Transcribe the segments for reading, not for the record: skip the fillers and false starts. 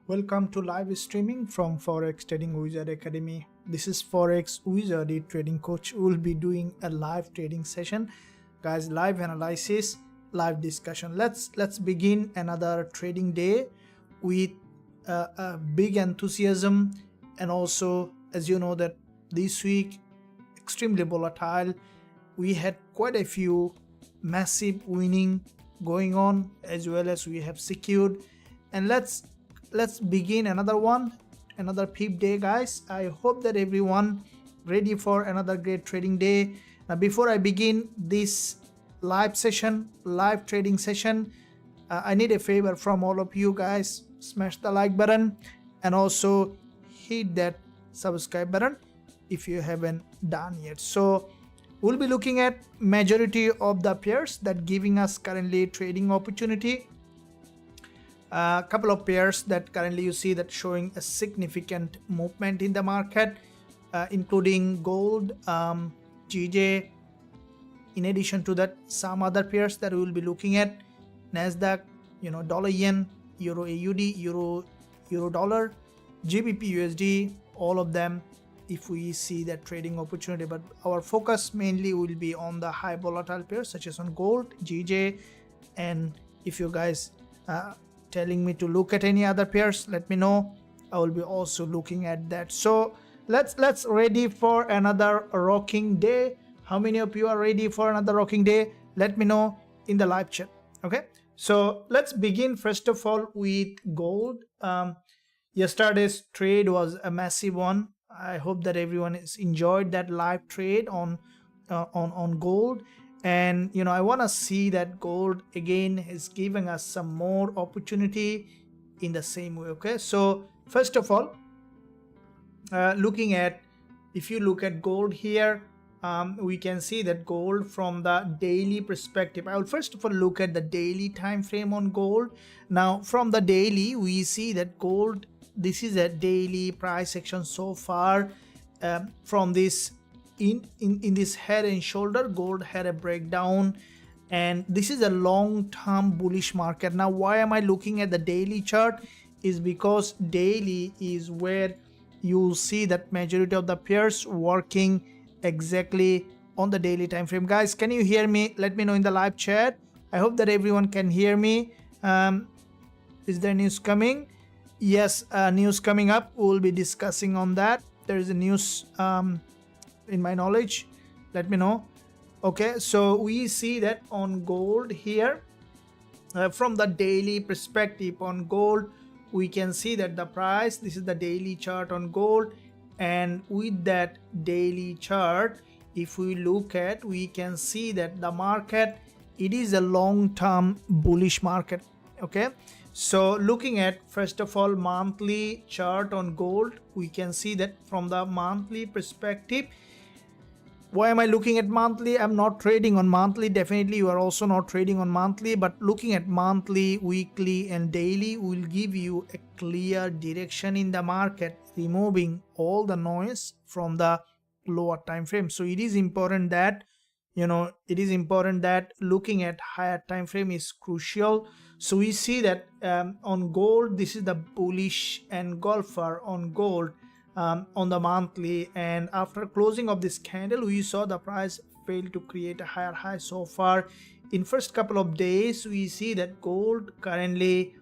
Welcome to live streaming from Forex Trading Wizard Academy. This is Forex Wizard, the trading coach. We'll be doing a live trading session, guys. Live analysis, live discussion. Let's begin another trading day with a big enthusiasm, and also, as you know, that this week extremely volatile. We had quite a few massive winning going on, as well as we have secured. And let's begin another peep day, guys. I hope that everyone ready for another great trading day. Now, before I begin this live trading session, I need a favor from all of you guys. Smash the like button and also hit that subscribe button if you haven't done yet. So we'll be looking at majority of the pairs that giving us currently trading opportunity. A couple of pairs that currently you see that showing a significant movement in the market, including gold, GJ. In addition to that, some other pairs that we will be looking at: NASDAQ, dollar yen, euro AUD, euro dollar, Gbp USD, all of them if we see that trading opportunity. But our focus mainly will be on the high volatile pairs such as on gold, GJ, and if you guys telling me to look at any other pairs, let me know. I will be also looking at that. So let's ready for another rocking day. How many of you are ready for another rocking day? Let me know in the live chat. Okay, so let's begin first of all with gold. Yesterday's trade was a massive one. I hope that everyone has enjoyed that live trade on gold. And I want to see that gold again is giving us some more opportunity in the same way. Okay, so first of all, if you look at gold here, we can see that gold from the daily perspective. I will first of all look at the daily time frame on gold. Now from the daily, we see that gold, this is a daily price action so far. From this in this head and shoulder, gold had a breakdown, and this is a long-term bullish market. Now why am I looking at the daily chart? Is because daily is where you see that majority of the pairs working exactly on the daily time frame. Guys, can you hear me? Let me know in the live chat. I hope that everyone can hear me. Is there news coming? Yes, news coming up. We'll be discussing on that. There is a news in my knowledge. Let me know. Okay, so we see that on gold here, from the daily perspective on gold, we can see that the price, this is the daily chart on gold, and with that daily chart, if we look at, we can see that the market, it is a long-term bullish market. Okay, so looking at first of all monthly chart on gold, we can see that from the monthly perspective. Why am I looking at monthly? I'm not trading on monthly. Definitely you are also not trading on monthly, but looking at monthly, weekly and daily will give you a clear direction in the market, removing all the noise from the lower time frame. So it is important that looking at higher time frame is crucial. So we see that on gold, this is the bullish engulfer on gold. On the monthly, and after closing of this candle, we saw the price fail to create a higher high so far. In first couple of days, we see that gold currently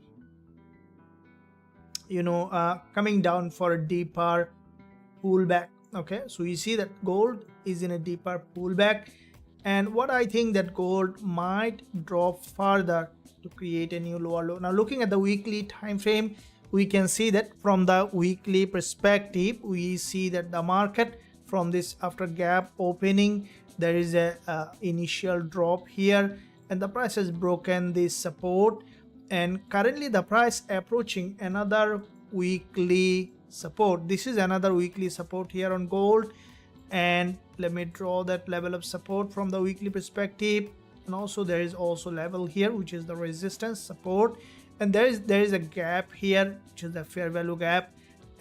coming down for a deeper pullback. Okay, so we see that gold is in a deeper pullback, and what I think that gold might drop further to create a new lower low. Now looking at the weekly time frame, we can see that from the weekly perspective, we see that the market from this after gap opening, there is a initial drop here, and the price has broken this support, and currently the price approaching another weekly support. This is another weekly support here on gold, and let me draw that level of support from the weekly perspective. And also there is also level here, which is the resistance support, and there is a gap here, which is the fair value gap.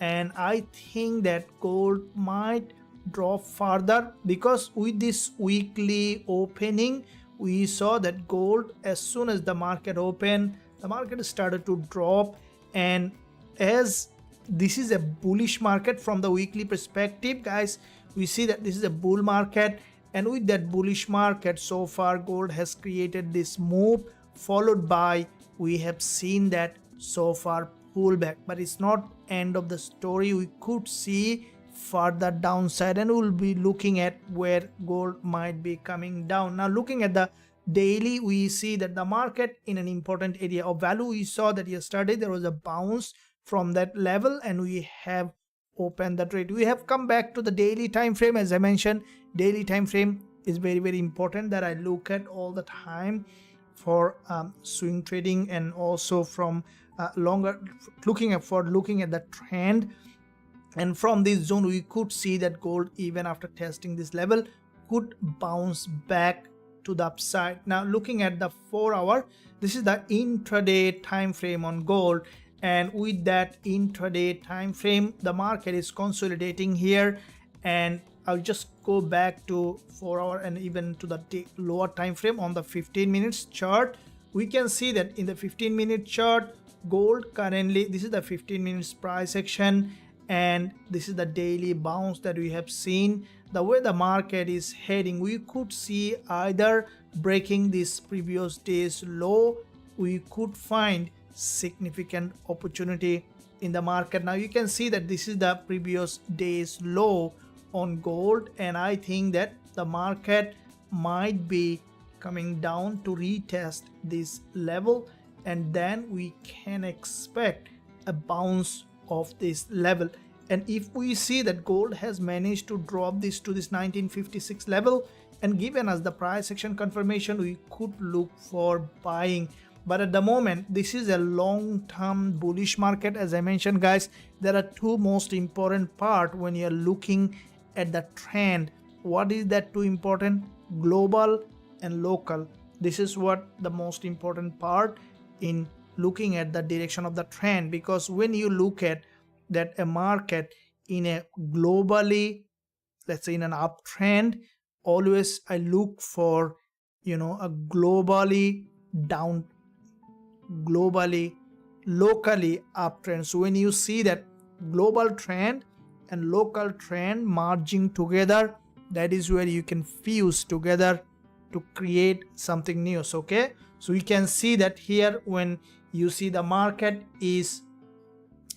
And I think that gold might drop further, because with this weekly opening, we saw that gold, as soon as the market opened, the market started to drop, and as this is a bullish market from the weekly perspective, guys, we see that this is a bull market, and with that bullish market, so far gold has created this move, followed by we have seen that so far pullback, but it's not end of the story. We could see further downside, and we'll be looking at where gold might be coming down. Now looking at the daily, we see that the market in an important area of value. We saw that yesterday there was a bounce from that level, and we have opened the trade. We have come back to the daily time frame. As I mentioned, daily time frame is very, very important that I look at all the time for swing trading, and also from longer looking at the trend. And from this zone, we could see that gold, even after testing this level, could bounce back to the upside. Now looking at the 4 hour, this is the intraday time frame on gold, and with that intraday time frame, the market is consolidating here. And I'll just go back to 4 hour and even to the lower time frame on the 15 minutes chart. We can see that in the 15-minute chart, gold currently, this is the 15 minutes price action, and this is the daily bounce that we have seen. The way the market is heading, we could see either breaking this previous day's low, we could find significant opportunity in the market. Now you can see that this is the previous day's low on gold, and I think that the market might be coming down to retest this level, and then we can expect a bounce of this level. And if we see that gold has managed to drop this to this 1956 level and given us the price action confirmation, we could look for buying. But at the moment, this is a long-term bullish market. As I mentioned, guys, there are two most important part when you're looking at the trend. What is that two important? Global and local. This is what the most important part in looking at the direction of the trend, because when you look at that a market in a globally, let's say in an uptrend, always I look for, you know, a globally down, locally uptrend. So when you see that global trend and local trend merging together, that is where you can fuse together to create something new. So, okay, so we can see that here when you see the market is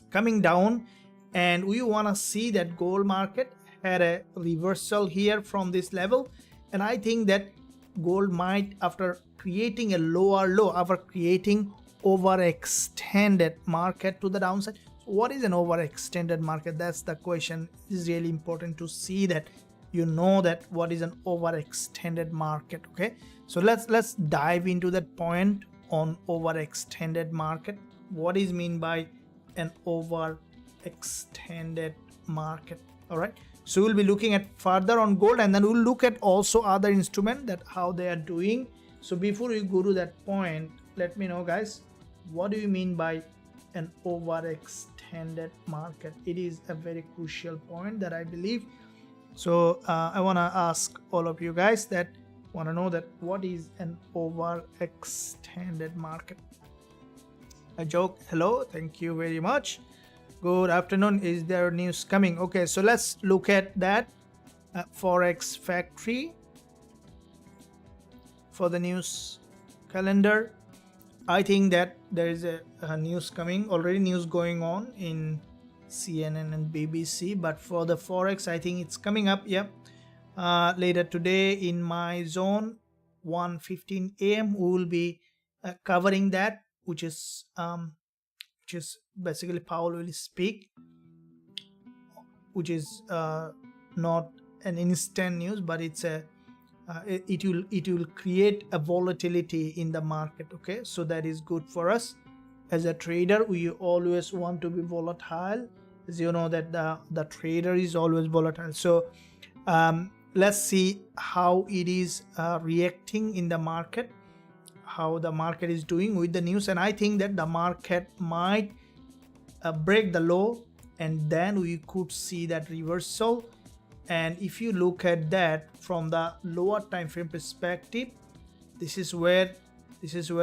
coming down, and we want to see that gold market had a reversal here from this level, and I think that gold might, after creating a lower low, after creating overextended market to the downside. So what is an overextended market? That's the question. It is really important to see that you know that what is an overextended market. Okay, so let's dive into that point on overextended market. What is mean by an overextended market? All right, so we'll be looking at further on gold, and then we'll look at also other instrument that how they are doing. So before we go to that point, let me know, guys, what do you mean by an overextended market? It is a very crucial point that I believe. So I want to ask all of you guys that want to know that what is an overextended market. A joke. Hello, thank you very much. Good afternoon. Is there news coming? Okay, so let's look at that Forex factory for the news calendar. I think that there is a news coming, already news going on in CNN and BBC, but for the Forex, I think it's coming up. Yep, later today in my zone 1:15 a.m. we will be covering that, which is basically Powell will speak, which is not an instant news, but it's a it will create a volatility in the market. Okay, so that is good for us as a trader. We always want to be volatile, as you know that the trader is always volatile. So let's see how it is reacting in the market, how the market is doing with the news. And I think that the market might break the low, and then we could see that reversal. And if you look at that from the lower time frame perspective, this is where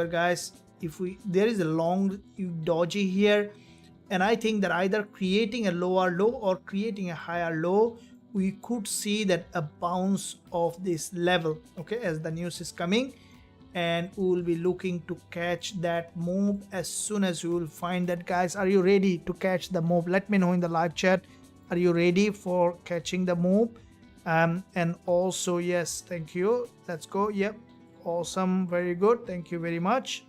guys, if there is a long doji here, And I think that either creating a lower low or creating a higher low, we could see that a bounce of this level, okay, as the news is coming, and we will be looking to catch that move as soon as we will find that. Guys, are you ready to catch the move? Let me know in the live chat. Are you ready for catching the move? And also, yes, thank you. Let's go. Yep, awesome, very good, thank you very much.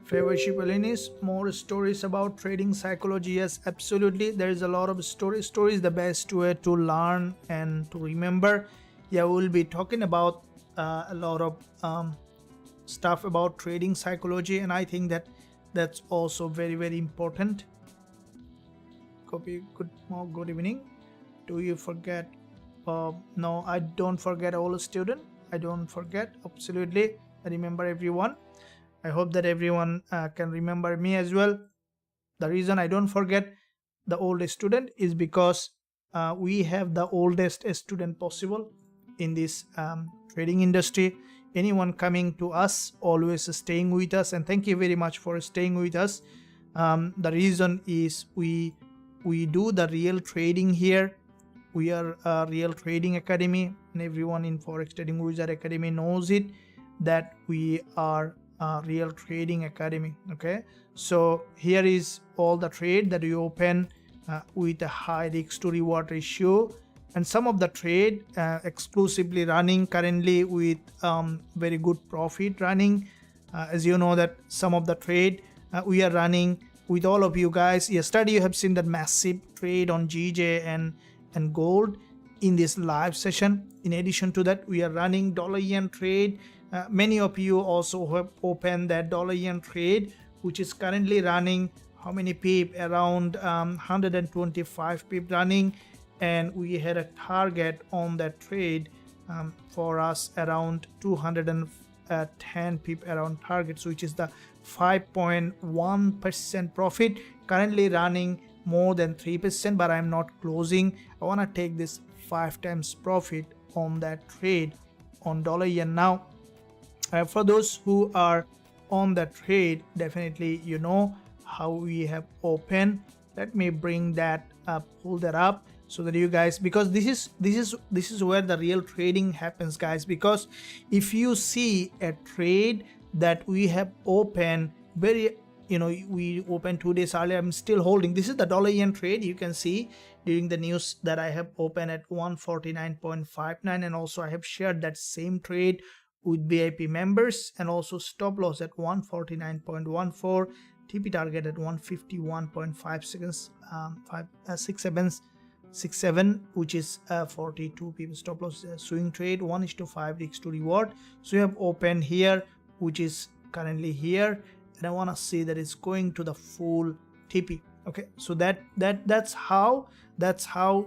Favorship Alinis, more stories about trading psychology. Yes, absolutely, there is a lot of stories. The best way to learn and to remember. Yeah, we'll be talking about a lot of stuff about trading psychology, and I think that that's also very, very important. Copy. Good evening. Do you forget? No, I don't forget all student. I don't forget, absolutely. I remember everyone. I hope that everyone can remember me as well. The reason I don't forget the old student is because we have the oldest student possible in this trading industry. Anyone coming to us always staying with us, and thank you very much for staying with us. The reason is we do the real trading here. We are a real trading academy, and everyone in Forex Trading Wizard Academy knows it, that we are a real trading academy. Okay, so here is all the trade that we open with a high risk to reward ratio, and some of the trade exclusively running currently with very good profit running. As you know that some of the trade we are running with all of you guys. Yesterday you have seen that massive trade on GJ and gold in this live session. In addition to that, we are running dollar yen trade. Many of you also have opened that dollar yen trade, which is currently running how many pip? Around 125 pip running, and we had a target on that trade for us around 210 pip around targets, which is the 5.1% profit. Currently running more than 3%, but I'm not closing. I want to take this 5 times profit on that trade on dollar yen. Now for those who are on that trade, definitely you know how we have opened. Let me bring that up, pull that up, so that you guys, because this is where the real trading happens, guys. Because if you see a trade that we have opened very, we opened 2 days earlier, I'm still holding. This is the dollar yen trade. You can see during the news that I have opened at 149.59, and also I have shared that same trade with VIP members, and also stop loss at 149.14, TP target at 151.5 seconds, 67, which is 42 people. Stop loss swing trade 1:5 risk to reward. So you have opened here, which is currently here, and I want to see that it's going to the full TP. Okay, so that's how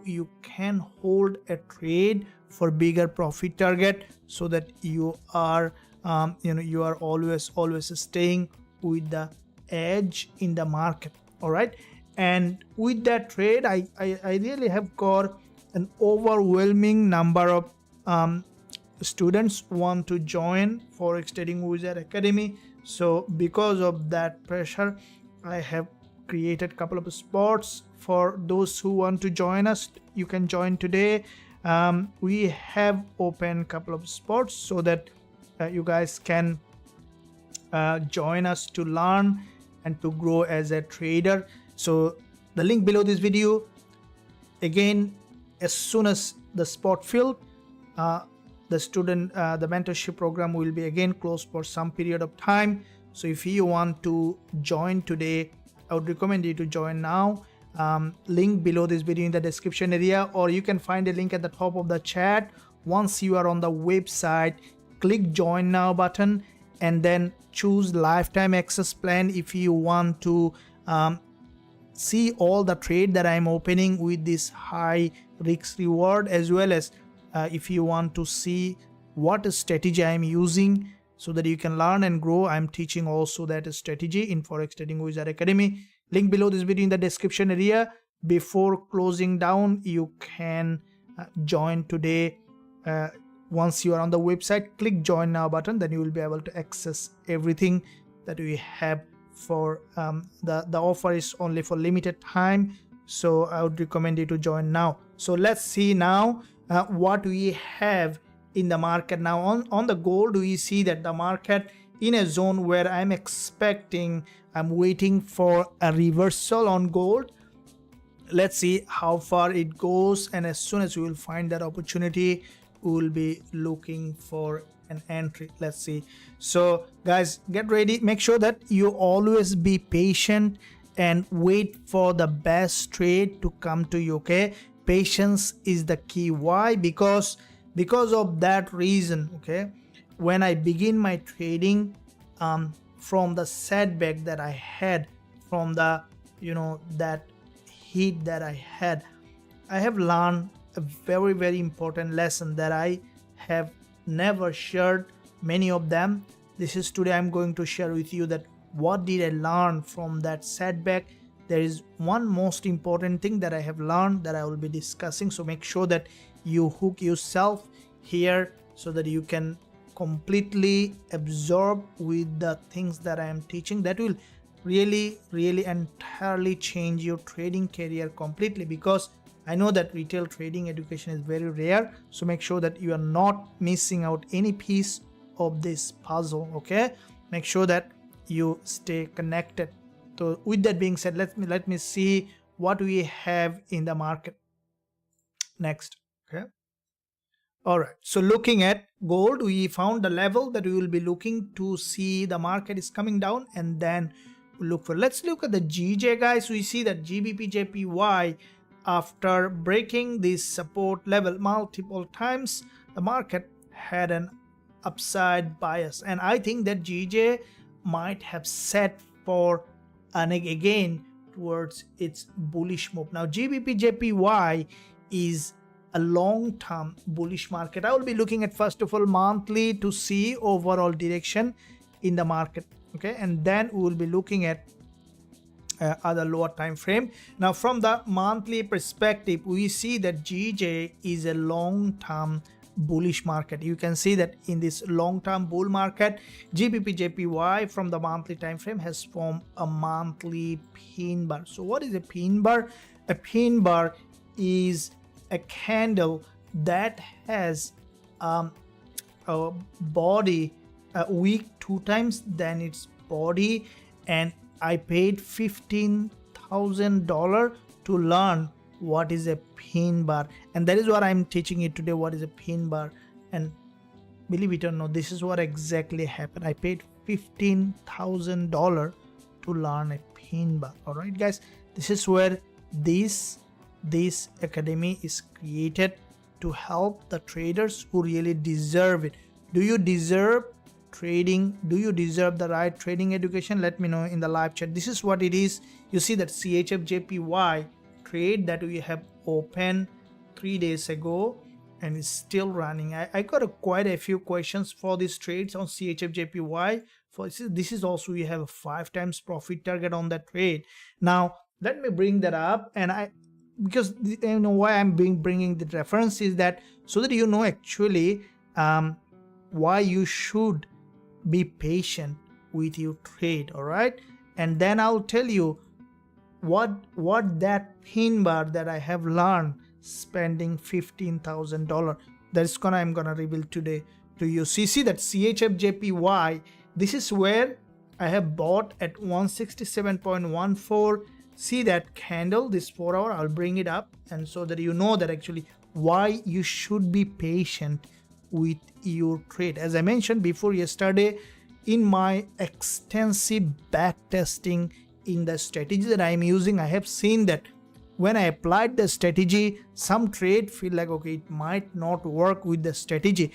you can hold a trade for bigger profit target, so that you are you are always staying with the edge in the market. All right, and with that trade I really have got an overwhelming number of students want to join Forex Trading Wizard Academy. So because of that pressure, I have created a couple of spots for those who want to join us. You can join today. We have opened a couple of spots so that you guys can join us to learn and to grow as a trader. So the link below this video, again, as soon as the spot filled, the mentorship program will be again closed for some period of time. So if you want to join today, I would recommend you to join now. Link below this video in the description area, or you can find a link at the top of the chat. Once you are on the website, click join now button, and then choose lifetime access plan if you want to see all the trade that I'm opening with this high risk reward, as well as if you want to see what strategy I'm using so that you can learn and grow. I'm teaching also that strategy in Forex Trading Wizard Academy. Link below this video in the description area. Before closing down, you can join today. Once you are on the website, click join now button, then you will be able to access everything that we have for the offer is only for limited time, so I would recommend you to join now. So let's see now what we have in the market. Now on the gold, we see that the market in a zone where I'm waiting for a reversal on gold. Let's see how far it goes, and as soon as we will find that opportunity, we will be looking for an entry. Let's see. So guys, get ready. Make sure that you always be patient and wait for the best trade to come to you. Okay, patience is the key. Why? Because of that reason, okay, when I begin my trading, from the setback that I had, from the that heat that I had, I have learned a very, very important lesson that I have never shared many of them. This is today I'm going to share with you that what did I learn from that setback. There is one most important thing that I have learned that I will be discussing, so make sure that you hook yourself here so that you can completely absorb with the things that I am teaching. That will really entirely change your trading career completely, because I know that retail trading education is very rare. So make sure that you are not missing out any piece of this puzzle. Okay, make sure that you stay connected. So with that being said, let me see what we have in the market next. Okay, all right, so looking at gold, we found the level that we will be looking to see. The market is coming down, and then look for, let's look at the GJ, guys. We see that Gbpusd, after breaking this support level multiple times, the market had an upside bias, and I think that GJ might have set for an again towards its bullish move. Now Gbpusd is a long-term bullish market. I will be looking at first of all monthly to see overall direction in the market. Okay, and then we will be looking at other lower time frame. Now from the monthly perspective, we see that GJ is a long-term bullish market. You can see that in this long-term bull market, Gbpusd from the monthly time frame has formed a monthly pin bar. So what is a pin bar? A pin bar is a candle that has a body weak 2 times than its body, and I paid $15,000 to learn what is a pin bar, and that is what I'm teaching you today. What is a pin bar? And believe it or not, this is what exactly happened. I paid $15,000 to learn a pin bar. All right, guys, this is where this academy is created to help the traders who really deserve it. Do you deserve trading? Do you deserve the right trading education? Let me know in the live chat. This is what it is. You see that CHFJPY trade that we have opened 3 days ago and is still running. I got quite a few questions for these trades on CHFJPY. For this is also, we have a 5 times profit target on that trade. Now let me bring that up, and because you know why I'm bringing the reference is that so that you know actually why you should be patient with your trade. All right, and then I'll tell you what that pin bar that I have learned spending $15,000, that's I'm gonna reveal today to you. So you see that CHFJPY, this is where I have bought at 167.14. see that candle, this 4 hour, I'll bring it up, and so that you know that actually why you should be patient with your trade. As I mentioned before yesterday, in my extensive back testing in the strategy that I'm using, I have seen that when I applied the strategy, some trade feel like okay, it might not work with the strategy,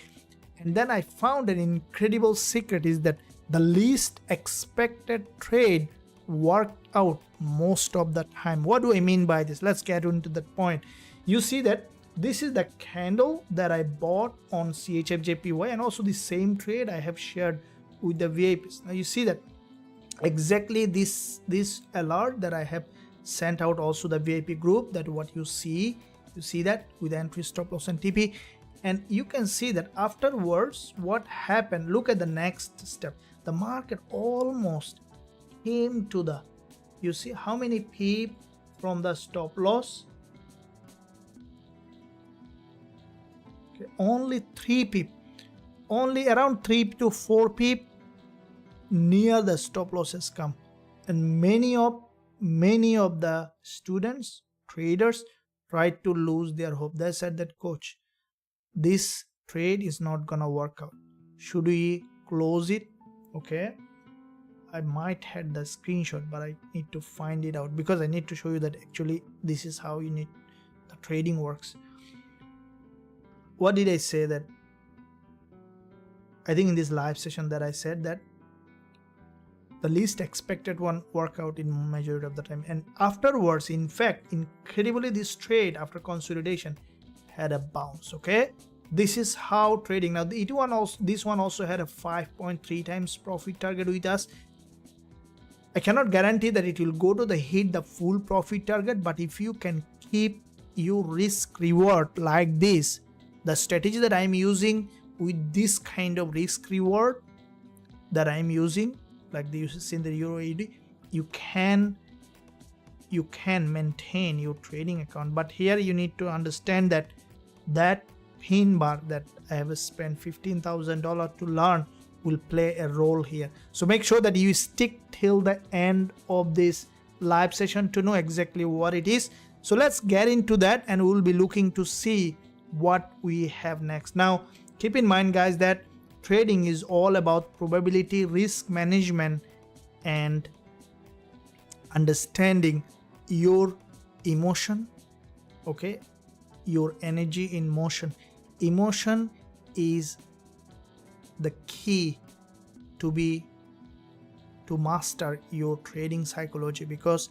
and then I found an incredible secret is that the least expected trade worked out most of the time. What do I mean by this? Let's get into that point. You see that this is the candle that I bought on CHFJPY, and also the same trade I have shared with the VIPs. Now you see that exactly this alert that I have sent out also the VIP group, that what you see that with entry, stop loss and TP, and you can see that afterwards what happened. Look at the next step. The market almost came to the, you see how many pip from the stop loss? Okay, only 3 pip, only around 3 to 4 pip near the stop loss has come, and many of the students, traders, tried to lose their hope. They said that, coach, this trade is not gonna work out, should we close it? Okay, I might had the screenshot, but I need to find it out because I need to show you that actually this is how the trading works. What did I say? That I think in this live session that I said that the least expected one work out in majority of the time, and afterwards, in fact, incredibly, this trade after consolidation had a bounce. Okay, this is how trading. Now this one also had a 5.3 times profit target with us. I cannot guarantee that it will go to hit the full profit target, but if you can keep your risk reward like this, the strategy that I'm using with this kind of risk reward that I'm using, like the users in the Euro80, you can maintain your trading account. But here you need to understand that pin bar that I have spent $15,000 to learn will play a role here. So make sure that you stick till the end of this live session to know exactly what it is. So let's get into that, and we'll be looking to see what we have next. Now keep in mind, guys, that trading is all about probability, risk management, and understanding your emotion. Okay, your energy in motion. Emotion is the key to master your trading psychology, because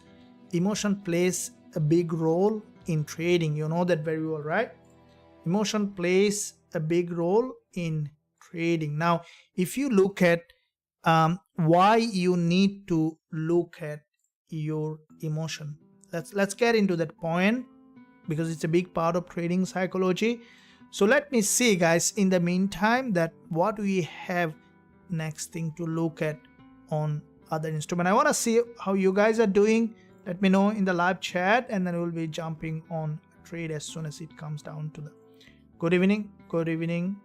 emotion plays a big role in trading. You know that very well, right? Emotion plays a big role in trading. Now if you look at why you need to look at your emotion, let's get into that point, because it's a big part of trading psychology. So let me see, guys, in the meantime, that what we have next thing to look at on other instrument. I want to see how you guys are doing. Let me know in the live chat, and then we'll be jumping on trade as soon as it comes down to the good evening.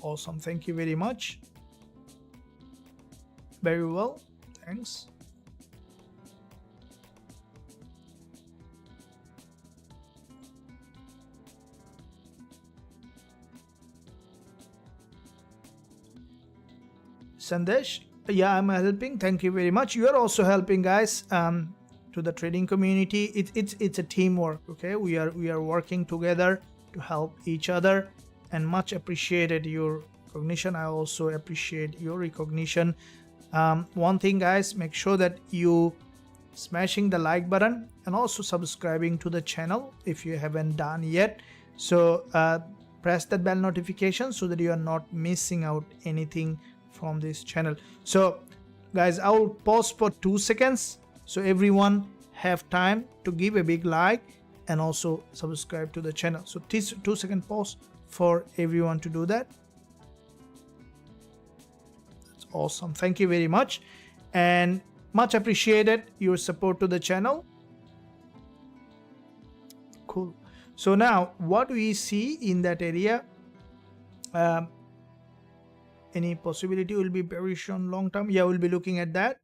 Awesome, thank you very much. Very well, thanks. Sandesh, yeah, I'm helping. Thank you very much. You are also helping, guys, to the trading community. It's a teamwork. Okay, we are working together to help each other, and much appreciated your recognition. I also appreciate your recognition. One thing, guys, make sure that you smashing the like button and also subscribing to the channel if you haven't done yet. So press that bell notification so that you are not missing out anything from this channel. So guys, I will pause for 2 seconds so everyone have time to give a big like and also subscribe to the channel. So 2-second pause for everyone to do that. That's awesome. Thank you very much, and much appreciated your support to the channel. Cool. So now what we see in that area, any possibility will be bearish on long term. Yeah, we'll be looking at that.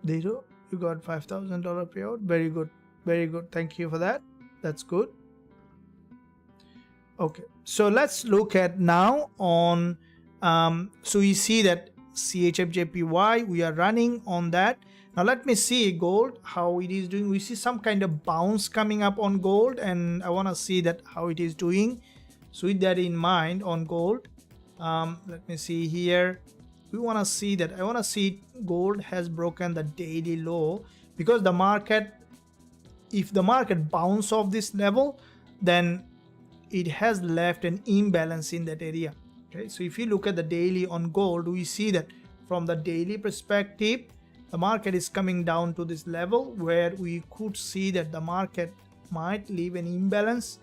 Zero, you got $5,000 payout. Very good, very good. Thank you for that. That's good. Okay, so let's look at now on so you see that CHFJPY, we are running on that. Now let me see gold, how it is doing. We see some kind of bounce coming up on gold, and I want to see that how it is doing. So with that in mind on gold, let me see here. We want to see that, I want to see gold has broken the daily low, because the market, if the market bounce off this level, then it has left an imbalance in that area. Okay, so if you look at the daily on gold, we see that from the daily perspective, the market is coming down to this level where we could see that the market might leave an imbalance,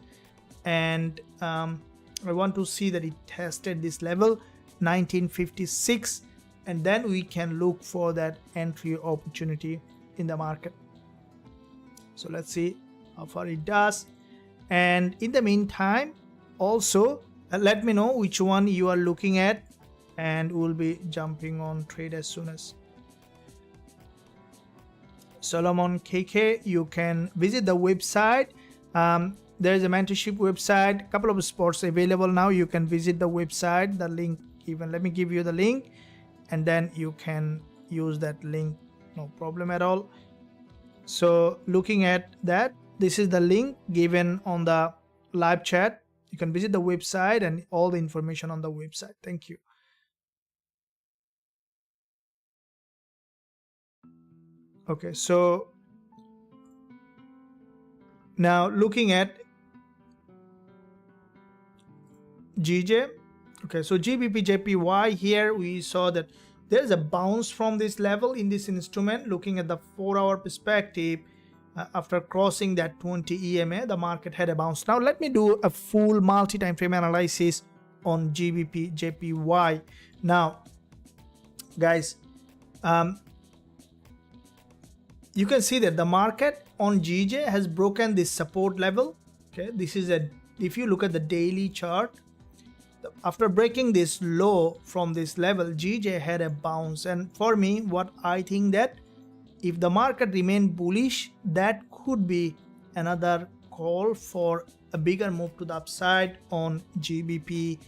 and I want to see that it tested this level 1956, and then we can look for that entry opportunity in the market. So let's see how far it does. And in the meantime, also let me know which one you are looking at, and we'll be jumping on trade as soon as. Solomon KK, you can visit the website. There is a mentorship website, a couple of spots available now. You can visit the website, the link, even let me give you the link, and then you can use that link, no problem at all. So looking at that, this is the link given on the live chat. You can visit the website and all the information on the website. Thank you. Okay, so now looking at GJ. Okay, so Gbpusd here, we saw that there is a bounce from this level in this instrument. Looking at the 4-hour perspective, after crossing that 20 EMA, the market had a bounce. Now let me do a full multi-time frame analysis on Gbpusd. Now guys, you can see that the market on GJ has broken this support level. Okay, this is a, if you look at the daily chart, after breaking this low from this level, GJ had a bounce. And for me, what I think that if the market remained bullish, that could be another call for a bigger move to the upside on Gbpusd.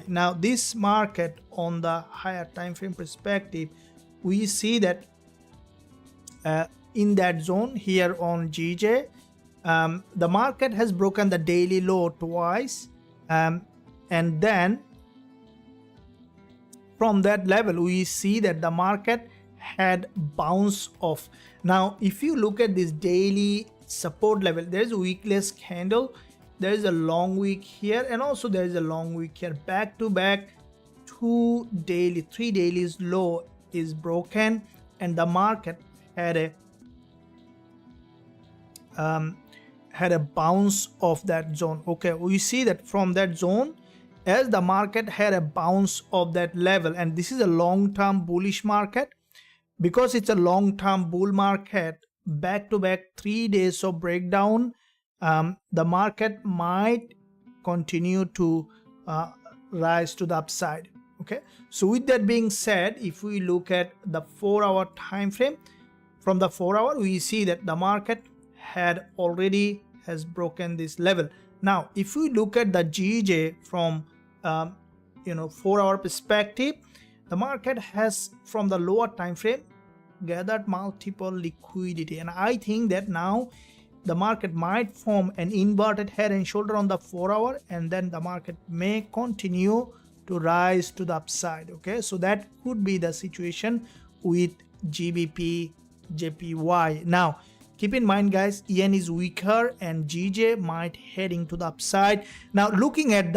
Now this market on the higher time frame perspective, we see that in that zone here on GJ, the market has broken the daily low twice, and then from that level we see that the market had bounce off. Now if you look at this daily support level, there is a weakless candle, there is a long wick here, and also there is a long wick here. Back to back, 3 dailies low is broken, and the market had a bounce of that zone. Okay, we see that from that zone, as the market had a bounce of that level, and this is a long-term bullish market. Because it's a long-term bull market, back-to-back 3 days of breakdown, the market might continue to rise to the upside. Okay, so with that being said, if we look at the 4-hour time frame, from the 4-hour we see that the market has broken this level. Now if we look at the GJ from 4-hour perspective, the market has, from the lower time frame, gathered multiple liquidity, and I think that now the market might form an inverted head and shoulder on the 4-hour, and then the market may continue to rise to the upside. Okay, so that could be the situation with Gbpusd. Now keep in mind guys, yen is weaker and GJ might heading to the upside. Now looking at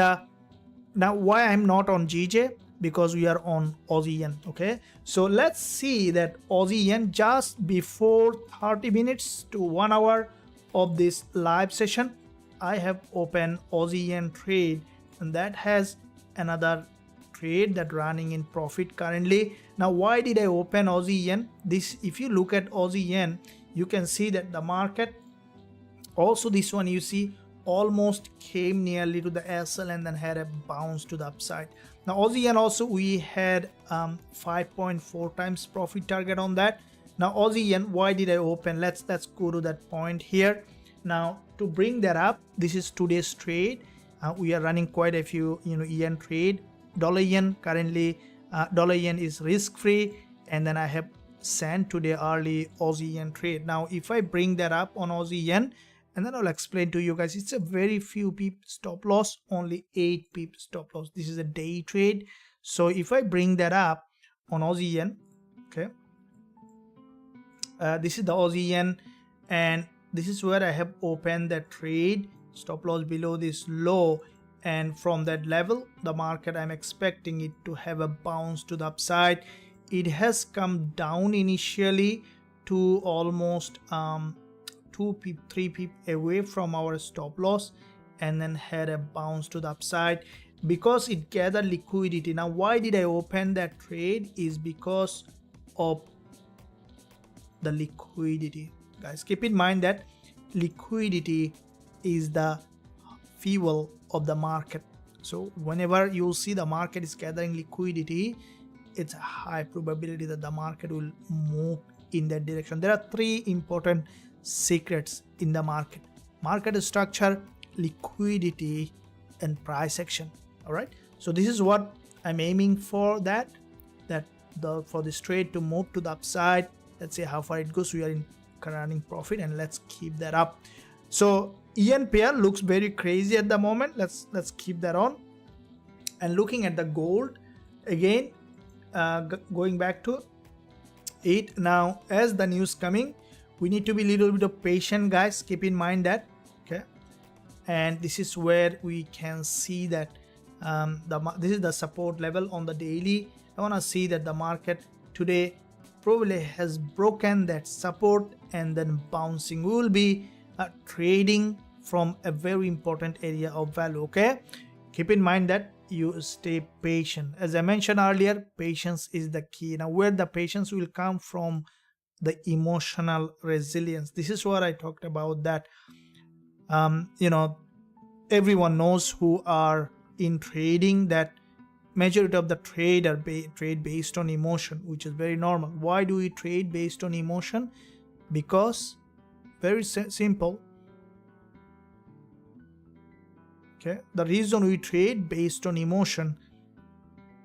why I'm not on GJ, because we are on Aussie yen. Okay, so let's see that Aussie yen, just before 30 minutes to 1 hour of this live session, I have opened Aussie yen trade, and that has another trade that running in profit currently. Now why did I open Aussie yen? This, if you look at Aussie yen, you can see that the market, also this one you see, almost came nearly to the SL and then had a bounce to the upside. Now Aussie yen also, we had 5.4 times profit target on that. Now Aussie yen, why did I open? Let's go to that point here. Now to bring that up, this is today's trade. We are running quite a few yen trade. Dollar yen currently, dollar yen is risk free, and then I have sent today early Aussie yen trade. Now if I bring that up on Aussie yen, and then I'll explain to you guys, it's a very few pip stop loss, only 8 pip stop loss. This is a day trade. So if I bring that up on Aussie yen, okay, this is the Aussie yen, and this is where I have opened that trade, stop loss below this low, and from that level the market, I'm expecting it to have a bounce to the upside. it has come down initially to almost 3 pip away from our stop loss, and then had a bounce to the upside because it gathered liquidity. Now why did I open that trade is because of the liquidity. Guys, keep in mind that liquidity is the fuel of the market. So whenever you see the market is gathering liquidity, it's a high probability that the market will move in that direction. There are 3 important secrets in the market: market structure, liquidity, and price action. All right, so this is what I'm aiming for, for this trade to move to the upside. Let's see how far it goes. We are in running profit, and let's keep that up. So yen pair looks very crazy at the moment. Let's keep that on. And looking at the gold again, going back to it now, as the news coming, we need to be a little bit of patient, guys. Keep in mind that. Okay, and this is where we can see that this is the support level on the daily. I want to see that the market today probably has broken that support and then bouncing. We will be trading from a very important area of value. Okay, keep in mind that you stay patient. As I mentioned earlier, patience is the key. Now where the patience will come from, the emotional resilience. This is what I talked about, that everyone knows who are in trading that majority of the trader trade based on emotion, which is very normal. Why do we trade based on emotion? Because very simple. Okay, the reason we trade based on emotion,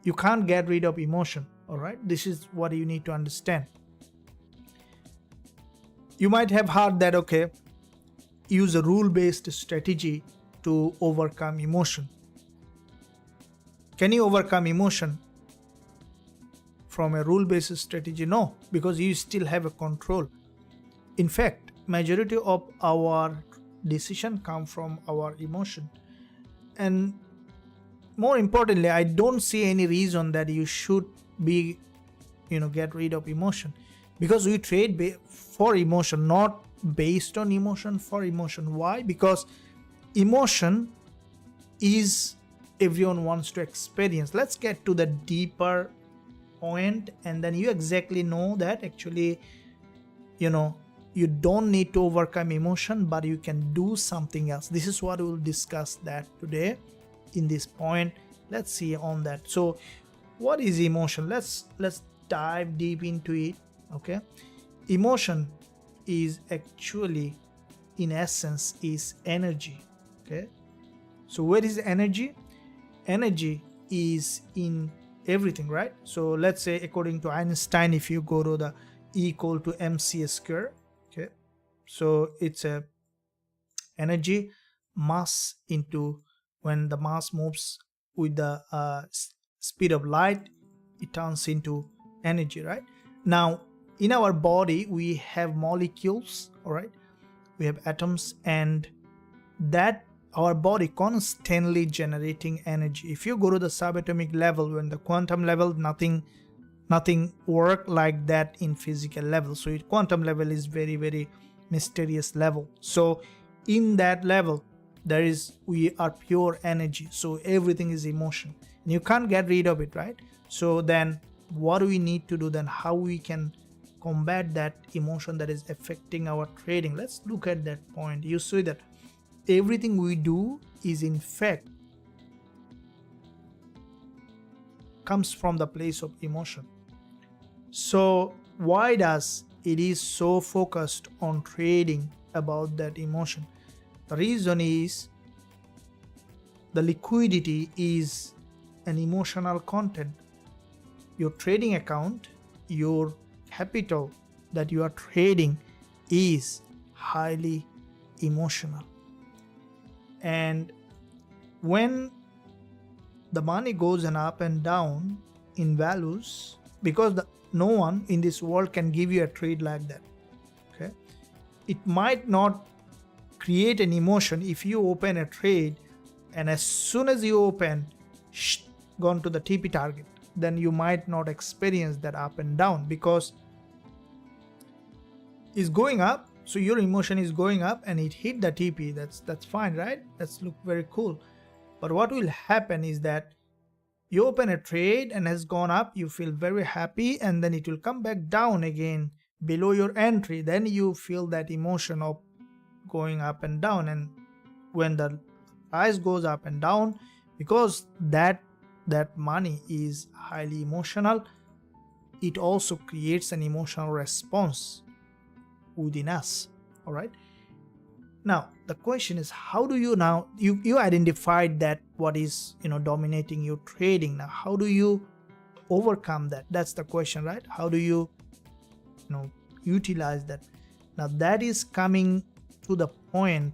you can't get rid of emotion. All right, this is what you need to understand. You might have heard that, okay, use a rule-based strategy to overcome emotion. Can you overcome emotion from a rule-based strategy? No, because you still have a control. In fact, majority of our decision come from our emotion. And more importantly, I don't see any reason that you should be, get rid of emotion, because we trade for emotion, not based on emotion, for emotion. Why? Because emotion is everyone wants to experience. Let's get to the deeper point, and then you exactly know that actually, you don't need to overcome emotion, but you can do something else. This is what we'll discuss that today in this point. Let's see on that. So what is emotion? Let's dive deep into it. Okay, emotion is actually, in essence, is energy. Okay, so where is energy? Energy is in everything, right? So let's say, according to Einstein, if you go to the E equal to mc square, okay, so it's a energy mass into, when the mass moves with the speed of light, it turns into energy, right? Now in our body we have molecules, all right, we have atoms, and that our body constantly generating energy. If you go to the subatomic level, when the quantum level, nothing work like that in physical level. So quantum level is very, very mysterious level. So in that level, we are pure energy. So everything is emotion, and you can't get rid of it, right? So then what do we need to do then? How we can combat that emotion that is affecting our trading? Let's look at that point. You see that everything we do is in fact comes from the place of emotion. So why does it is so focused on trading about that emotion? The reason is the liquidity is an emotional content. Your trading account, your capital that you are trading is highly emotional. And when the money goes up and down in values, because no one in this world can give you a trade like that, okay, it might not create an emotion if you open a trade and as soon as you open, gone to the TP target. then you might not experience that up and down, because it's going up, so your emotion is going up and it hit the TP. That's fine, right? That's look very cool. But what will happen is that you open a trade and has gone up, you feel very happy, and then it will come back down again below your entry. Then you feel that emotion of going up and down. And when the price goes up and down, because that money is highly emotional, it also creates an emotional response within us. All right, now the question is, how do you, now you identified that what is dominating your trading. Now how do you overcome that? That's the question, right? How do you utilize that? Now that is coming to the point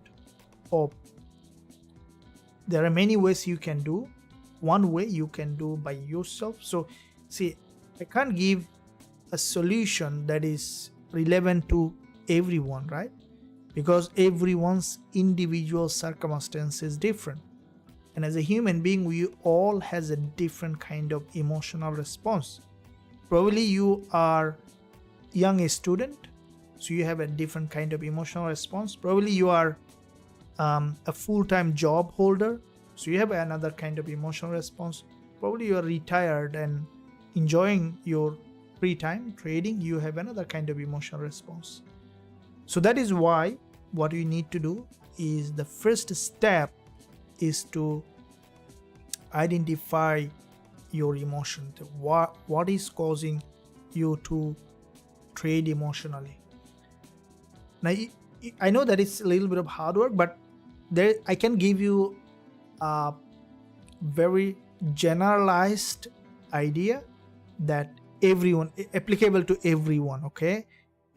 of, there are many ways you can do. One way you can do by yourself. So see, I can't give a solution that is relevant to everyone, right? Because everyone's individual circumstance is different, and as a human being we all has a different kind of emotional response. Probably you are young student, so you have a different kind of emotional response. Probably you are a full-time job holder, so you have another kind of emotional response. Probably you are retired and enjoying your free time trading, you have another kind of emotional response. So that is why what you need to do is, the first step is to identify your emotion. What is causing you to trade emotionally? Now I know that it's a little bit of hard work, but there I can give you a very generalized idea that everyone, applicable to everyone, okay,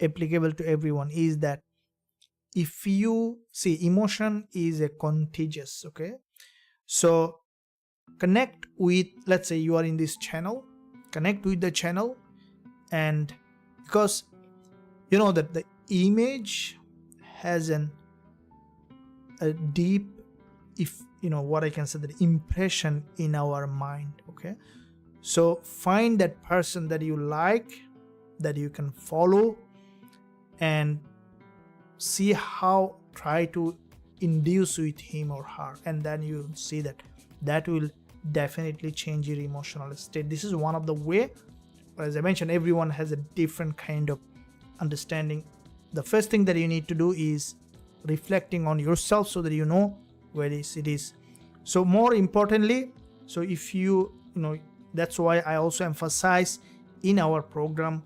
applicable to everyone, is that if you see, emotion is a contagious, okay? So connect with, let's say you are in this channel, connect with the channel, and because you know that the image has a deep, if what I can say, the impression in our mind, okay? So find that person that you like, that you can follow, and see how, try to induce with him or her, and then you see that will definitely change your emotional state. This is one of the way. As I mentioned, everyone has a different kind of understanding. The first thing that you need to do is reflecting on yourself, so that you know where it is. So more importantly, so if you that's why I also emphasize in our program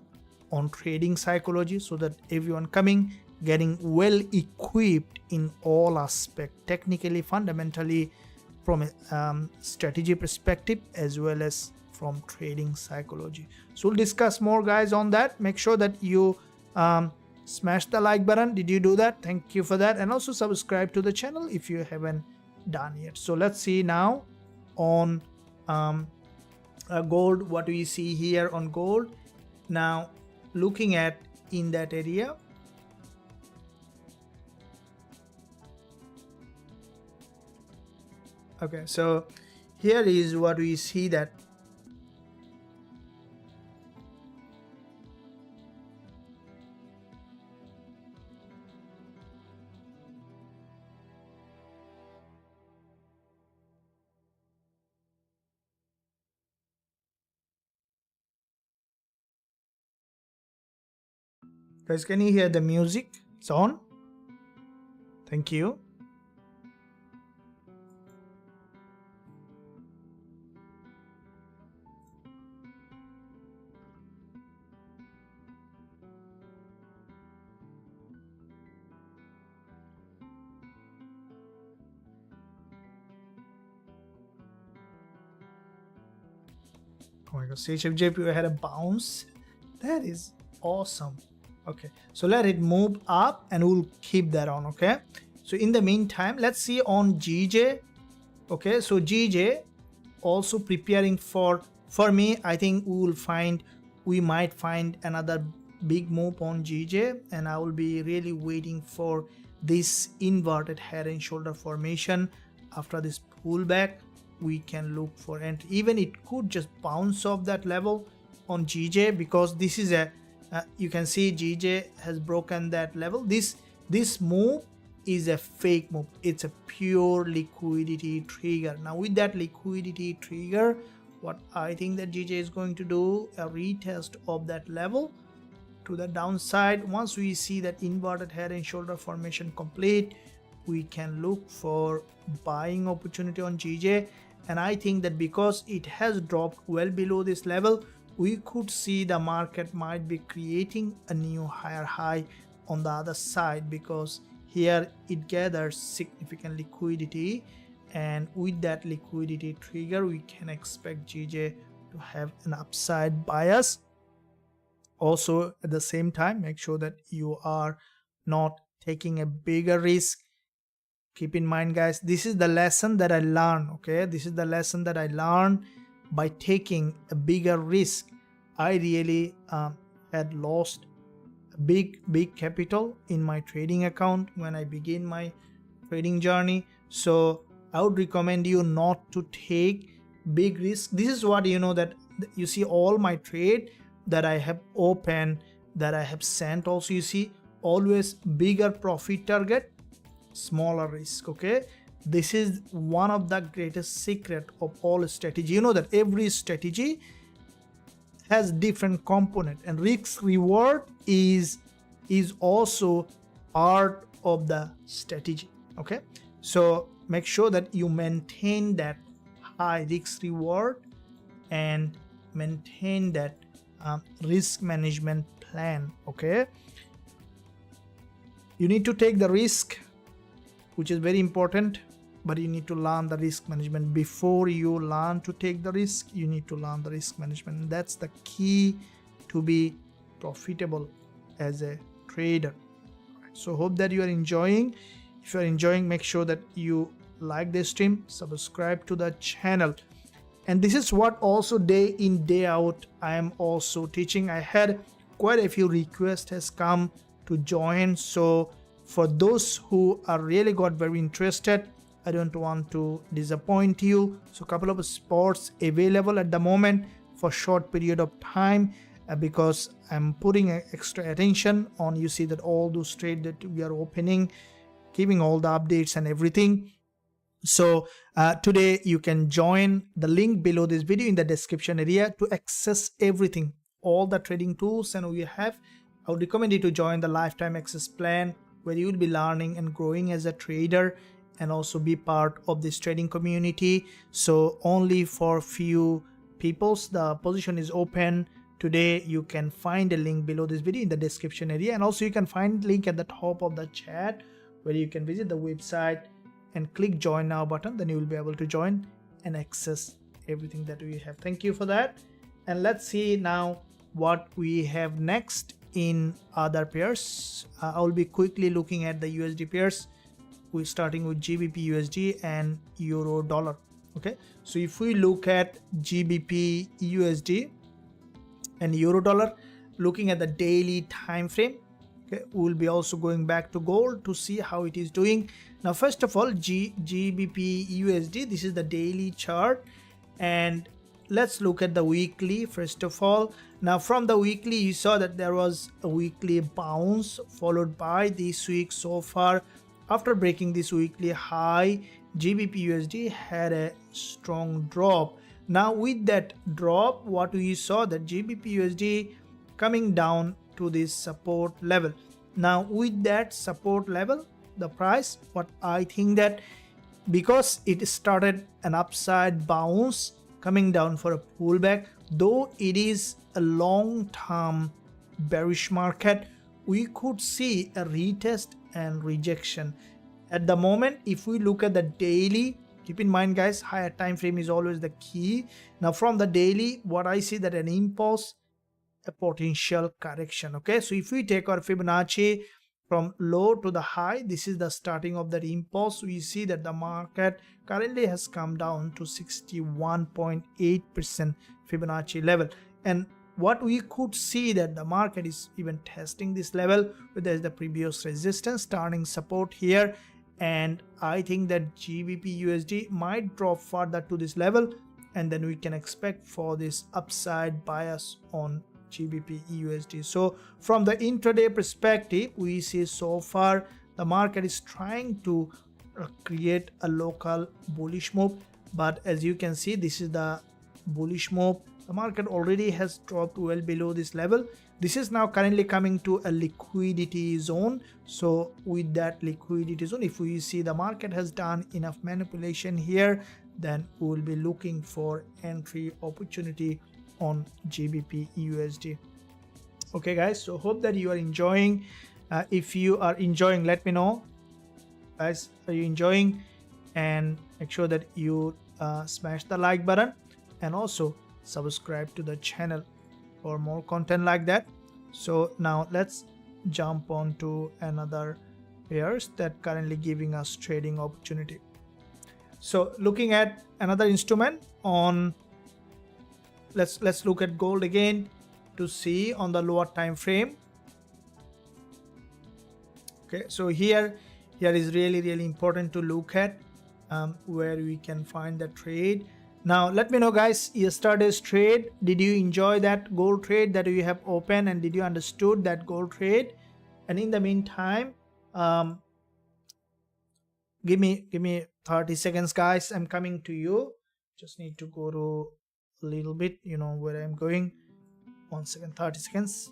on trading psychology, so that everyone coming getting well equipped in all aspects, technically, fundamentally, from a strategy perspective, as well as from trading psychology. So we'll discuss more, guys, on that. Make sure that you smash the like button. Did you do that? Thank you for that. And also subscribe to the channel if you haven't done yet. So let's see now on gold, what do you see here on gold. Now looking at in that area, okay, so here is what we see, that guys, can you hear the music? It's on. Thank you. Oh my god, Usdjpy had a bounce. That is awesome. Okay, so let it move up and we'll keep that on. Okay, so in the meantime, let's see on GJ. Okay, so GJ also preparing for me. I think we might find another big move on GJ, and I will be really waiting for this inverted head and shoulder formation after this pullback. we can look for entry. Even it could just bounce off that level on GJ, because this is a you can see GJ has broken that level. This move is a fake move. It's a pure liquidity trigger. Now with that liquidity trigger, what I think that GJ is going to do, a retest of that level to the downside. Once we see that inverted head and shoulder formation complete, we can look for buying opportunity on GJ. And I think that because it has dropped well below this level, we could see the market might be creating a new higher high on the other side, because here it gathers significant liquidity, and with that liquidity trigger we can expect GJ to have an upside bias. Also at the same time, make sure that you are not taking a bigger risk. Keep in mind, guys, this is the lesson that I learned. Okay, this is the lesson that I learned by taking a bigger risk. I really had lost big capital in my trading account when I begin my trading journey. So I would recommend you not to take big risk. This is what that you see all my trade that I have opened, that I have sent also, you see always bigger profit target, smaller risk. Okay, this is one of the greatest secret of all strategy. That every strategy has different component, and risk reward is also part of the strategy. Okay, so make sure that you maintain that high risk reward and maintain that risk management plan. Okay, you need to take the risk, which is very important, but you need to learn the risk management. Before you learn to take the risk, you need to learn the risk management. That's the key to be profitable as a trader. So hope that you are enjoying. If you are enjoying, make sure that you like this stream, subscribe to the channel. And this is what also day in day out I am also teaching. I had quite a few requests has come to join, so for those who are really got very interested, I don't want to disappoint you. So a couple of spots available at the moment for short period of time, because I'm putting extra attention on, you see that all those trades that we are opening, giving all the updates and everything. So today you can join the link below this video in the description area to access everything, all the trading tools and we have. I would recommend you to join the lifetime access plan, where you will be learning and growing as a trader and also be part of this trading community. So only for few peoples the position is open today. You can find a link below this video in the description area, and also you can find link at the top of the chat where you can visit the website and click join now button. Then you will be able to join and access everything that we have. Thank you for that. And let's see now what we have next in other pairs. I will be quickly looking at the USD pairs. We're starting with GBP USD and Euro dollar. Okay, so if we look at GBP USD and Euro dollar, looking at the daily time frame, okay, we'll be also going back to gold to see how it is doing. Now first of all, GBP USD, this is the daily chart, and let's look at the weekly first of all. Now from the weekly, you saw that there was a weekly bounce followed by this week so far. After breaking this weekly high, GBP USD had a strong drop. Now with that drop, what we saw that GBP USD coming down to this support level. Now with that support level, the price, what I think that because it started an upside bounce coming down for a pullback, though it is a long-term bearish market, we could see a retest and rejection. At the moment, if we look at the daily, keep in mind guys, higher time frame is always the key. Now from the daily, what I see that an impulse, a potential correction. Okay, so if we take our Fibonacci from low to the high, this is the starting of that impulse. We see that the market currently has come down to 61.8% Fibonacci level, and what we could see that the market is even testing this level, where there is the previous resistance turning support here, and I think that GBP USD might drop further to this level, and then we can expect for this upside bias on GBP USD. So from the intraday perspective, we see so far the market is trying to create a local bullish move, but as you can see, this is the bullish move. The market already has dropped well below this level. This is now currently coming to a liquidity zone. So with that liquidity zone, if we see the market has done enough manipulation here, then we will be looking for entry opportunity on GBP USD. Okay guys, so hope that you are enjoying. If you are enjoying, let me know. Guys, are you enjoying? And make sure that you smash the like button and also subscribe to the channel for more content like that. So now let's jump on to another pairs that currently giving us trading opportunity. So looking at another instrument on, let's look at gold again to see on the lower time frame. Okay, so here is really important to look at where we can find the trade. Now let me know guys, yesterday's trade, did you enjoy that gold trade that you have opened, and did you understood that gold trade? And in the meantime, give me 30 seconds guys, I'm coming to you. Just need to go to a little bit, you know where I'm going. 1 second, 30 seconds.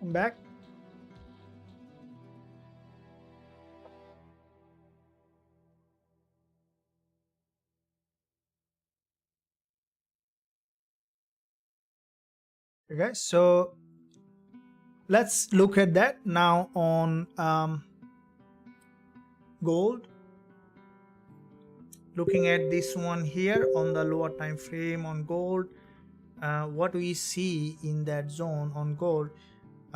I'm back. Okay, so let's look at that now on gold. Looking at this one here on the lower time frame on gold, what we see in that zone on gold,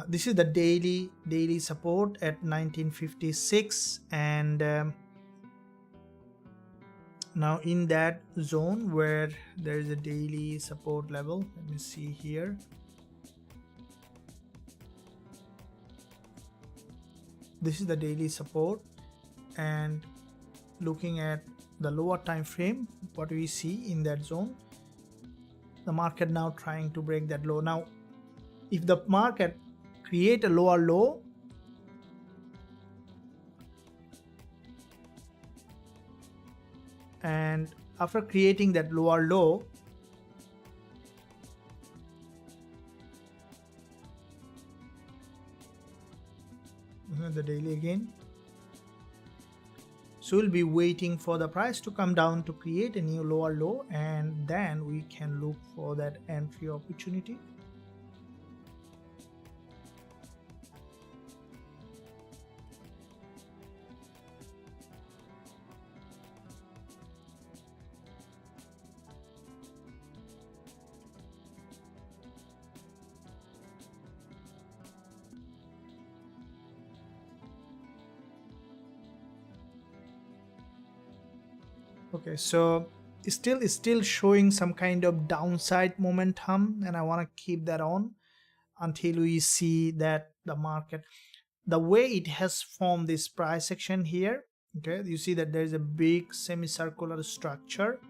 this is the daily support at 1956, and now in that zone where there is a daily support level, let me see here. This is the daily support, and looking at the lower time frame, what we see in that zone, the market now trying to break that low. Now if the market create a lower low, and after creating that lower low, the daily again, so we'll be waiting for the price to come down to create a new lower low, and then we can look for that entry opportunity. Okay, so it's still showing some kind of downside momentum, and I want to keep that on until we see that the market, the way it has formed this price action here. Okay, you see that there's a big semicircular structure.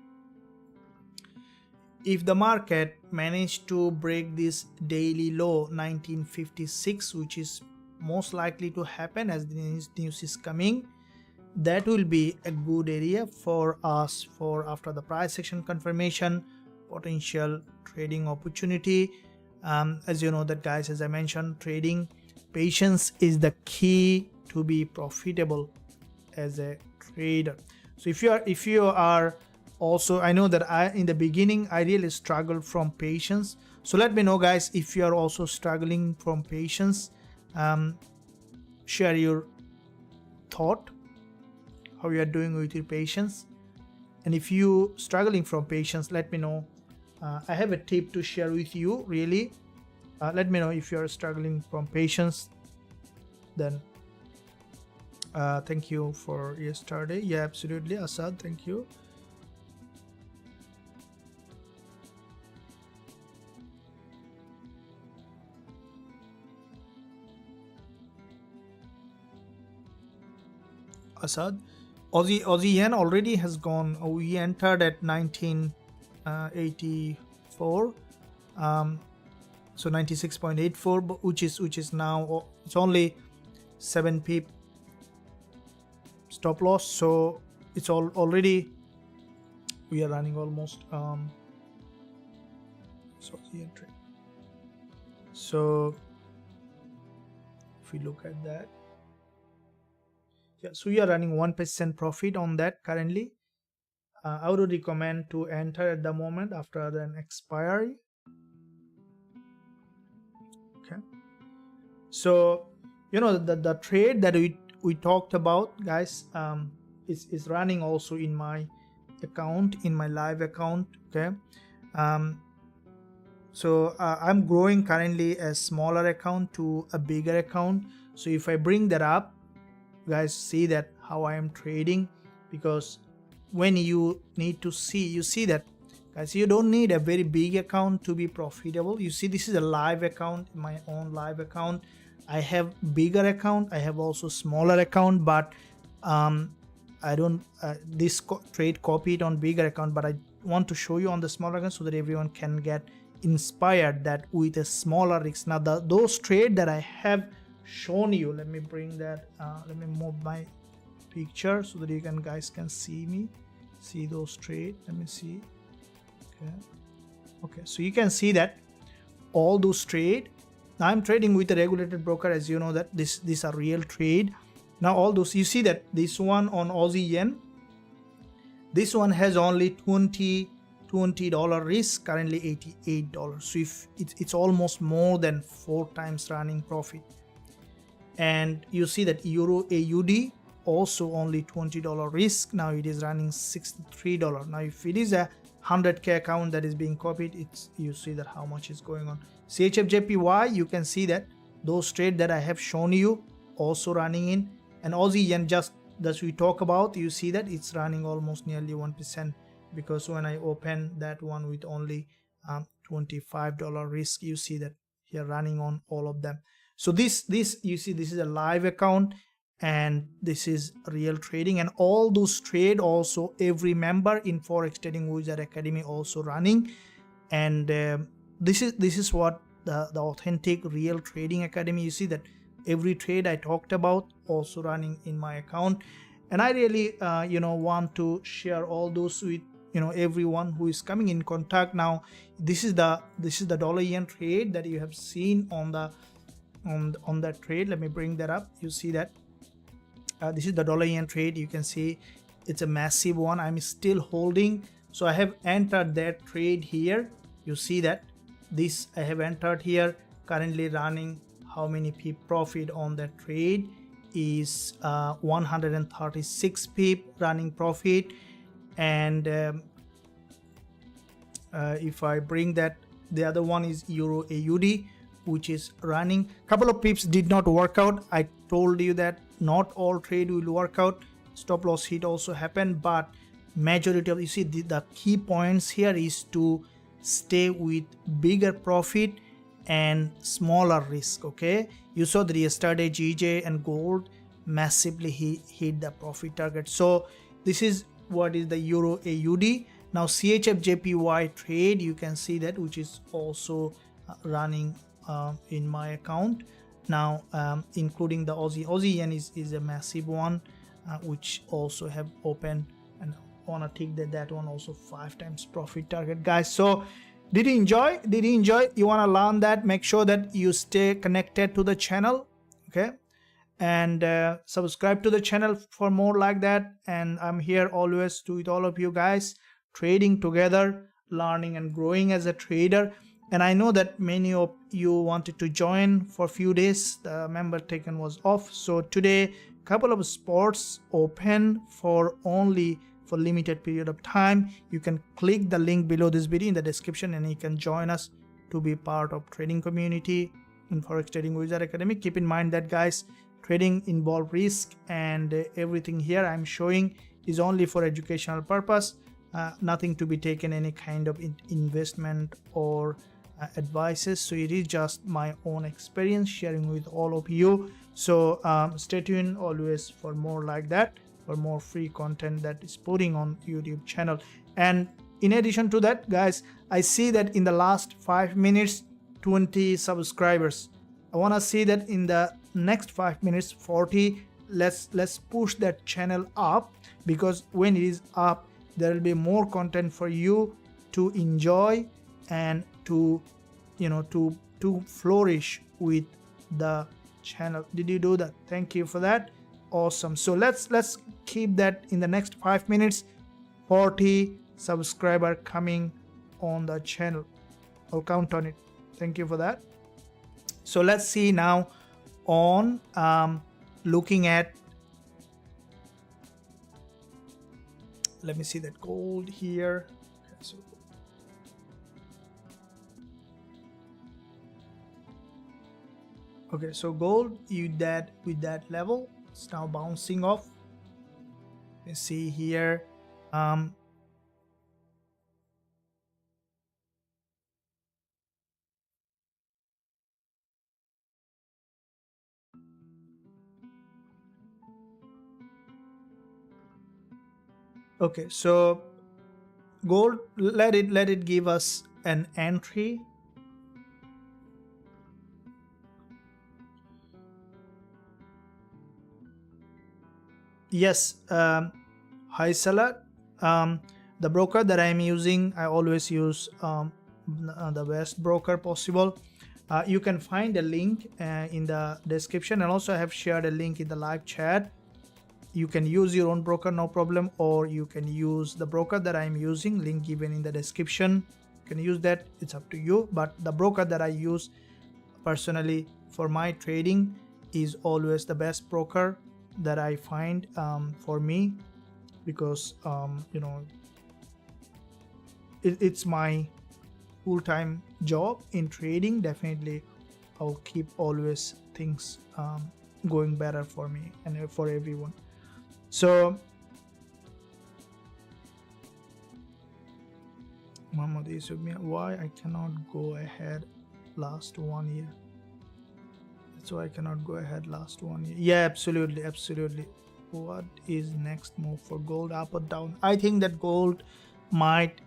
If the market managed to break this daily low 1956, which is most likely to happen as the news is coming, that will be a good area for us for after the price action confirmation, potential trading opportunity. As you know that, guys, as I mentioned, trading patience is the key to be profitable as a trader. So if you are also, I know that in the beginning I really struggled from patience, so let me know, guys, if you are also struggling from patience. Share your thought, how you are doing with your patience, and if you struggling from patience, let me know. I have a tip to share with you, really. Let me know if you are struggling from patience. Then thank you for yesterday. Yeah, absolutely, Asad, thank you. Asad, Aussie yen already has gone. We entered at 1984, so 96.84, which is now, it's only 7 pip stop loss, so it's already, we are running almost so if we look at that, yeah, so we are running 1% profit on that currently. I would recommend to enter at the moment after an expiry. Okay, so you know the trade that we talked about, guys, is running also in my account, in my live account. Okay, so I'm growing currently a smaller account to a bigger account. So if I bring that up, guys, see that how I am trading, because when you need to see, you see that, guys, you don't need a very big account to be profitable. You see, this is a live account, my own live account. I have bigger account, I have also smaller account, but I don't this trade copied on bigger account, but I want to show you on the smaller account so that everyone can get inspired that with a smaller risk. Now those trade that I have shown you, let me bring that, let me move my picture so that you guys can see me, see those trade. Let me see. Okay, so you can see that all those trade, now I'm trading with a regulated broker, as you know that these are real trade. Now all those, you see that this one on Aussie yen, this one has only $20 risk, currently $88. So if it's almost more than 4 times running profit. And you see that Euro AUD also only $20 risk, now it is running $63. Now if it is a 100k account that is being copied, it's, you see that how much is going on. CHFJPY, you can see that those trade that I have shown you also running in. And Aussie yen, just that we talk about, you see that it's running almost nearly 1%, because when I open that one with only $25 risk, you see that here running on all of them. So this you see, this is a live account and this is real trading, and all those trade also every member in Forex Trading Wizard Academy also running. And this is what the authentic real trading academy. You see that every trade I talked about also running in my account, and I really want to share all those with everyone who is coming in contact. Now this is the dollar yen trade that you have seen on that trade. Let me bring that up. You see that this is the dollar yen trade. You can see it's a massive one. I'm still holding, so I have entered that trade here. You see that this I have entered here, currently running how many pip profit on that trade is 136 pip running profit. And if I bring that, the other one is Euro AUD, which is running. Couple of pips did not work out. I told you that not all trade will work out. Stop loss hit also happened, but majority of, you see the key points here is to stay with bigger profit and smaller risk. Okay, you saw that yesterday GJ and gold massively hit the profit target. So this is what is the euro AUD. Now CHF-JPY trade, you can see that, which is also running in my account now, including the Aussie yen is a massive one, which also have opened, and I want to take that one also 5 times profit target, guys. So did you enjoy? You want to learn that? Make sure that you stay connected to the channel, okay, and subscribe to the channel for more like that. And I'm here always with all of you guys, trading together, learning and growing as a trader. And I know that many of you wanted to join for a few days. The member token was off, so today couple of spots open for limited period of time. You can click the link below this video in the description and you can join us to be part of trading community in Forex Trading Wizard Academy. Keep in mind that, guys, trading involve risk, and everything here I'm showing is only for educational purpose, nothing to be taken any kind of investment or advices. So it is just my own experience sharing with all of you. So stay tuned always for more like that, for more free content that is putting on YouTube channel. And in addition to that, guys, I see that in the last 5 minutes 20 subscribers. I want to see that in the next 5 minutes 40. Let's push that channel up, because when it is up there will be more content for you to enjoy and to to flourish with the channel. Did you do that? Thank you for that. Awesome. So let's keep that in the next 5 minutes 40 subscriber coming on the channel. I'll count on it. Thank you for that. So let's see now on looking at, let me see that gold here. Okay, so gold with that level, it's now bouncing off. You see here, okay, so gold, let it give us an entry. Yes, hi Salah. The broker that I am using, I always use the best broker possible. You can find a link in the description, and also I have shared a link in the live chat. You can use your own broker, no problem, or you can use the broker that I am using, link given in the description. You can use that, it's up to you. But the broker that I use personally for my trading is always the best broker that I find for me, because it's my full-time job in trading. Definitely I'll keep always things going better for me and for everyone. So Muhammad Yusuf, why I cannot go ahead last 1 year? So I cannot go ahead last 1 year. Yeah, absolutely. What is next move for gold, up or down? I think that gold might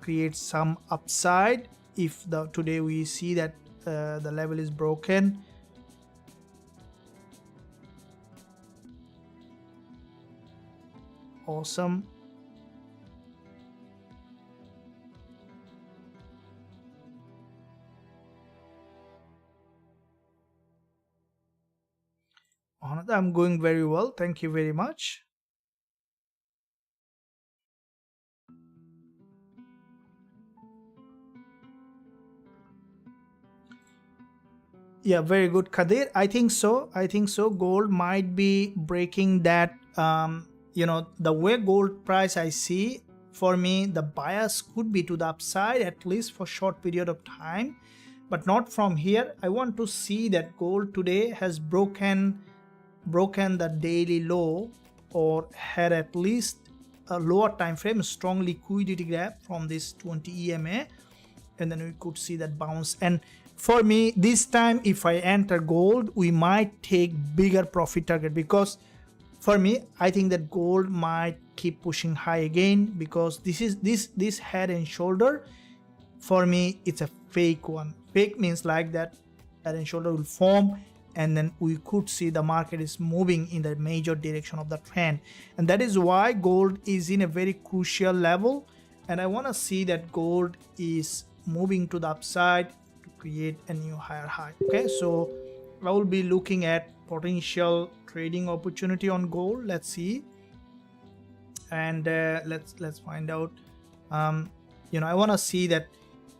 create some upside if today we see that the level is broken. Awesome. I'm going very well, thank you very much. Yeah, very good, Kadir. I think so. Gold might be breaking that. The way gold price I see, for me the bias could be to the upside, at least for short period of time, but not from here. I want to see that gold today has broken the daily low, or had at least a lower time frame, a strong liquidity grab from this 20 EMA, and then we could see that bounce. And for me, this time if I enter gold, we might take bigger profit target, because for me, I think that gold might keep pushing high again, because this head and shoulder, for me, it's a fake one. Fake means like that head and shoulder will form, and then we could see the market is moving in the major direction of the trend. And that is why gold is in a very crucial level, and I want to see that gold is moving to the upside to create a new higher high. Okay, so I will be looking at potential trading opportunity on gold. Let's see, and let's find out. I want to see that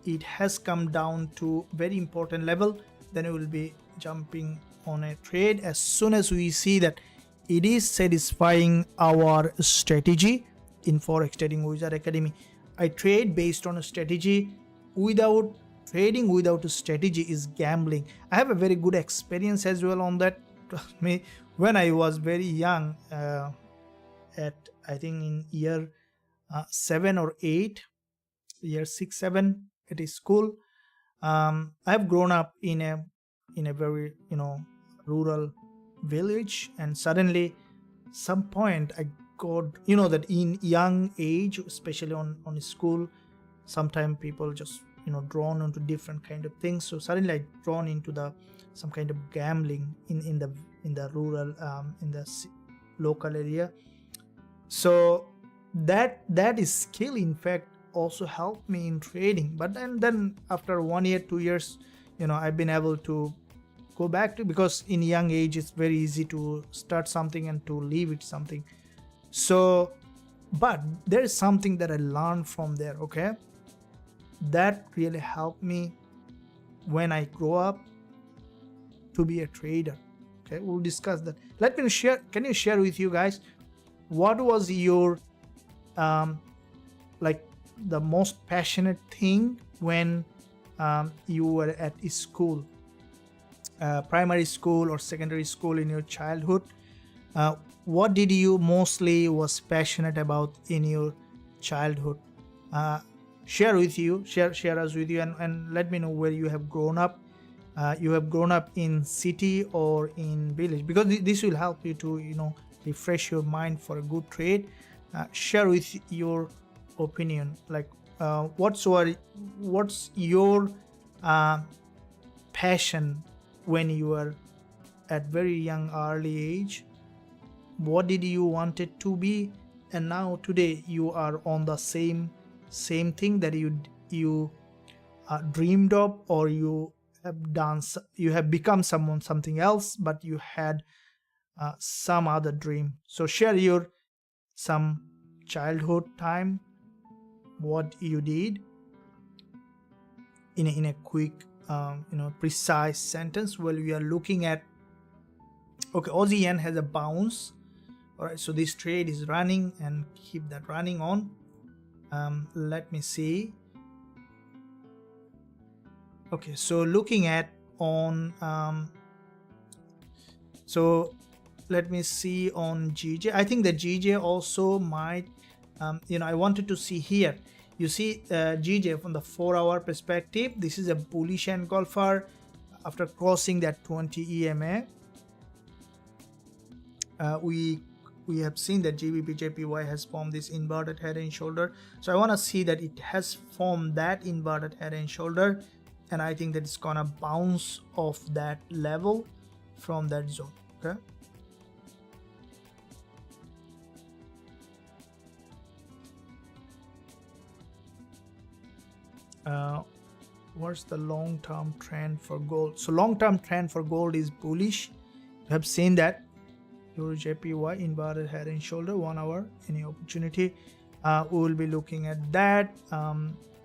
it has come down to very important level. Then we will be jumping on a trade as soon as we see that it is satisfying our strategy. In Forex Trading Wizard Academy, I trade based on a strategy. Without trading without a strategy is gambling. I have a very good experience as well on that. Trust me, when I was very young, at I think in year 7 or 8, year 6, 7 at a school, I have grown up in a very rural village, and suddenly some point I got that in young age, especially on school, sometimes people just drawn into different kind of things. So suddenly I drawn into some kind of gambling in the rural in the local area. So that is skill, in fact, also helped me in trading. But then after 1 year, 2 years, I've been able to go back to, because in young age it's very easy to start something and to leave it something. So but there is something that I learned from there, okay, that really helped me when I grow up to be a trader. Okay, we'll discuss that. Let me share. Can you share with you guys what was your like the most passionate thing when you were at school, primary school or secondary school, in your childhood? What did you mostly was passionate about in your childhood? Share us with you, and let me know where you have grown up. You have grown up in city or in village, because this will help you to refresh your mind for a good trade. Share with your opinion, like what's your passion when you were at very young early age. What did you wanted to be, and now today you are on the same thing that you dreamed of, or you have become something else, but you had some other dream. So share your some childhood time, what you did in a quick precise sentence. Well, we are looking at, okay, Aussie yen has a bounce. All right, so this trade is running, and keep that running on. Let me see. Okay, so looking at on so let me see on GJ. I think the GJ also might I wanted to see here. You see GJ from the 4-hour perspective, this is a bullish engulfer after crossing that 20 EMA. We have seen that Gbpusd has formed this inverted head and shoulder. So I want to see that it has formed that inverted head and shoulder, and I think that it's gonna bounce off that level from that zone. Okay, what's the long-term trend for gold? So long-term trend for gold is bullish. You have seen that Usdjpy inverted head and shoulder 1 hour. Any opportunity, we will be looking at that.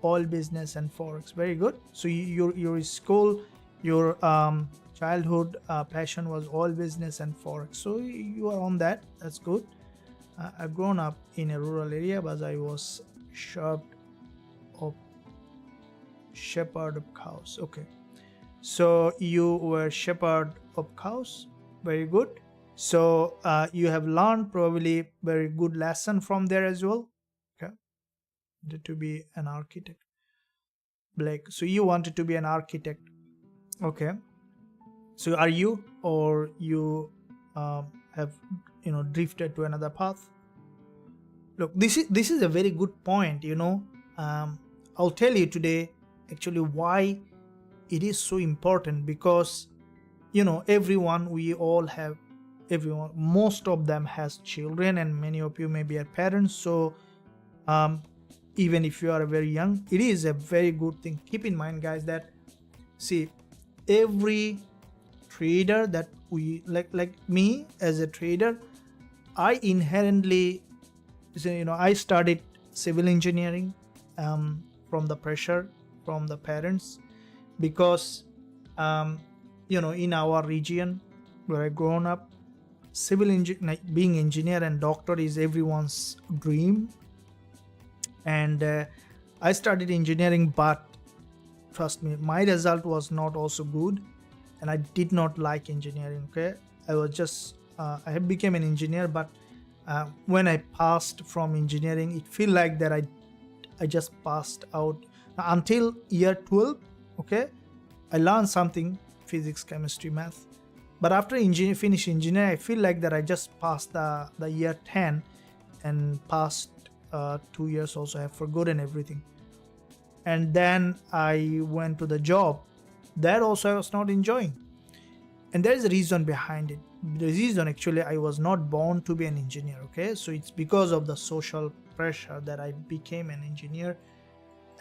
Oil business and Forex, very good. So your school, your childhood passion was oil business and Forex, so you are on that. That's good. I've grown up in a rural area, but I was shepherd of cows. Okay, so you were shepherd of cows, very good. So you have learned probably very good lesson from there as well. Okay, to be an architect, Blake. So you wanted to be an architect. Okay. So are you, or you have drifted to another path? Look, this is a very good point. I'll tell you today actually why it is so important, because everyone, most of them has children, and many of you maybe are parents. So even if you are very young, it is a very good thing. Keep in mind, guys, that see, every trader that we like me as a trader, I inherently, I studied civil engineering from the pressure from the parents, because in our region where I grown up, being engineer and doctor is everyone's dream. And I studied engineering, but trust me, my result was not also good, and I did not like engineering. Okay, I was just I became an engineer, but when I passed from engineering, it feel like that I just passed out until year 12. Okay, I learned something, physics, chemistry, math, but after finish engineering, I feel like that I just passed the year 10, and past 2 years also I have forgotten everything. And then I went to the job that also I was not enjoying, and there is a reason behind it. The reason, actually, I was not born to be an engineer. Okay, so it's because of the social pressure that I became an engineer,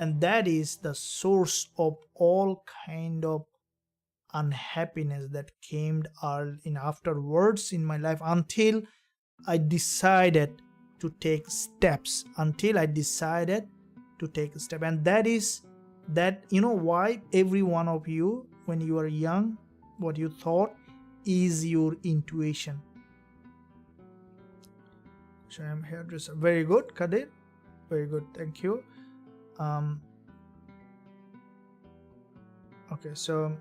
and that is the source of all kind of unhappiness that came in afterwards in my life, until I decided to take steps. And that is that, why every one of you, when you are young, what you thought is your intuition. So I'm hairdresser. Very good, Kadir. Very good, thank you. Okay, so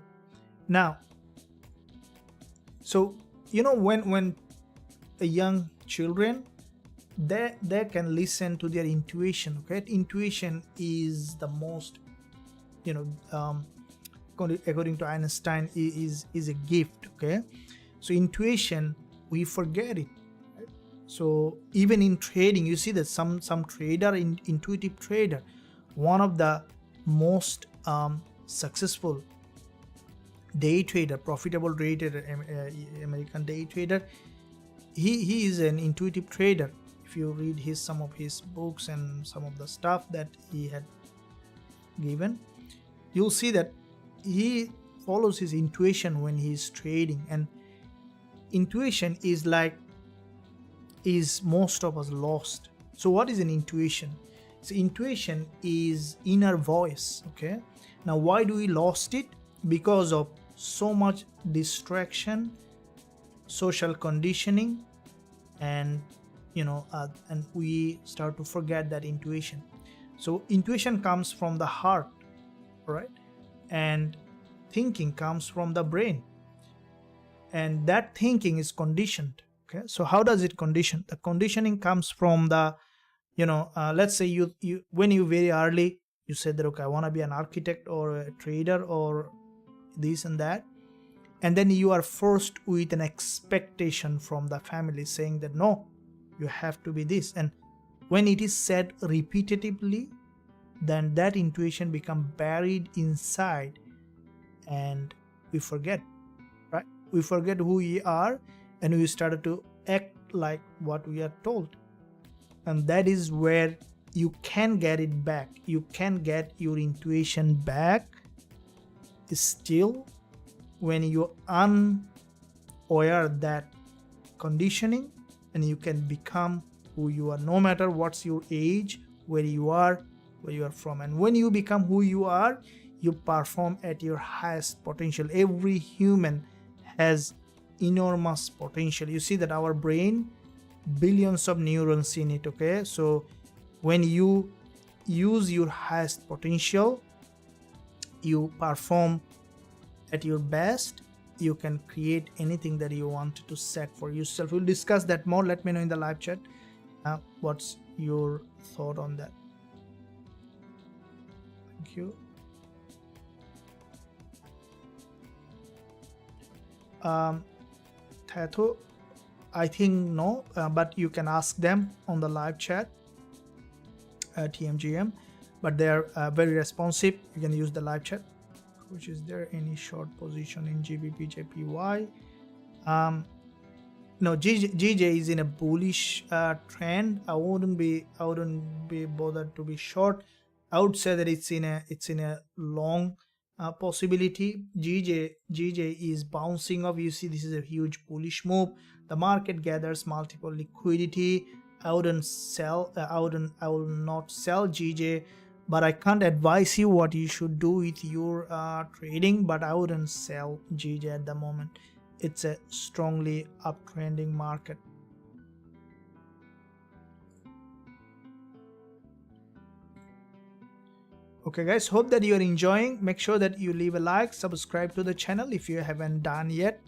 now, so when a young children, they can listen to their intuition. Okay, intuition is the most, according to Einstein, is a gift. Okay, so intuition, we forget it. Right? So even in trading, you see that some trader, intuitive trader, one of the most successful day trader, profitable day trader, American day trader, he is an intuitive trader. If you read some of his books and some of the stuff that he had given, you'll see that he follows his intuition when he's trading. And intuition is most of us lost. So what is an intuition? So intuition is inner voice. Okay, now why do we lost it? Because of so much distraction, social conditioning, and and we start to forget that intuition. So intuition comes from the heart, right? And thinking comes from the brain, and that thinking is conditioned. Okay, so how does it condition? The conditioning comes from the let's say you when you very early you said that, okay, I want to be an architect or a trader or this and that, and then you are forced with an expectation from the family saying that no, you have to be this. And when it is said repetitively, then that intuition become buried inside, and we forget, right? We forget who we are, and we started to act like what we are told. And that is where you can get it back. You can get your intuition back still when you're unaware that conditioning, and you can become who you are, no matter what's your age, where you are from. And when you become who you are, you perform at your highest potential. Every human has enormous potential. You see that our brain, billions of neurons in it. Okay, so when you use your highest potential, you perform at your best, you can create anything that you want to set for yourself. We'll discuss that more. Let me know in the live chat what's your thought on that. Thank you. Tato, I think no, but you can ask them on the live chat, TMGM, but they're very responsive. You can use the live chat. Which is there any short position in Gbpusd? No, GJ is in a bullish trend. I wouldn't be bothered to be short. I would say that it's in a long possibility. GJ is bouncing off. You see, this is a huge bullish move. The market gathers multiple liquidity. I wouldn't sell. I will not sell GJ, but I can't advise you what you should do with your trading. But I wouldn't sell GJ at the moment. It's a strongly uptrending market. Okay guys, hope that you are enjoying. Make sure that you leave a like, subscribe to the channel if you haven't done yet.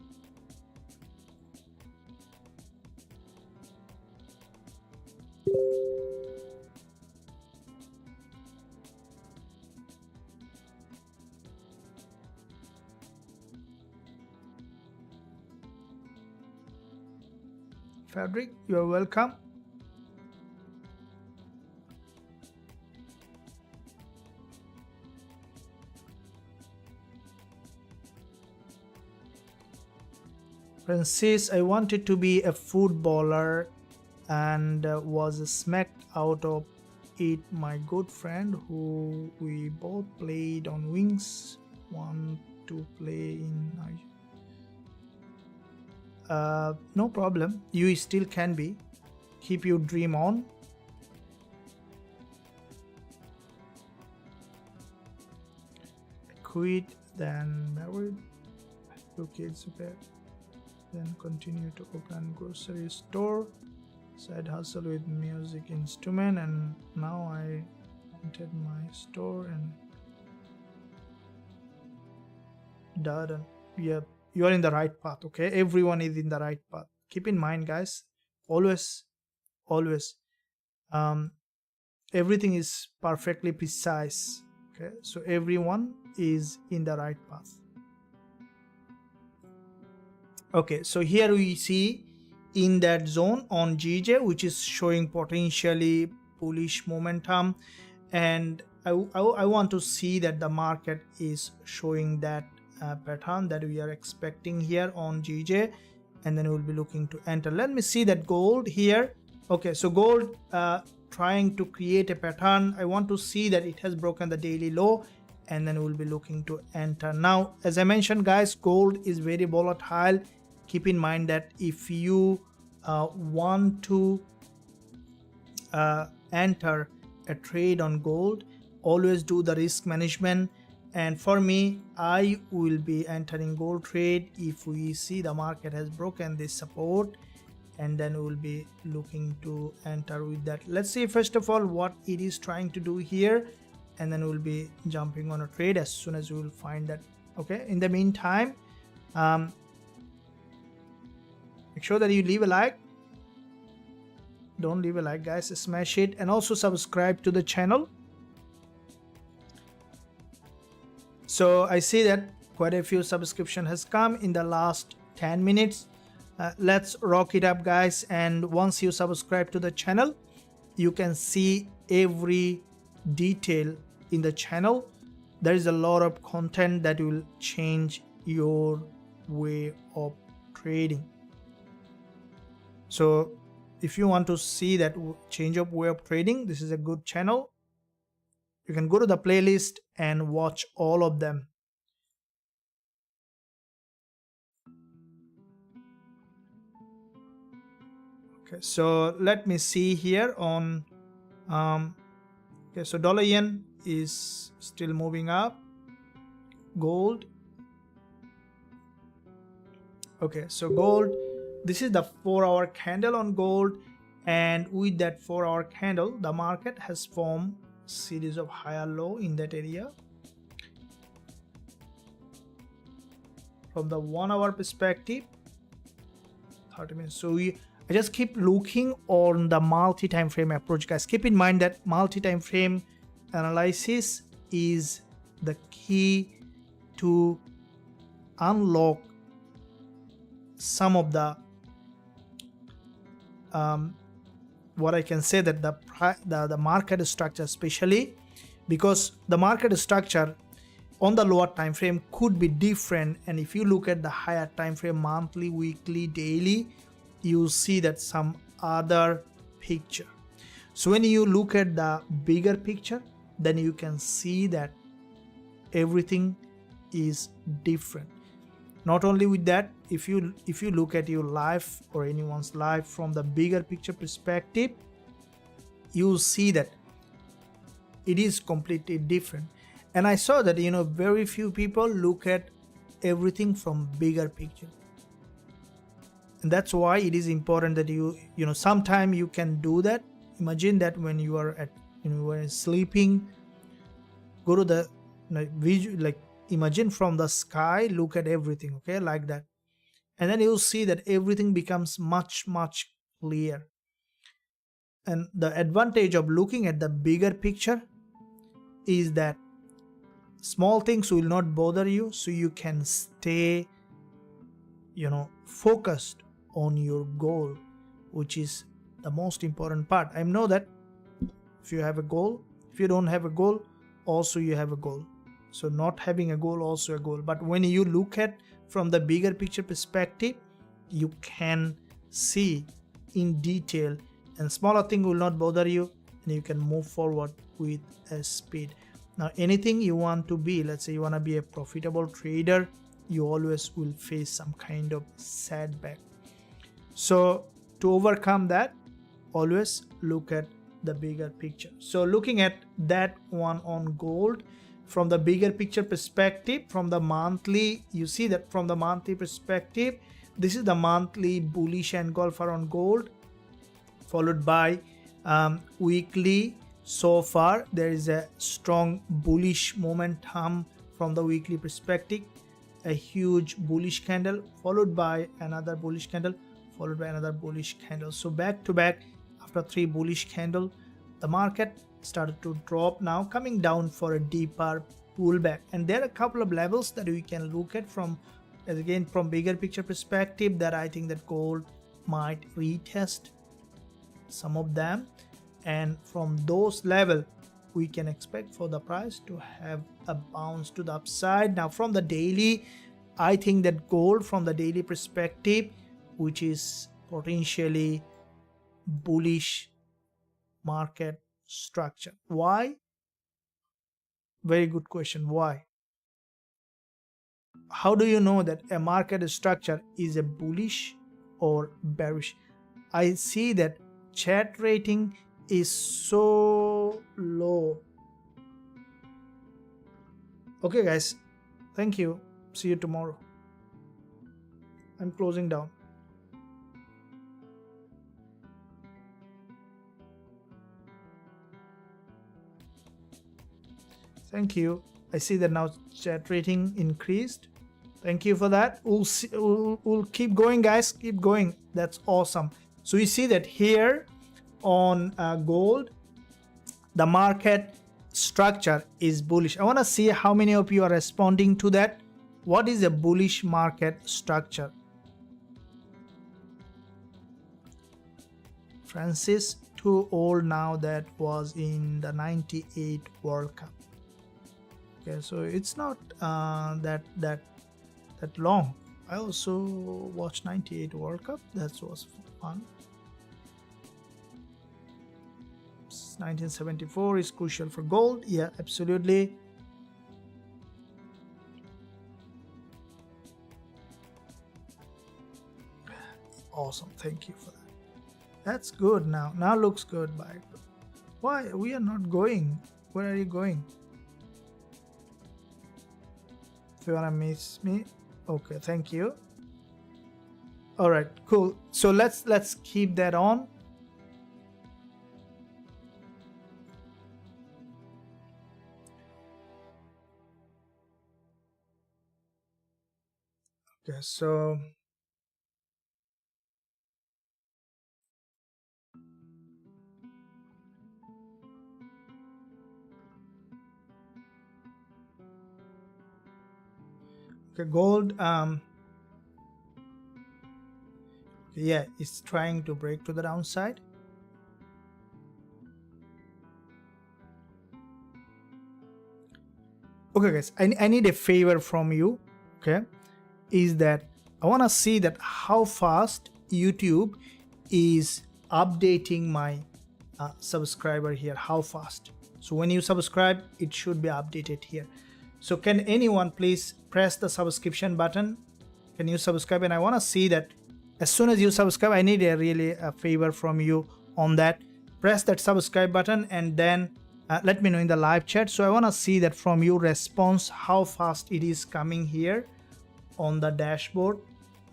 Fabric, you are welcome. Francis, I wanted to be a footballer and was smacked out of it. My good friend who we both played on wings want to play in Nigeria. No problem, you still can be. Keep your dream on. Quit, then married, 2 kids, okay. Then continue to open grocery store, side hustle with music instrument, and now I entered my store and done. Yep, you are in the right path. Okay, everyone is in the right path. Keep in mind guys, always everything is perfectly precise. Okay, so everyone is in the right path. Okay, so here we see in that zone on GJ, which is showing potentially bullish momentum, and I want to see that the market is showing that pattern that we are expecting here on GJ, and then we'll be looking to enter. Let me see that gold here. Okay, so gold trying to create a pattern. I want to see that it has broken the daily low, and then we'll be looking to enter. Now, as I mentioned guys, gold is very volatile. Keep in mind that if you want to enter a trade on gold, always do the risk management. And for me, I will be entering gold trade if we see the market has broken this support, and then we'll be looking to enter with that. Let's see first of all what it is trying to do here, and then we'll be jumping on a trade as soon as we will find that. Okay, in the meantime, make sure that you leave a like. Don't leave a like guys, smash it, and also subscribe to the channel. So I see that quite a few subscription has come in the last 10 minutes. Let's rock it up guys, and once you subscribe to the channel, you can see every detail in the channel. There is a lot of content that will change your way of trading. So if you want to see that change of way of trading, this is a good channel. You can go to the playlist and watch all of them. Okay, so let me see here on okay, so dollar yen is still moving up. Gold. Okay, so gold, this is the 4-hour candle on gold, and with that 4-hour candle, the market has formed series of higher low in that area. from the 1 hour perspective, 30 minutes. So I just keep looking on the multi-time frame approach, guys. Keep in mind that multi-time frame analysis is the key to unlock some of the what I can say that the market structure, especially because the market structure on the lower time frame could be different, and if you look at the higher time frame, monthly, weekly, daily, you see that some other picture. So when you look at the bigger picture, then you can see that everything is different. Not only with that, if you look at your life or anyone's life from the bigger picture perspective, you see that it is completely different. And I saw that very few people look at everything from bigger picture, and that's why it is important that sometime you can do that. Imagine that when you are sleeping, go to the visual, like imagine from the sky, look at everything, okay, like that, and then you'll see that everything becomes much clear. And the advantage of looking at the bigger picture is that small things will not bother you, so you can stay focused on your goal, which is the most important part. I know that if you have a goal, if you don't have a goal, also you have a goal. So not having a goal, also a goal. But when you look at from the bigger picture perspective, you can see in detail, and smaller thing will not bother you, and you can move forward with a speed. Now anything you want to be, let's say you want to be a profitable trader, you always will face some kind of setback. So to overcome that, always look at the bigger picture. So looking at that one on gold from the bigger picture perspective, from the monthly, you see that from the monthly perspective, this is the monthly bullish engulfer on gold, followed by weekly. So far there is a strong bullish momentum from the weekly perspective, a huge bullish candle, followed by another bullish candle, followed by another bullish candle. So back to back, after 3 bullish candle, the market started to drop, now coming down for a deeper pullback. And there are a couple of levels that we can look at from bigger picture perspective, that I think that gold might retest some of them, and from those level we can expect for the price to have a bounce to the upside. Now from the daily, I think that gold from the daily perspective, which is potentially bullish market structure. Why? Very good question. Why? How do you know that a market structure is a bullish or bearish? I see that chat rating is so low. Okay guys, thank you, see you tomorrow. I'm closing down. Thank you. I see that now chat rating increased. Thank you for that. We'll keep going, guys. Keep going. That's awesome. So you see that here on gold, the market structure is bullish. I want to see how many of you are responding to that. What is a bullish market structure? Francis, too old now, that was in the 98 World Cup. Okay, so it's not that long. I also watched 98 World Cup. That was fun. 1974 is crucial for gold. Yeah, absolutely. Awesome. Thank you for that. That's good now. Now looks good. Bye. Why we are not going? Where are you going? If you wanna miss me, okay. Thank you. All right. Cool. So let's keep that on. so gold, yeah, it's trying to break to the downside. Okay guys, I need a favor from you, okay, is that I want to see that how fast YouTube is updating my subscriber here, how fast. So when you subscribe, it should be updated here. So can anyone please press the subscription button? Can you subscribe? And I want to see that as soon as you subscribe, I need a favor from you on that. Press that subscribe button and then let me know in the live chat. So I want to see that from your response, how fast it is coming here on the dashboard.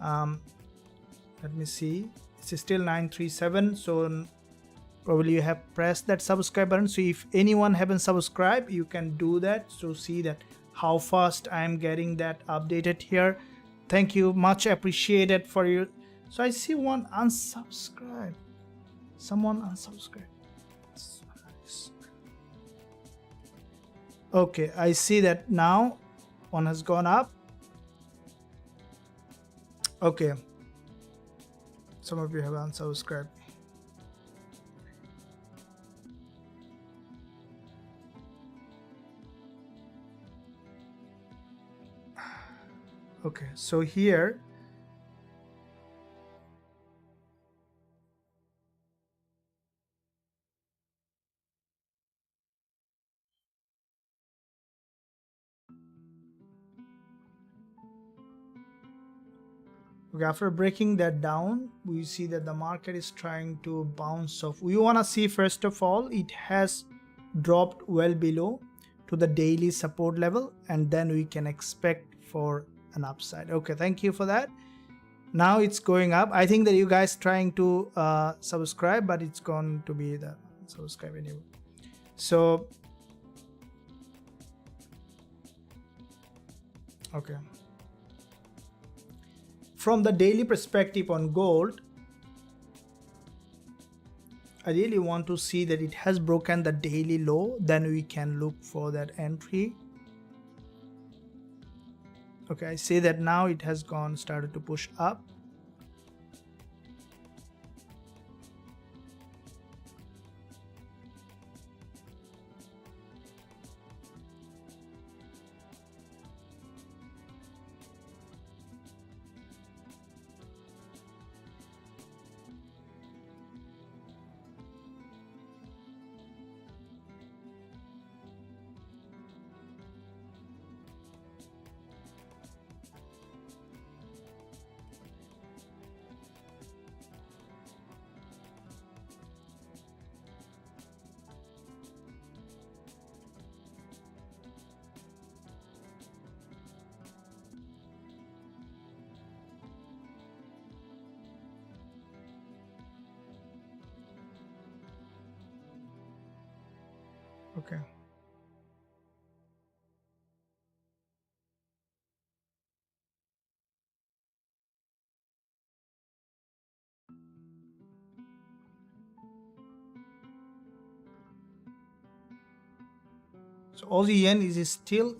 Let me see, it's still 937. So probably you have pressed that subscribe button. So if anyone haven't subscribed, you can do that. So see that how fast I'm getting that updated here. Thank you, much appreciated for you. So I see one unsubscribe, someone unsubscribed. Okay, I see that now one has gone up. Okay, some of you have unsubscribed. Okay, so here after breaking that down, we see that the market is trying to bounce off. We want to see, first of all, it has dropped well below to the daily support level, and then we can expect for an upside. Okay, thank you for that. Now it's going up. I think that you guys trying to subscribe, but it's going to be the subscribe anyway. So okay, from the daily perspective on gold, I really want to see that it has broken the daily low, then we can look for that entry. Okay, I see that now it has started to push up. Okay. So Aussie yen is still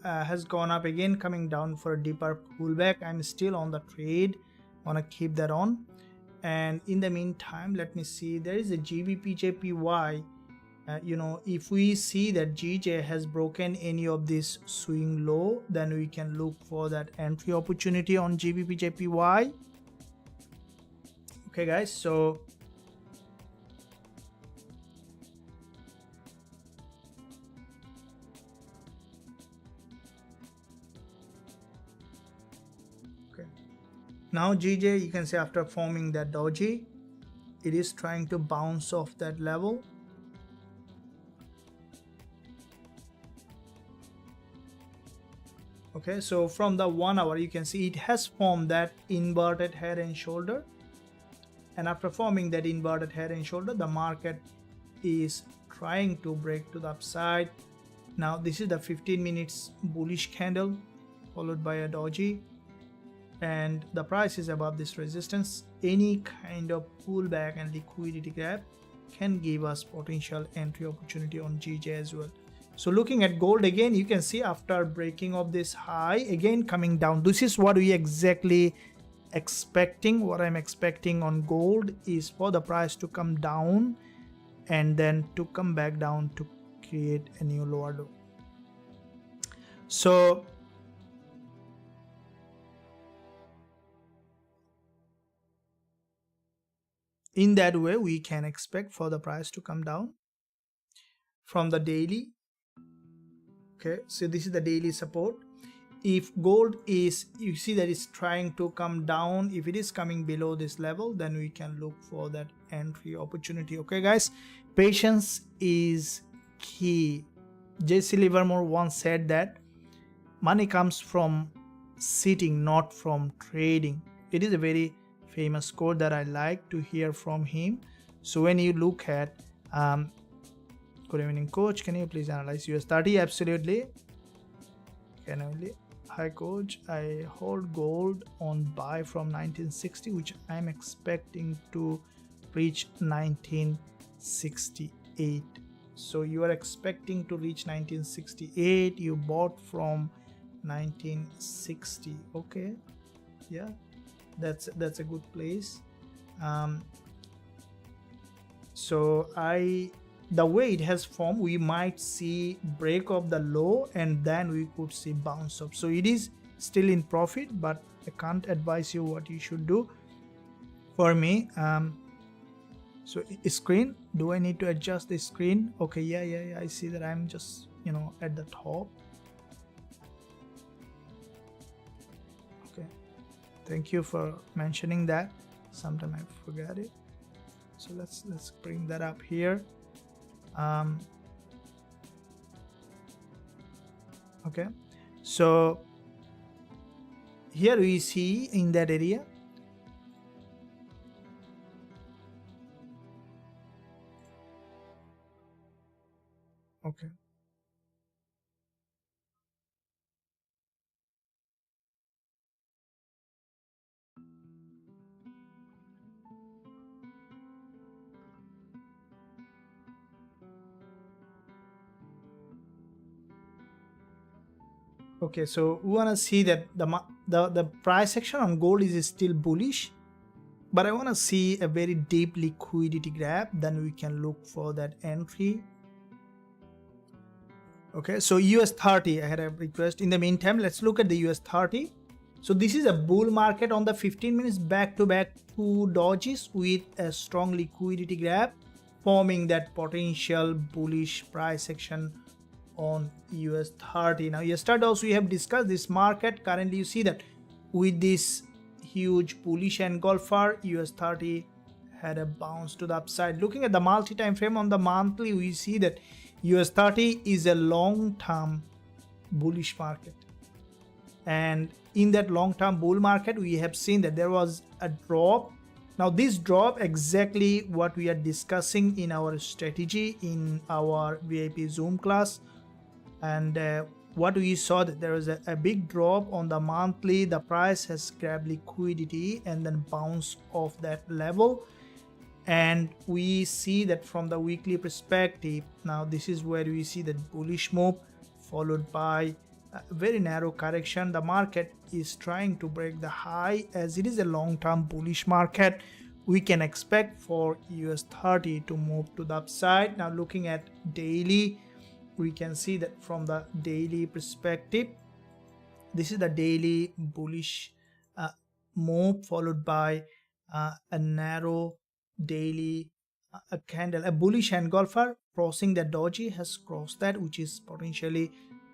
has gone up again, coming down for a deeper pullback. I'm still on the trade, want to keep that on. And in the meantime, let me see, there is a Gbpusd. If we see that GJ has broken any of this swing low, then we can look for that entry opportunity on Gbpusd. Okay guys, so now GJ, you can say after forming that doji, it is trying to bounce off that level. Okay, so from the 1 hour, you can see it has formed that inverted head and shoulder, and after forming that inverted head and shoulder, the market is trying to break to the upside. Now this is the 15 minutes bullish candle followed by a doji. and the price is above this resistance, any kind of pullback and liquidity grab can give us potential entry opportunity on GJ as well. So looking at gold again, you can see after breaking of this high again coming down, this is what we exactly expecting. What I'm expecting on gold is for the price to come down and then to come back down to create a new lower low. So in that way we can expect for the price to come down from the daily. Okay, so this is the daily support. If gold is, you see that it's trying to come down, if it is coming below this level, then we can look for that entry opportunity. Okay guys, patience is key. Jesse Livermore once said that money comes from sitting, not from trading. It is a very famous quote that I like to hear from him. So when you look at good evening coach, can you please analyze US30? Absolutely. Can only. Hi coach, I hold gold on buy from 1960, which I'm expecting to reach 1968. So you are expecting to reach 1968, you bought from 1960. Okay, yeah, that's a good place. So the way it has formed, we might see break of the low and then we could see bounce up. So it is still in profit, but I can't advise you what you should do. For me, so screen, do I need to adjust the screen? Okay, yeah, I see that I'm just, you know, at the top. Okay, thank you for mentioning that. Sometimes I forget it. So let's bring that up here. Okay, so here we see in that area okay, okay, so we want to see that the price action on gold is still bullish, but I want to see a very deep liquidity grab, then we can look for that entry. Okay, so US30, I had a request. In the meantime, let's look at the US30. So this is a bull market on the 15 minutes, back-to-back two dodges with a strong liquidity grab, forming that potential bullish price action on US30. Now yesterday also we have discussed this market. Currently you see that with this huge bullish engulfer, US30 had a bounce to the upside. Looking at the multi-time frame on the monthly, we see that US30 is a long-term bullish market, and in that long-term bull market we have seen that there was a drop. Now this drop exactly what we are discussing in our strategy in our VIP Zoom class, and what we saw that there was a big drop on the monthly. The price has grabbed liquidity and then bounced off that level, and we see that from the weekly perspective. Now this is where we see that bullish move followed by a very narrow correction. The market is trying to break the high. As it is a long-term bullish market, we can expect for US30 to move to the upside. Now looking at daily, we can see that from the daily perspective, this is the daily bullish move followed by a narrow daily candle, a bullish engulfer crossing the doji has crossed that, which is potentially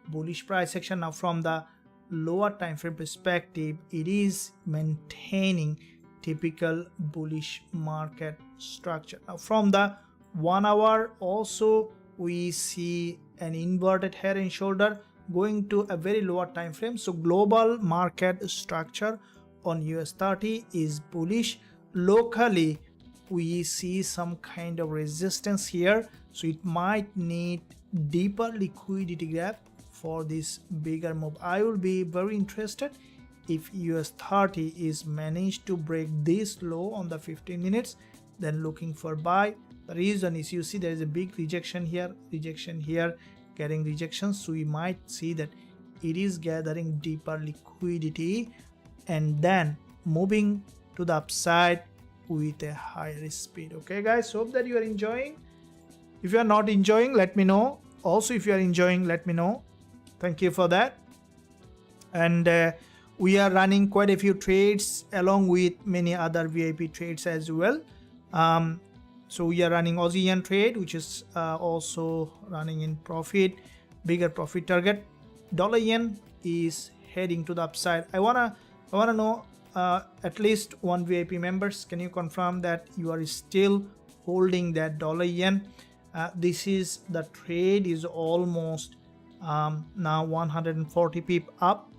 bullish price action. Now from the lower time frame perspective, it is maintaining typical bullish market structure. Now from the 1 hour also we see an inverted head and shoulder going to a very lower time frame. So global market structure on US30 is bullish. Locally we see some kind of resistance here, so it might need deeper liquidity grab for this bigger move. I will be very interested if US30 is managed to break this low on the 15 minutes, then looking for buy. The reason is, you see there is a big rejection here, getting rejections, so we might see that it is gathering deeper liquidity and then moving to the upside with a higher speed. Okay guys, hope that you are enjoying. If you are not enjoying, let me know. Also, if you are enjoying, let me know. Thank you for that. And we are running quite a few trades along with many other VIP trades as well. So we are running Aussie yen trade, which is also running in profit, bigger profit target. Dollar yen is heading to the upside. I wanna know at least one VIP members. Can you confirm that you are still holding that dollar yen? This is the trade is almost now 140 pip up.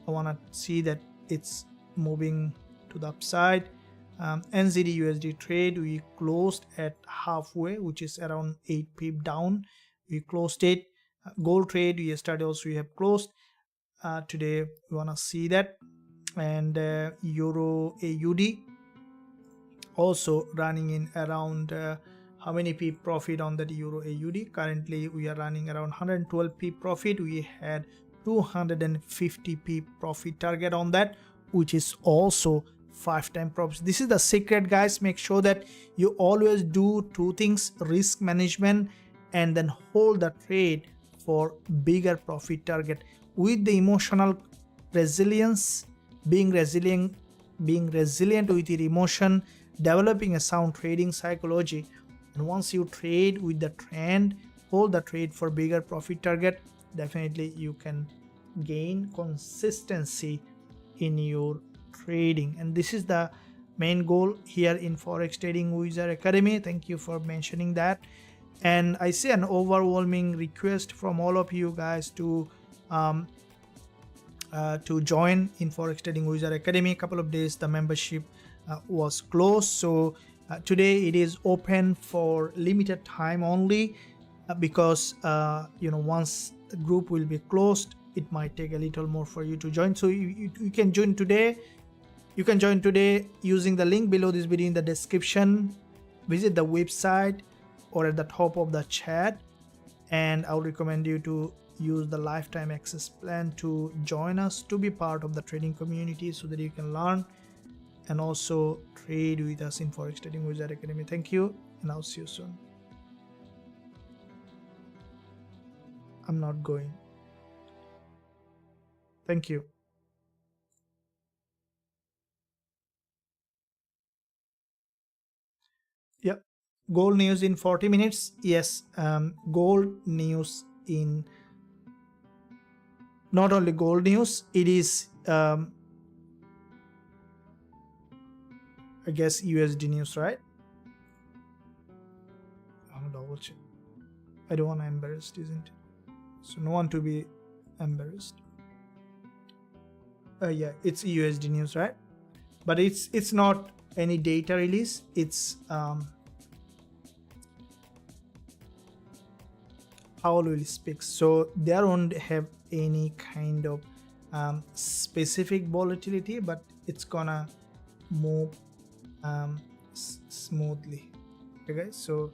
I want to see that it's moving to the upside. NZD USD trade, we closed at halfway, which is around 8 pip down. We closed it. Gold trade yesterday also we have closed. Today we want to see that. And Euro AUD also running in around how many pip profit on that Euro AUD. Currently we are running around 112 pip profit. We had 250 pip profit target on that, which is also 5-time profits. This is the secret, guys. Make sure that you always do two things: risk management and then hold the trade for bigger profit target. With the emotional resilience, being resilient with your emotion, developing a sound trading psychology, and once you trade with the trend, hold the trade for bigger profit target, definitely you can gain consistency in your trading. And this is the main goal here in Forex Trading Wizard Academy. Thank you for mentioning that. And I see an overwhelming request from all of you guys to join in Forex Trading Wizard Academy. A couple of days the membership was closed, so today it is open for limited time only, because once the group will be closed, it might take a little more for you to join. So you can join today. You can join today using the link below this video in the description. Visit the website or at the top of the chat, and I would recommend you to use the lifetime access plan to join us, to be part of the trading community, so that you can learn and also trade with us in Forex Trading Wizard Academy. Thank you, and I'll see you soon. I'm not going. Thank you. Yep. Gold news in 40 minutes. Yes. Gold news in, not only gold news, it is I guess USD news, right? I'll double check. I don't want to embarrass, isn't it? So no one to be embarrassed. Yeah, it's USD news, right? But it's not any data release. It's Powell will speak, so they don't have any kind of specific volatility, but it's gonna move smoothly. Okay guys, so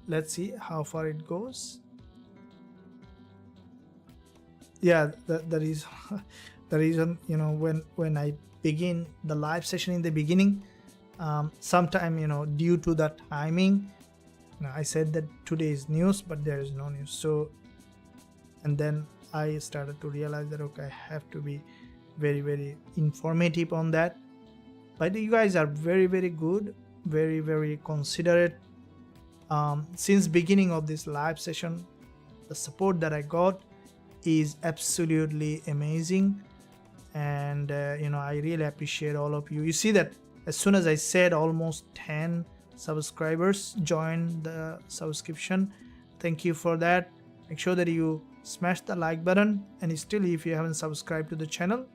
let's see how far it goes. Yeah, the reason when I begin the live session in the beginning, sometime due to the timing, I said that today is news, but there is no news. So, and then I started to realize that okay, I have to be very, very informative on that. But you guys are very, very good, very, very considerate. Since beginning of this live session, the support that I got is absolutely amazing, and I really appreciate all of you. You see that as soon as I said, almost 10 subscribers joined the subscription. Thank you for that. Make sure that you smash the like button, and still if you haven't subscribed to the channel,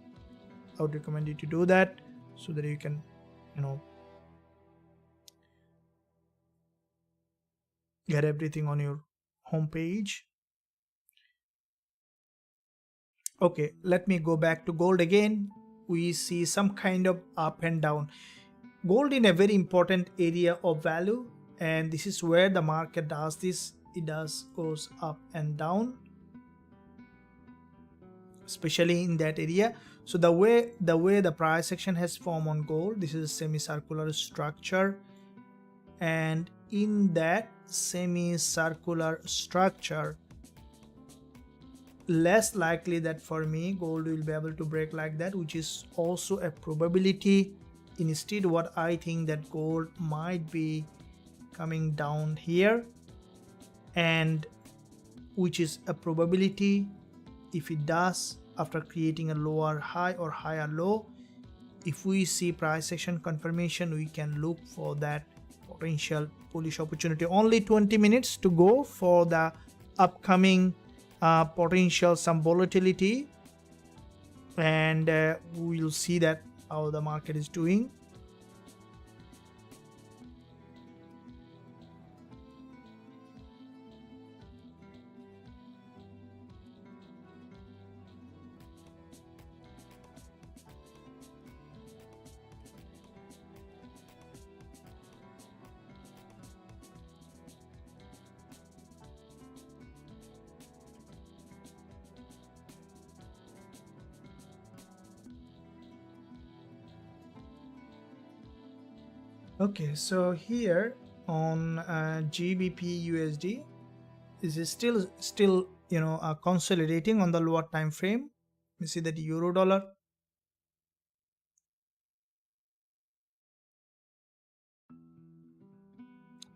I would recommend you to do that, so that you can get everything on your homepage. Okay, let me go back to gold again. we see some kind of up and down. Gold in a very important area of value, and this is where the market does this. It does goes up and down, especially in that area. So the way the price action has formed on gold, this is a semicircular structure, and in that semicircular structure, less likely that for me gold will be able to break like that, which is also a probability. Instead, what I think that gold might be coming down here, and which is a probability. If it does, after creating a lower high or higher low, if we see price action confirmation, we can look for that potential bullish opportunity. Only 20 minutes to go for the upcoming potential some volatility, and we'll see that how the market is doing. Okay, so here on Gbpusd is still consolidating on the lower time frame. You see that euro dollar,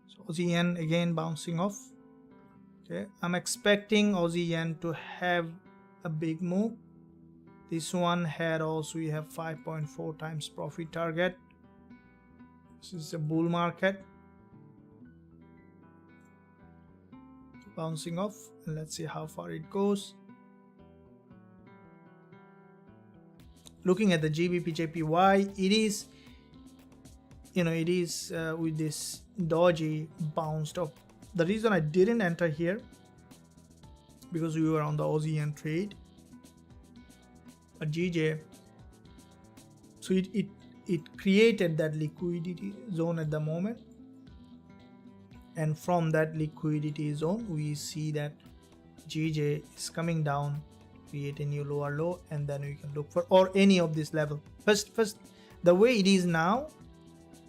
so Aussie yen again bouncing off. Okay, I'm expecting Aussie yen to have a big move. This one had also, we have 5.4 times profit target. This is a bull market bouncing off, and let's see how far it goes. Looking at the Gbpujpy, it is with this dodgy bounced up. The reason I didn't enter here because we were on the Aussie yen trade, but GJ, so it created that liquidity zone at the moment, and from that liquidity zone we see that GJ is coming down, create a new lower low, and then we can look for or any of this level. First the way it is now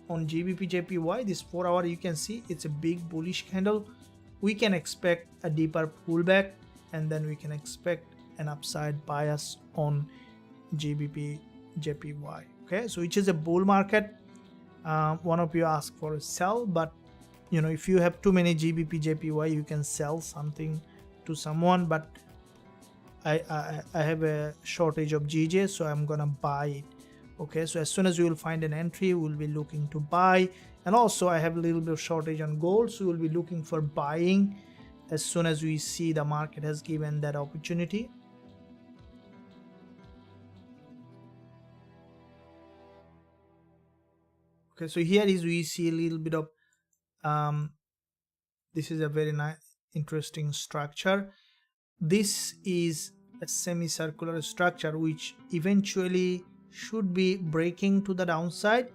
on Gbpujpy, this 4 hour, you can see it's a big bullish candle. We can expect a deeper pullback, and then we can expect an upside bias on Gbpujpy. Okay, so which is a bull market. One of you asked for a sell, but if you have too many Gbpujpy, you can sell something to someone, but I have a shortage of GJ, so I'm gonna buy it. Okay, so as soon as we will find an entry, we'll be looking to buy. And also I have a little bit of shortage on gold, so we'll be looking for buying as soon as we see the market has given that opportunity. Okay, so here is we see a little bit of this is a very nice interesting structure. This is a semicircular structure which eventually should be breaking to the downside,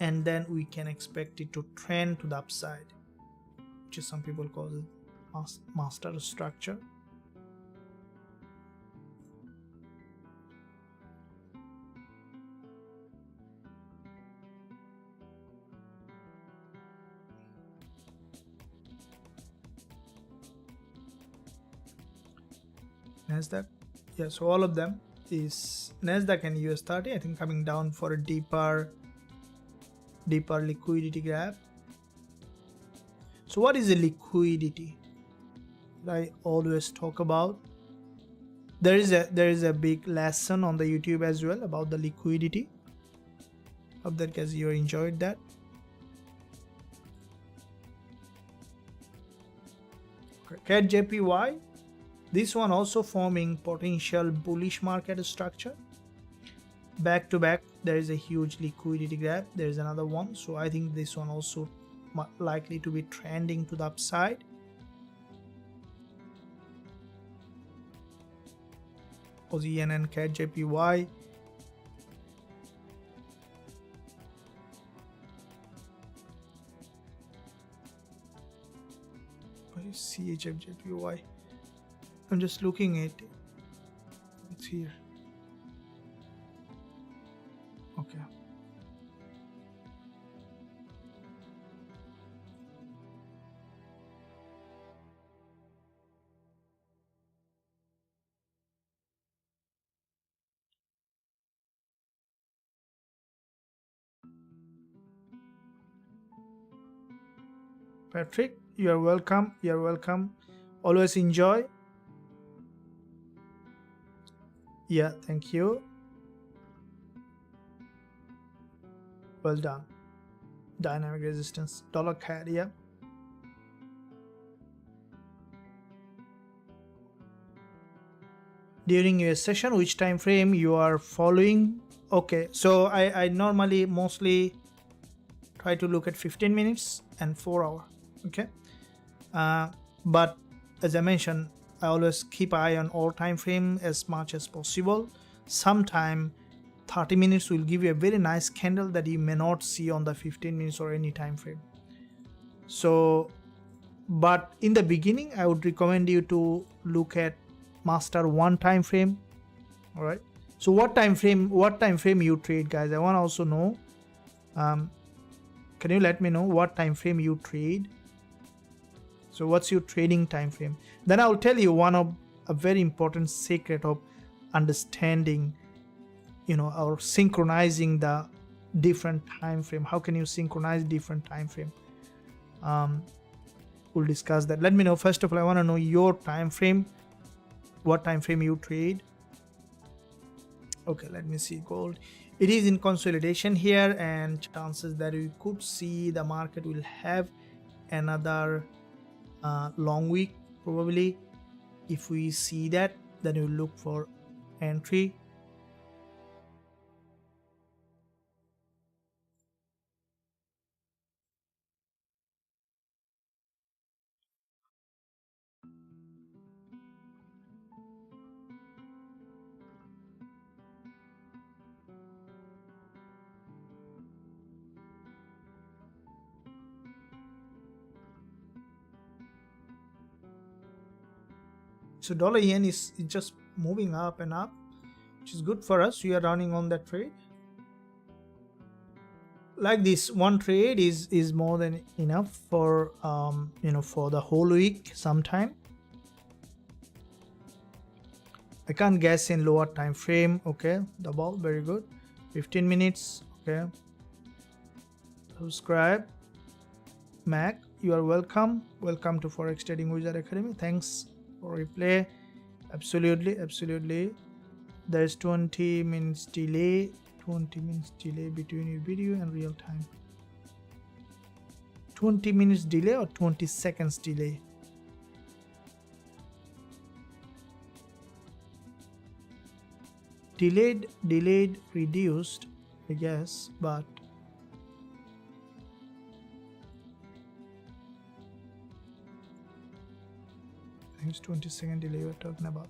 and then we can expect it to trend to the upside, which is some people call it master structure. NASDAQ, yeah, so all of them is NASDAQ and US30, I think, coming down for a deeper liquidity grab. So what is a liquidity that I always talk about? There is a big lesson on the YouTube as well about the liquidity. Hope that guys you enjoyed that. Usdjpy, this one also forming potential bullish market structure. Back to back, there is a huge liquidity grab. There is another one, so I think this one also likely to be trending to the upside. Aussie yen and Usdjpy, CHFJPY. I'm just looking at it. It's here. Okay. Patrick, you are welcome. You are welcome. Always enjoy. Yeah, thank you. Well done. Dynamic resistance. Dollar CAD, yeah. During your session, which time frame you are following? Okay, so I normally mostly try to look at 15 minutes and 4 hour. Okay, but as I mentioned, I always keep eye on all time frame as much as possible. Sometime 30 minutes will give you a very nice candle that you may not see on the 15 minutes or any time frame. So, but in the beginning, I would recommend you to look at master one time frame. All right, so what time frame you trade, guys? I want to also know. Can you let me know what time frame you trade? So what's your trading time frame? Then I'll tell you one of a very important secret of understanding, or synchronizing the different time frame. How can you synchronize different time frame? We'll discuss that. Let me know. First of all, I want to know your time frame. What time frame you trade? Okay, let me see gold. It is in consolidation here, and chances that we could see the market will have another long week probably. If we see that, then we'll look for entry. So dollar yen is just moving up and up, which is good for us. We are running on that trade. Like this, one trade is more than enough for for the whole week. Sometime I can't guess in lower time frame. Okay, double, very good. 15 minutes. Okay, subscribe. Mac, you are welcome. Welcome to Forex Trading Wizard Academy. Thanks for replay. Absolutely. There's 20 minutes delay. 20 minutes delay between your video and real time. 20 minutes delay or 20 seconds delay? Delayed, reduced, I guess, but I think it's 20-second delay we're talking about.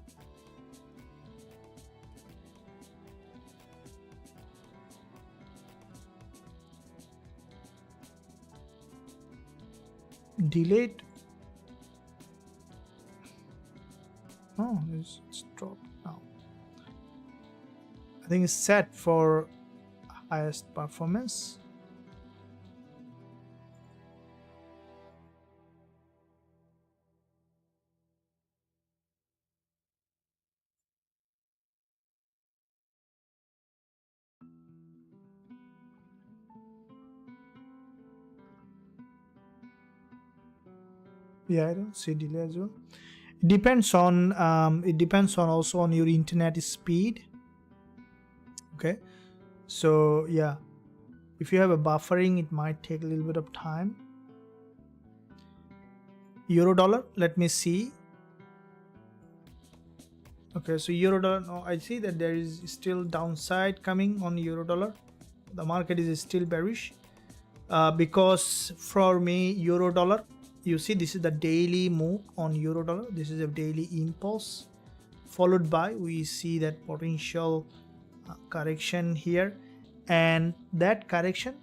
Delayed. Oh, it's dropped now. I think it's set for highest performance. Yeah, I don't see delay as well. It depends on also on your internet speed. Okay, so yeah, if you have a buffering, it might take a little bit of time. Euro dollar, let me see. Okay, so euro dollar, no, I see that there is still downside coming on euro dollar. The market is still bearish because for me, euro dollar, you see this is the daily move on euro dollar. This is a daily impulse, followed by we see that potential correction here, and that correction.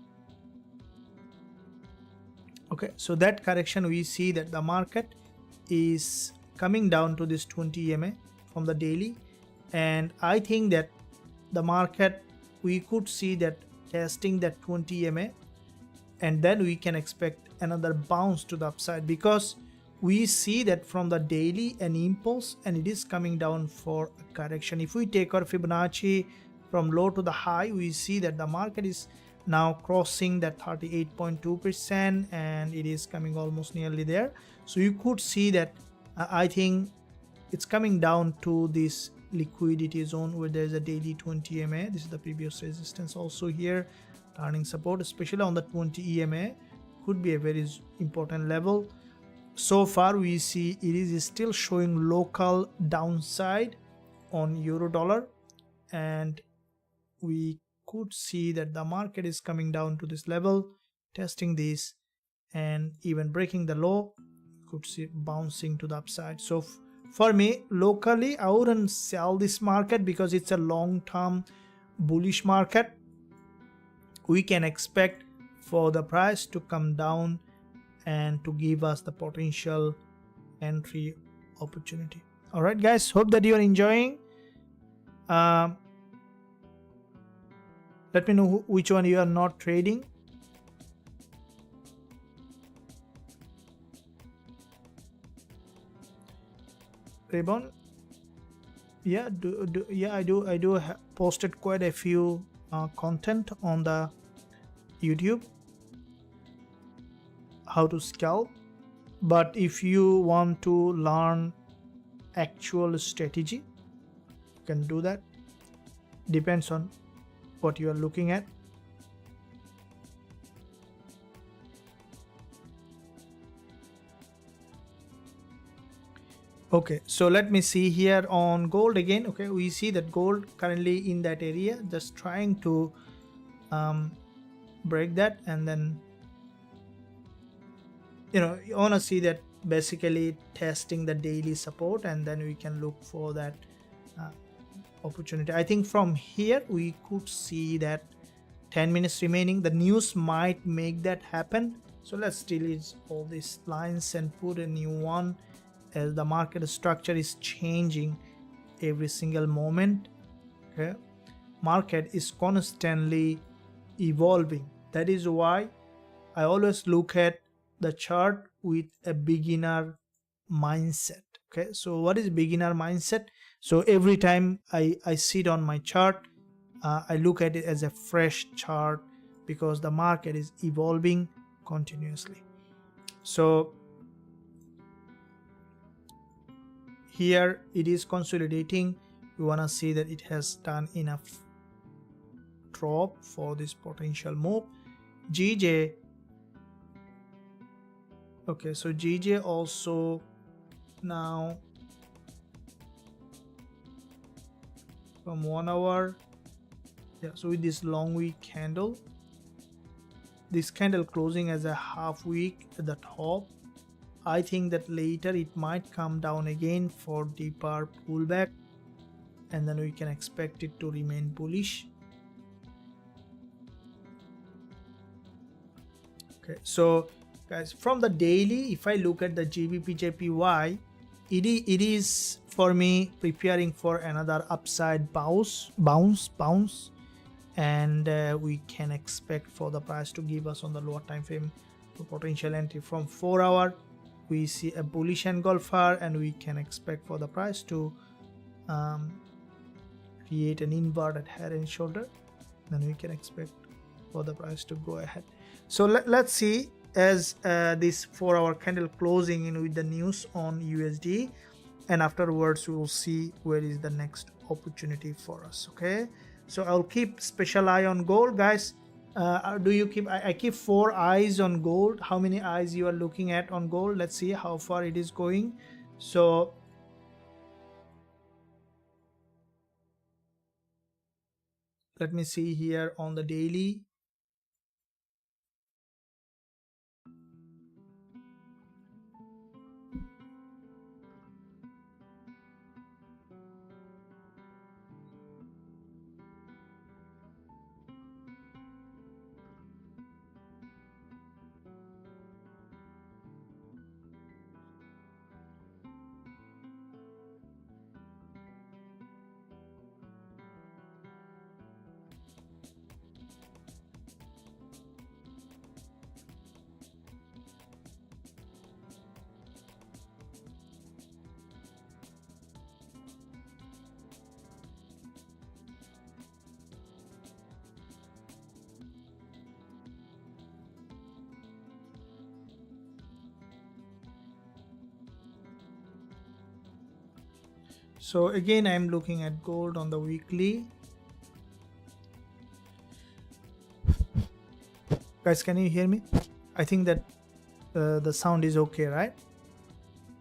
Okay, so that correction, we see that the market is coming down to this 20 EMA from the daily, and I think that the market, we could see that testing that 20 EMA, and then we can expect another bounce to the upside, because we see that from the daily an impulse and it is coming down for a correction. If we take our Fibonacci from low to the high, we see that the market is now crossing that 38.2% and it is coming almost nearly there. So you could see that I think it's coming down to this liquidity zone where there's a daily 20 EMA. This is the previous resistance also here, turning support, especially on the 20 EMA, could be a very important level. So far we see it is still showing local downside on euro dollar, and we could see that the market is coming down to this level, testing this and even breaking the low. Could see it bouncing to the upside. So for me, locally, I wouldn't sell this market because it's a long-term bullish market. We can expect for the price to come down and to give us the potential entry opportunity. All right, guys, hope that you are enjoying. Let me know which one you are not trading. Ribbon, yeah, I do posted quite a few content on the YouTube, how to scalp. But if you want to learn actual strategy, you can do that. Depends on what you are looking at. Okay, so let me see here on gold again. Okay, we see that gold currently in that area, just trying to break that, and then you want to see that basically testing the daily support, and then we can look for that opportunity. I think from here we could see that 10 minutes remaining, the news might make that happen. So let's delete all these lines and put a new one, as the market structure is changing every single moment. Okay, market is constantly evolving. That is why I always look at the chart with a beginner mindset. Okay, so what is beginner mindset? So every time I sit on my chart, I look at it as a fresh chart, because the market is evolving continuously. So here it is consolidating. We want to see that it has done enough drop for this potential move. GJ, okay, so GJ also now from 1 hour, yeah, so with this long week candle, this candle closing as a half week at the top, I think that later it might come down again for deeper pullback, and then we can expect it to remain bullish. Okay, so guys, from the daily, if I look at the Gbpusd, it is for me preparing for another upside bounce, and we can expect for the price to give us on the lower time frame for potential entry. From 4 hour, we see a bullish engulfer, and we can expect for the price to create an inverted head and shoulder. Then we can expect for the price to go ahead. So let's see, as this 4 hour candle closing in with the news on USD, and afterwards we will see where is the next opportunity for us. Okay, so I'll keep special eye on gold, guys. Do you keep? I keep 4 eyes on gold. How many eyes you are looking at on gold? Let's see how far it is going. So let me see here on the daily. So again, I'm looking at gold on the weekly. Guys, can you hear me? I think that the sound is okay, right?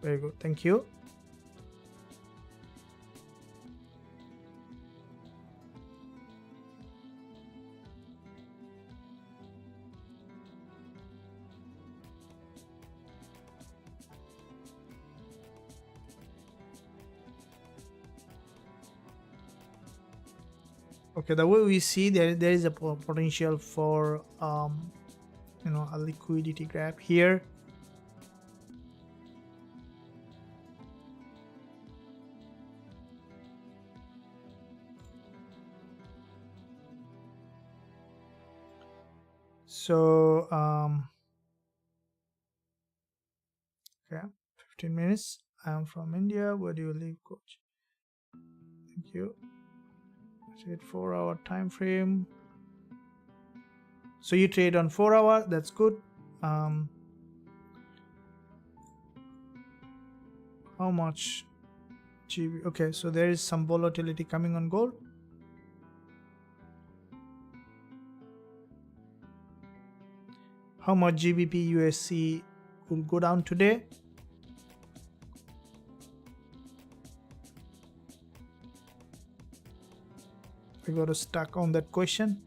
Very good, thank you. Okay, the way we see there is a potential for a liquidity grab here. So okay, 15 minutes. I'm from India. Where do you live, coach? Thank you. Trade 4-hour time frame. So you trade on 4-hour. That's good. How much GB? Okay, so there is some volatility coming on gold. How much GBP USC will go down today? I got stuck on that question.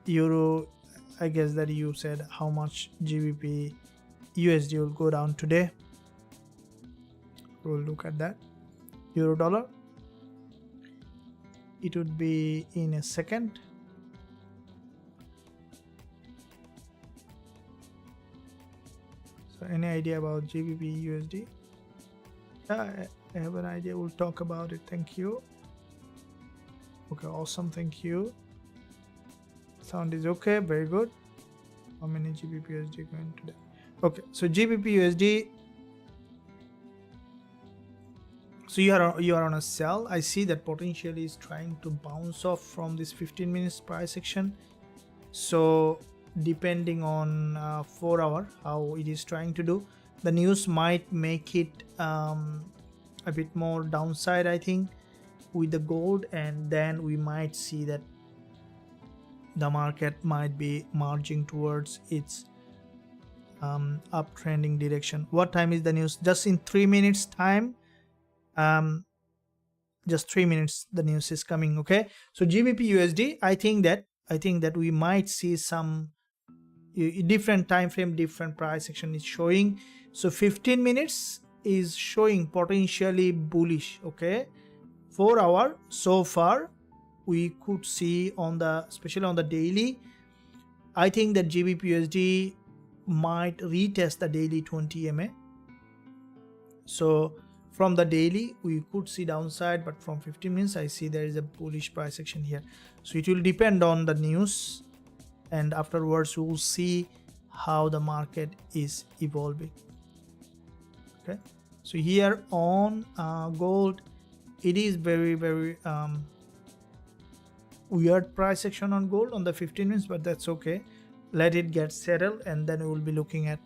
Euro, I guess that you said how much GBP USD will go down today. We'll look at that. Euro dollar, it would be in a second. So any idea about GBP USD? Yeah, I have an idea. We'll talk about it. Thank you. Okay, awesome. Thank you. Sound is okay. Very good. How many GBP USD going today? Okay, so GBP USD. So you are on a sell. I see that potential is trying to bounce off from this 15 minutes price action. So depending on 4-hour how it is trying to do, the news might make it a bit more downside, I think, with the gold, and then we might see that the market might be marching towards its uptrending direction. What time is the news? Just in 3 minutes time. Just 3 minutes the news is coming. Okay, so GBP USD, I think that we might see some different time frame, different price action is showing. So 15 minutes is showing potentially bullish. Okay, 4-hour so far we could see on the, especially on the daily, I think that GBP USD might retest the daily 20 MA. So from the daily we could see downside, but from 15 minutes I see there is a bullish price action here. So it will depend on the news, and afterwards we will see how the market is evolving. Okay, so here on gold, it is very weird price action on gold on the 15 minutes, but that's okay. Let it get settled, and then we will be looking at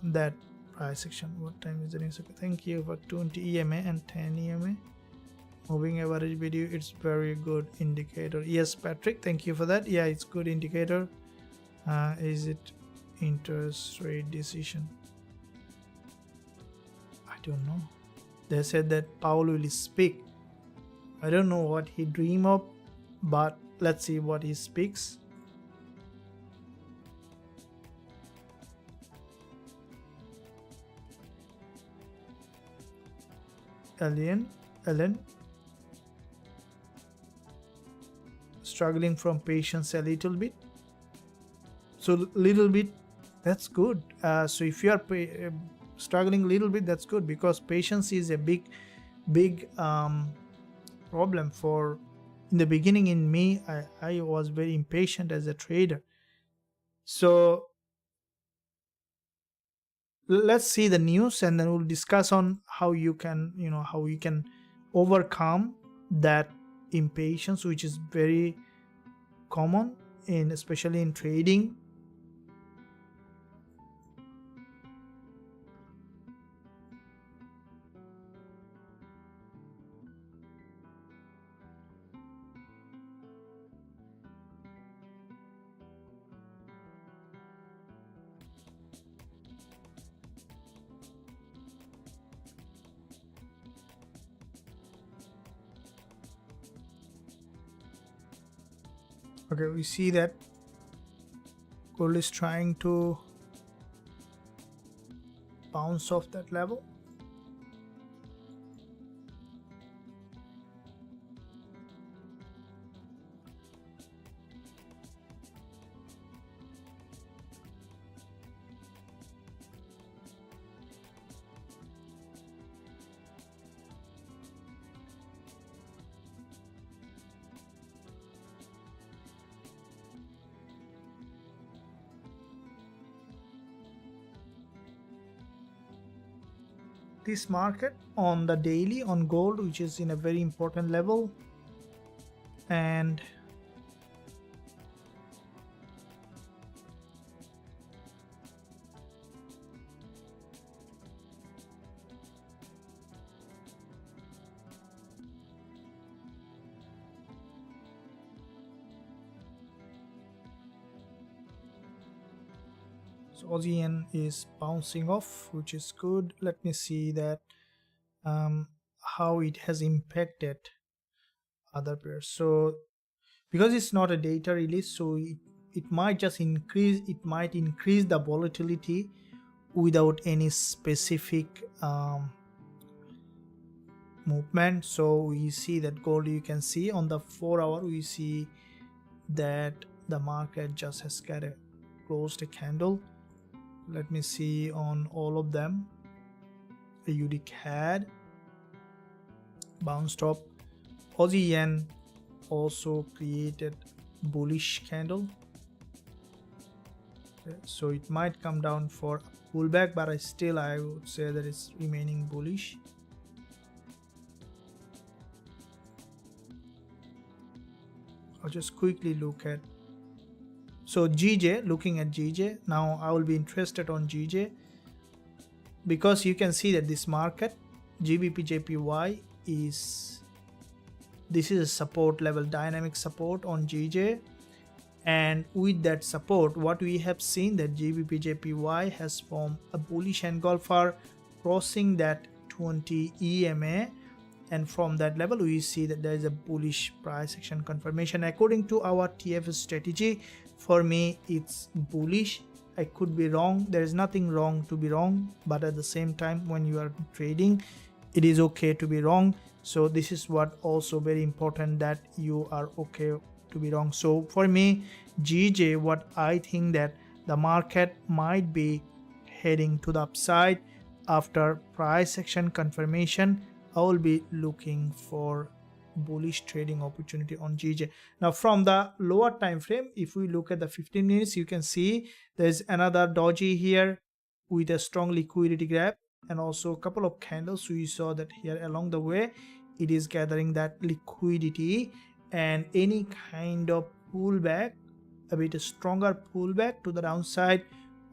that price action. What time is the news? Okay, thank you for 20 EMA and 10 EMA. Moving average video, it's very good indicator. Yes, Patrick, thank you for that. Yeah, it's good indicator. Is it interest rate decision? I don't know. They said that Powell will speak. I don't know what he dream of, but let's see what he speaks. Ellen, struggling from patience a little bit. So little bit, that's good. So if you are struggling a little bit, that's good, because patience is a big problem for, in the beginning, in me, I was very impatient as a trader. So let's see the news, and then we'll discuss on how you can overcome that impatience, which is very common in, especially in trading. Okay, we see that gold is trying to bounce off that level. This market on the daily on gold, which is in a very important level, and so Aussie yen is bouncing off, which is good. Let me see that how it has impacted other pairs. So because it's not a data release, so it might just increase, it might increase the volatility without any specific movement. So we see that gold, you can see on the 4-hour, we see that the market just has closed a candle. Let me see on all of them. The UD CAD bounced up. Aussie yen also created bullish candle. Okay, so it might come down for a pullback, but I would say that it's remaining bullish. I'll just quickly look at, so GJ, looking at GJ now, I will be interested on GJ because you can see that this market Gbpujpy is, this is a support level, dynamic support on GJ, and with that support what we have seen that Gbpujpy has formed a bullish engulfer crossing that 20 EMA, and from that level we see that there is a bullish price action confirmation. According to our TF strategy, for me it's bullish. I could be wrong, there is nothing wrong to be wrong, but at the same time when you are trading it is okay to be wrong. So this is what also very important, that you are okay to be wrong. So for me GJ, what I think that the market might be heading to the upside after price action confirmation. I will be looking for bullish trading opportunity on GJ. Now from the lower time frame, if we look at the 15 minutes, you can see there's another doji here with a strong liquidity grab and also a couple of candles. We saw that here along the way it is gathering that liquidity, and any kind of pullback, a bit stronger pullback to the downside,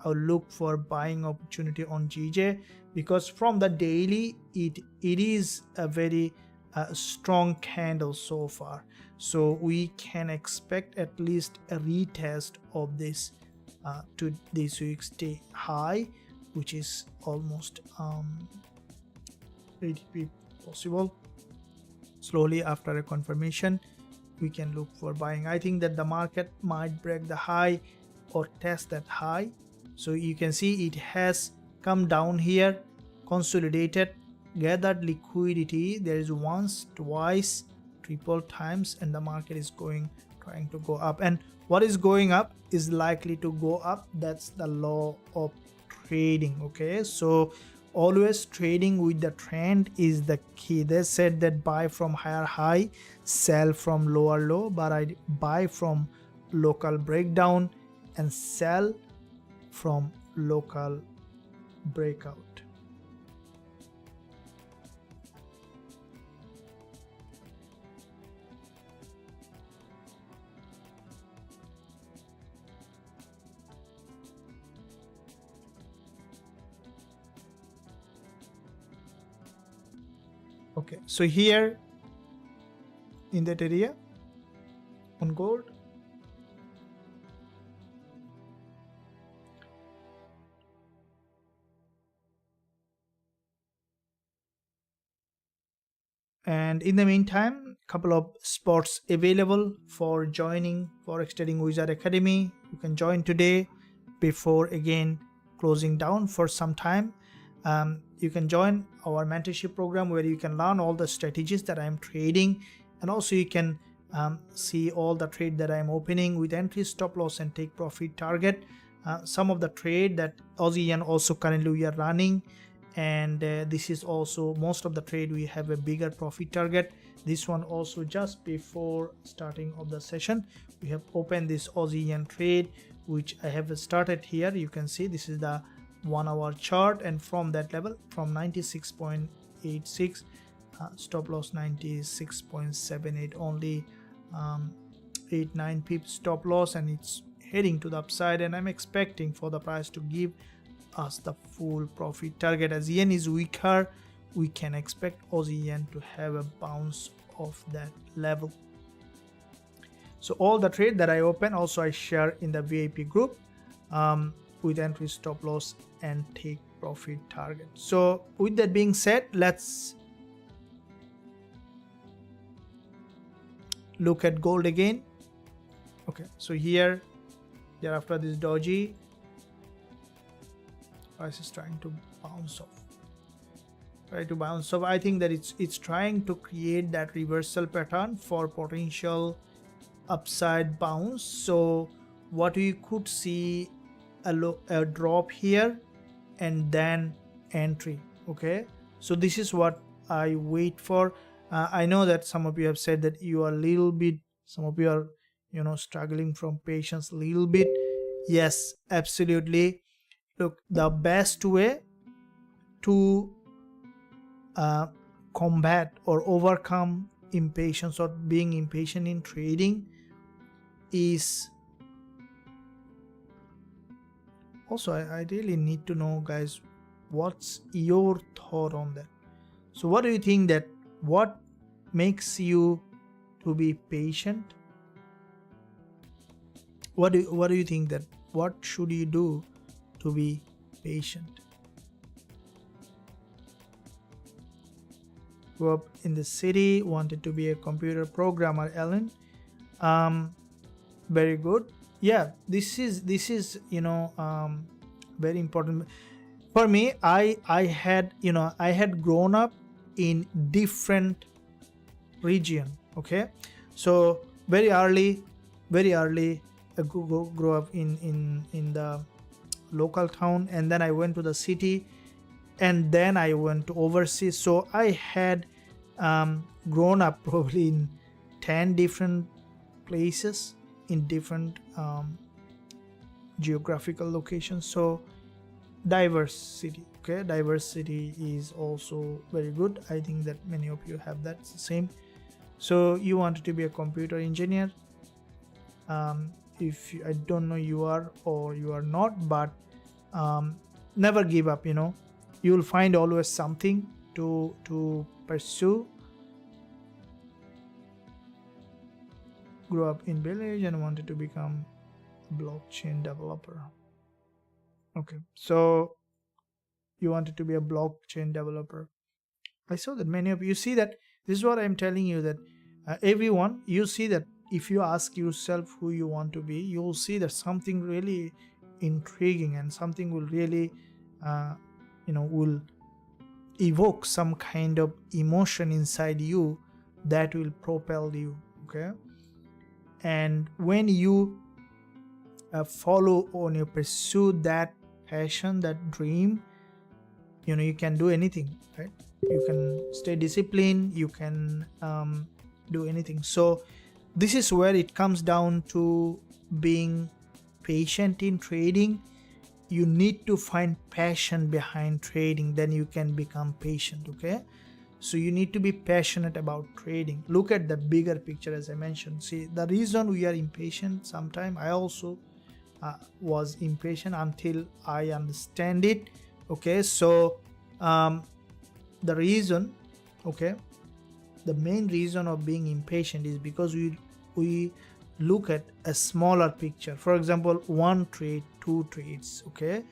I'll look for buying opportunity on GJ, because from the daily it is a very strong candle so far. So we can expect at least a retest of this to this week's day high, which is almost 80p possible. Slowly after a confirmation we can look for buying. I think that the market might break the high or test that high. So you can see it has come down here, consolidated, gathered liquidity. There is once, twice, triple times, and the market is trying to go up, and what is going up is likely to go up. That's the law of trading. Okay, so always trading with the trend is the key. They said that buy from higher high, sell from lower low, but I buy from local breakdown and sell from local breakout. Okay, so here in that area on gold, and in the meantime couple of spots available for joining Forex Trading Wizard Academy. You can join today before again closing down for some time. You can join our mentorship program where you can learn all the strategies that I am trading, and also you can see all the trade that I am opening with entry, stop loss, and take profit target. Some of the trade that Aussie yen also currently we are running, and this is also most of the trade we have a bigger profit target. This one also just before starting of the session we have opened this Aussie yen trade, which I have started here. You can see this is the 1 hour chart, and from that level from 96.86 stop loss 96.78, only 8-9 pips stop loss, and it's heading to the upside, and I'm expecting for the price to give us the full profit target. As yen is weaker, we can expect Aussie yen to have a bounce of that level. So all the trade that I open also I share in the VIP group with entry, stop loss, and take profit target. So with that being said, let's look at gold again. Okay, so here after this doji, price is trying to bounce off. I think that it's trying to create that reversal pattern for potential upside bounce. So what we could see a drop here and then entry. Okay, so this is what I wait for. I know that some of you have said that you are a little bit, some of you are struggling from patience a little bit. Yes, absolutely. Look, the best way to combat or overcome impatience or being impatient in trading is also, I really need to know, guys, what's your thought on that. So what do you think, that what makes you to be patient? What do you think, that what should you do to be patient? Grew up in the city, wanted to be a computer programmer, Ellen. Very good. Yeah, this is very important for me. I had grown up in different region. Okay, so very early I grew up in the local town, and then I went to the city, and then I went to overseas. So I had grown up probably in 10 different places in different geographical locations. So diversity. Okay, diversity is also very good. I think that many of you have that same. So you wanted to be a computer engineer. If I don't know you are or you are not, but never give up. You will find always something to pursue. Grew up in village and wanted to become a blockchain developer. Okay, so you wanted to be a blockchain developer. I saw that many of you see that. This is what I'm telling you, that everyone, you see that if you ask yourself who you want to be, you will see that something really intriguing and something will really will evoke some kind of emotion inside you that will propel you. Okay, and when you follow on, you pursue that passion, that dream, you can do anything, right? You can stay disciplined, you can do anything. So this is where it comes down to being patient in trading. You need to find passion behind trading, then you can become patient. Okay, so you need to be passionate about trading. Look at the bigger picture, as I mentioned. See, the reason we are impatient sometimes, I also was impatient until I understand it. Okay, so the reason, okay, the main reason of being impatient is because we look at a smaller picture. For example, 1 trade, 2 trades, okay,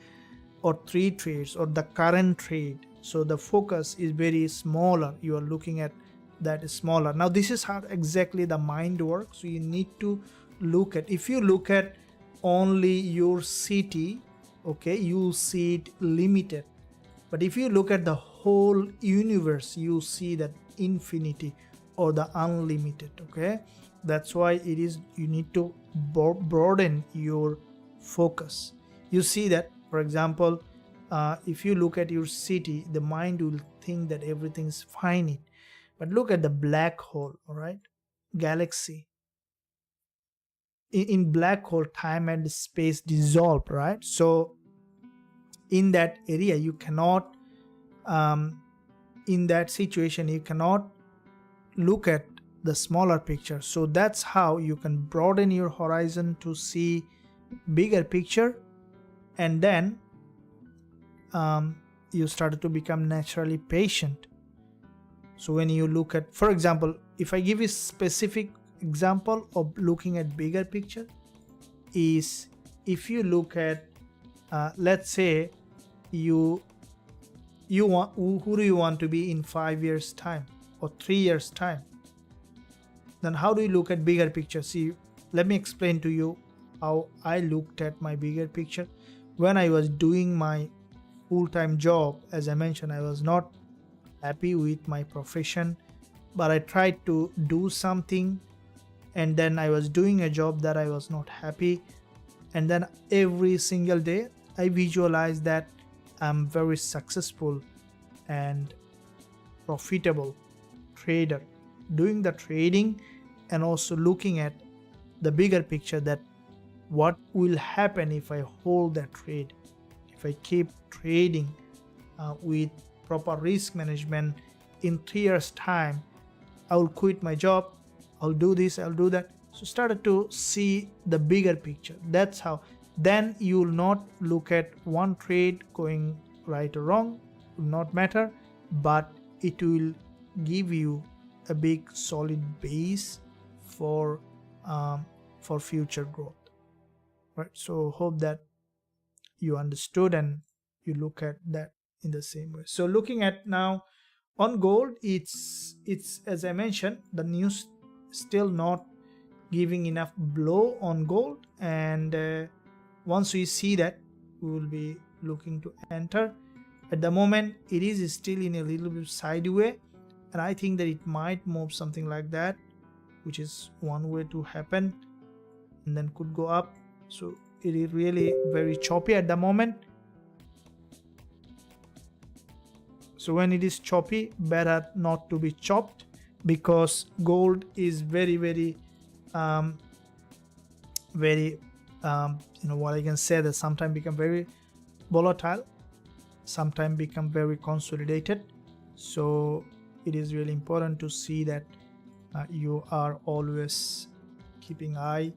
or 3 trades, or the current trade. So the focus is very smaller. You are looking at that is smaller. Now this is how exactly the mind works. So you need to look at, if you look at only your city, okay, you'll see it limited. But if you look at the whole universe, you see that infinity or the unlimited. Okay, that's why it is, you need to broaden your focus. You see that, for example, if you look at your city, the mind will think that everything is finite. But look at the black hole, all right, galaxy. In black hole, time and space dissolve, right? So in that area, you cannot, in that situation, you cannot look at the smaller picture. So that's how you can broaden your horizon to see bigger picture, and then you started to become naturally patient. So when you look at, for example, if I give you specific example of looking at bigger picture, is if you look at, let's say you want, who do you want to be in 5 years time or 3 years time? Then how do you look at bigger picture? See, let me explain to you how I looked at my bigger picture. When I was doing my full-time job, as I mentioned, I was not happy with my profession, but I tried to do something, and then I was doing a job that I was not happy, and then every single day I visualized that I'm very successful and profitable trader, doing the trading, and also looking at the bigger picture, that what will happen if I hold that trade, if I keep trading with proper risk management. In 3 years time, I will quit my job, I'll do this, I'll do that. So started to see the bigger picture. That's how, then you will not look at one trade going right or wrong, will not matter, but it will give you a big solid base for future growth, right? So hope that you understood and you look at that in the same way. So looking at now on gold, it's as I mentioned, the news still not giving enough blow on gold, and once we see that, we will be looking to enter. At the moment, it is still in a little bit sideways, and I think that it might move something like that, which is one way to happen, and then could go up. So it is really very choppy at the moment. So when it is choppy, better not to be chopped, because gold is very what I can say, that sometimes become very volatile, sometimes become very consolidated. So it is really important to see that you are always keeping eye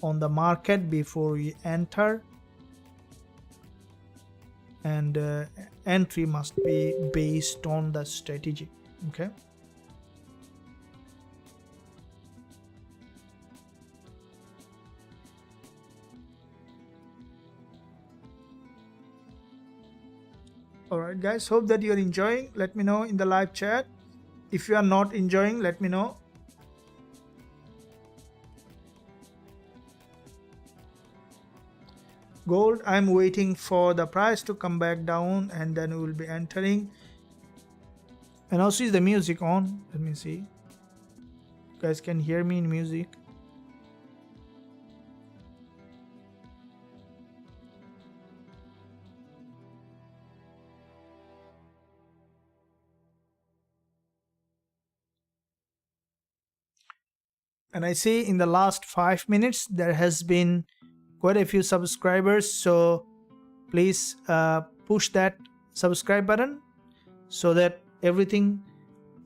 on the market before you enter, and entry must be based on the strategy. Okay, alright guys, hope that you're enjoying. Let me know in the live chat. If you are not enjoying, let me know. Gold, I'm waiting for the price to come back down, and then we will be entering. And also, is the music on? Let me see. You guys can hear me in music. And I see in the last 5 minutes there has been quite a few subscribers, so please push that subscribe button so that everything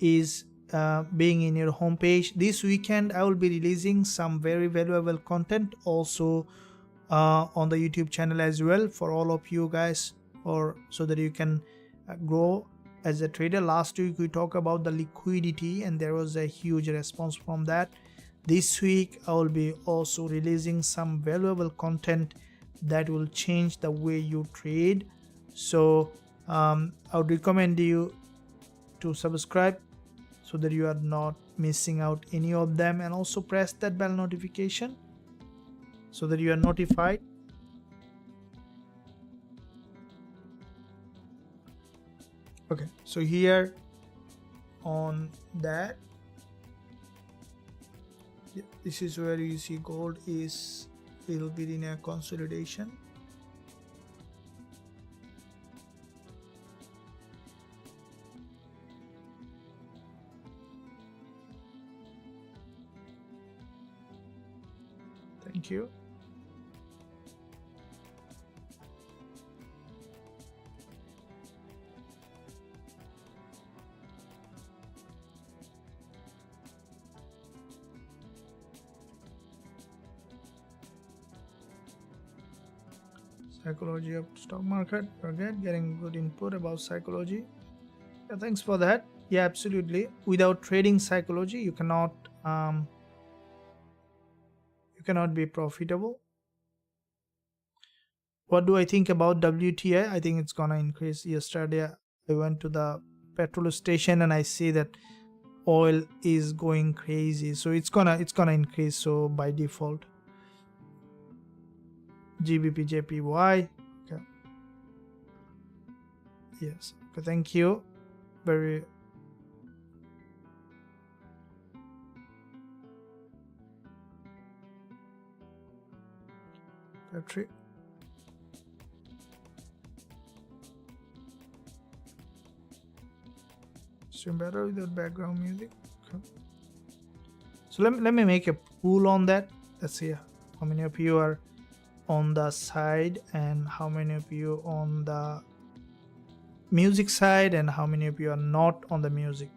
is being in your homepage. This weekend I will be releasing some very valuable content also on the YouTube channel as well for all of you guys, or so that you can grow as a trader. Last week we talked about the liquidity, and there was a huge response from that. This week I will be also releasing some valuable content that will change the way you trade. So I would recommend you to subscribe so so that you are not missing out any of them, and also press that bell notification so that you are notified. Okay, so here on that, this is where you see gold is a little bit in a consolidation. Thank you. Psychology of stock market. Forget getting good input about psychology. Yeah, thanks for that. Yeah, absolutely. Without trading psychology, you cannot be profitable. What do I think about WTI? I think it's gonna increase. Yesterday I went to the petrol station and I see that oil is going crazy, so it's gonna increase, so by default. Gbpujpy. Okay. Yes. Okay, thank you. Very battery. Stream better without background music. Okay. So let me make a poll on that. Let's see how many of you are on the side and how many of you on the music side and how many of you are not on the music.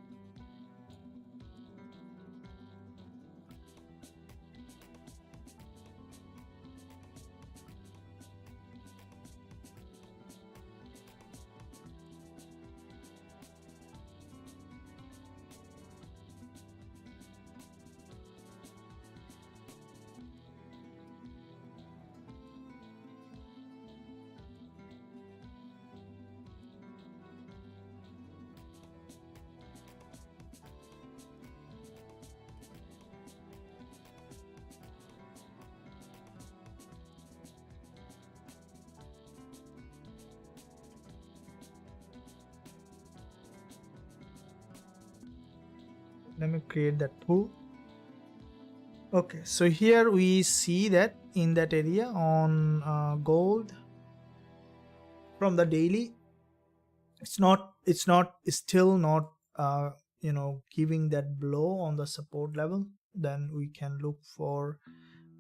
Let me create that pool. Okay, so here we see that in that area on gold from the daily, it's still not giving that blow on the support level. Then we can look for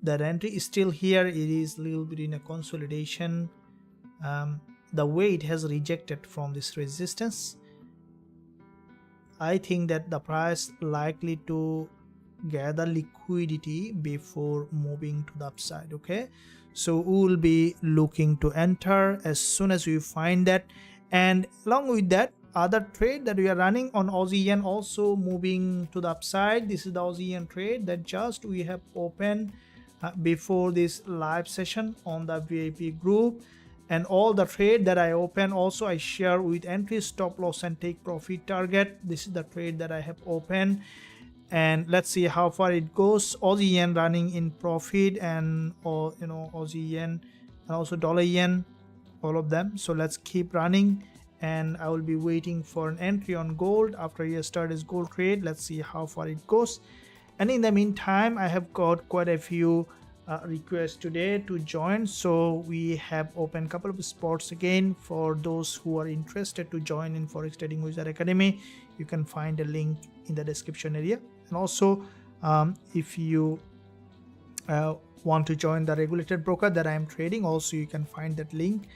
that entry. Still here it is a little bit in a consolidation. The way it has rejected from this resistance, I think that the price likely to gather liquidity before moving to the upside. Okay, so we will be looking to enter as soon as we find that, and along with that, other trade that we are running on Aussie yen also moving to the upside. This is the Aussie yen trade that just we have opened before this live session on the VIP group. And all the trade that I open also I share with entry, stop loss and take profit target. This is the trade that I have opened, and let's see how far it goes. Aussie yen running in profit, and Aussie yen and also dollar yen, all of them. So let's keep running, and I will be waiting for an entry on gold after yesterday's gold trade. Let's see how far it goes. And in the meantime, I have got quite a few requests today to join, so we have opened a couple of spots again for those who are interested to join in Forex Trading Wizard Academy. You can find a link in the description area, and also if you want to join the regulated broker that I am trading, also you can find that link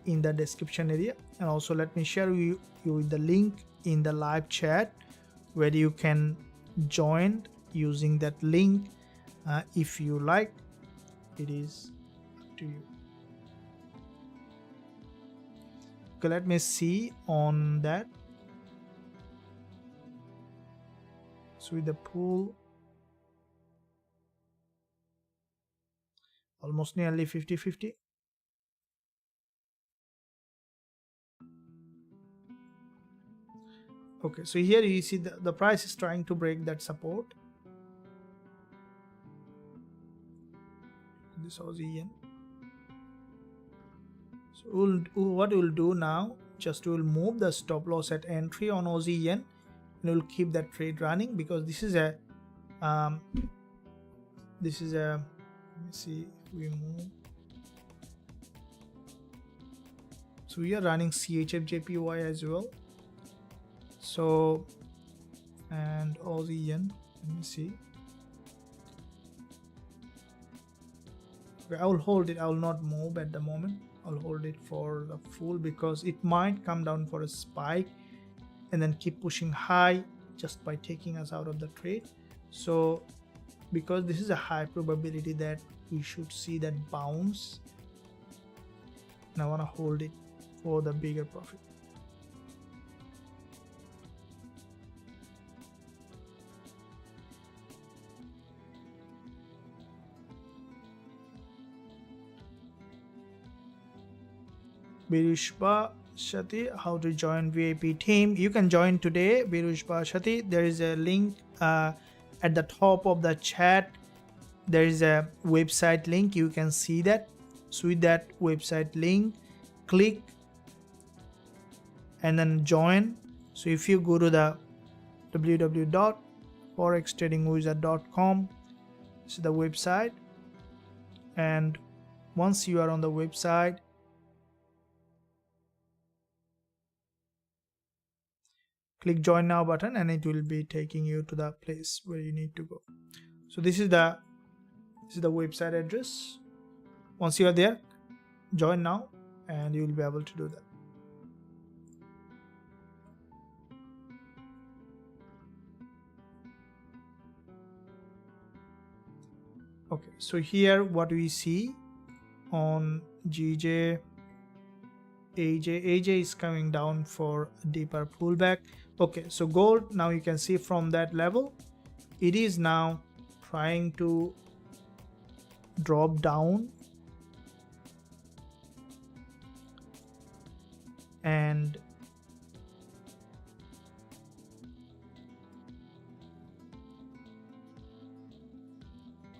in the description area. And also let me share you with the link in the live chat where you can join using that link if you like. It is up to you. Okay, let me see on that. So with the pool almost nearly 50-50. Okay, so here you see the price is trying to break that support, this Aussie yen. So what we'll do now, just we'll move the stop loss at entry on Aussie yen, and we'll keep that trade running, because this is a let me see if we move. So we are running CHFJPY as well. So, and Aussie yen, let me see. Okay, I will hold it, I will not move at the moment. I'll hold it for the full, because it might come down for a spike and then keep pushing high just by taking us out of the trade. So because this is a high probability that we should see that bounce, and I want to hold it for the bigger profit. Gbpusd, how to join VIP team. You can join today. Gbpusd, there is a link at the top of the chat. There is a website link, you can see that. So with that website link, click and then join. So if you go to the www.forextradingwizard.com, this is the website, and once you are on the website, click join now button, and it will be taking you to the place where you need to go. So this is the website address. Once you are there, join now, and you will be able to do that. Okay, so here what we see on GJ, AJ is coming down for a deeper pullback. Okay, so gold, now you can see from that level, it is now trying to drop down, and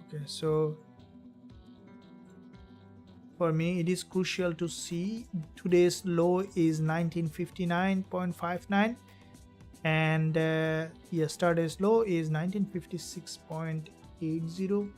okay, so for me it is crucial to see today's low is 1959.59, and yesterday's low is 1956.80.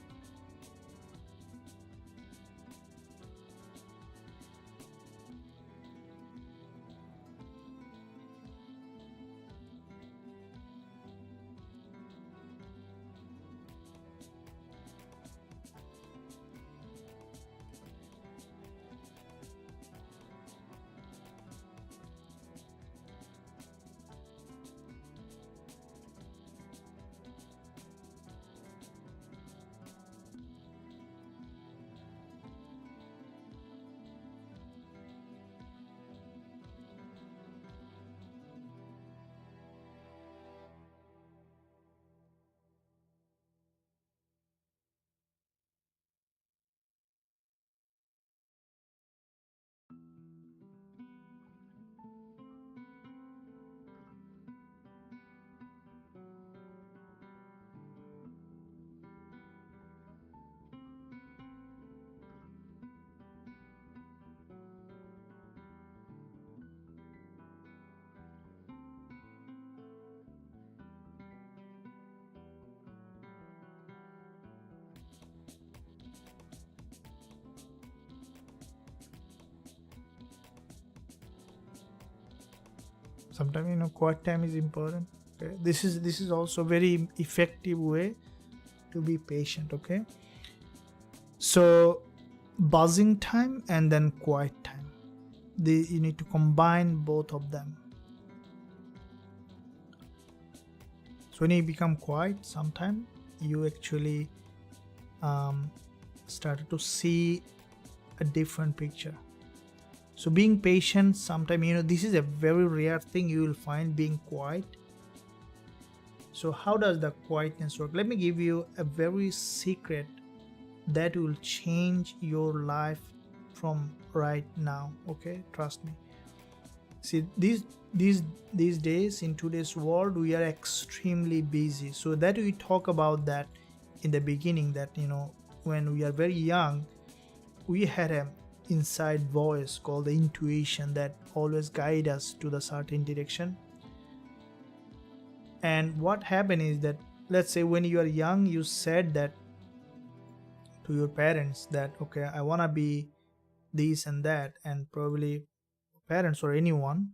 Sometimes quiet time is important. Okay, this is also very effective way to be patient. Okay, so buzzing time and then quiet time, you need to combine both of them. So when you become quiet, sometimes you actually started to see a different picture. So being patient, sometimes this is a very rare thing you will find, being quiet. So how does the quietness work? Let me give you a very secret that will change your life from right now. Okay, trust me. See, these days, in today's world, we are extremely busy. So that we talk about that in the beginning, that when we are very young, we had a inside voice called the intuition that always guide us to the certain direction. And what happened is that, let's say when you are young, you said that to your parents that, okay, I want to be this and that, and probably parents or anyone,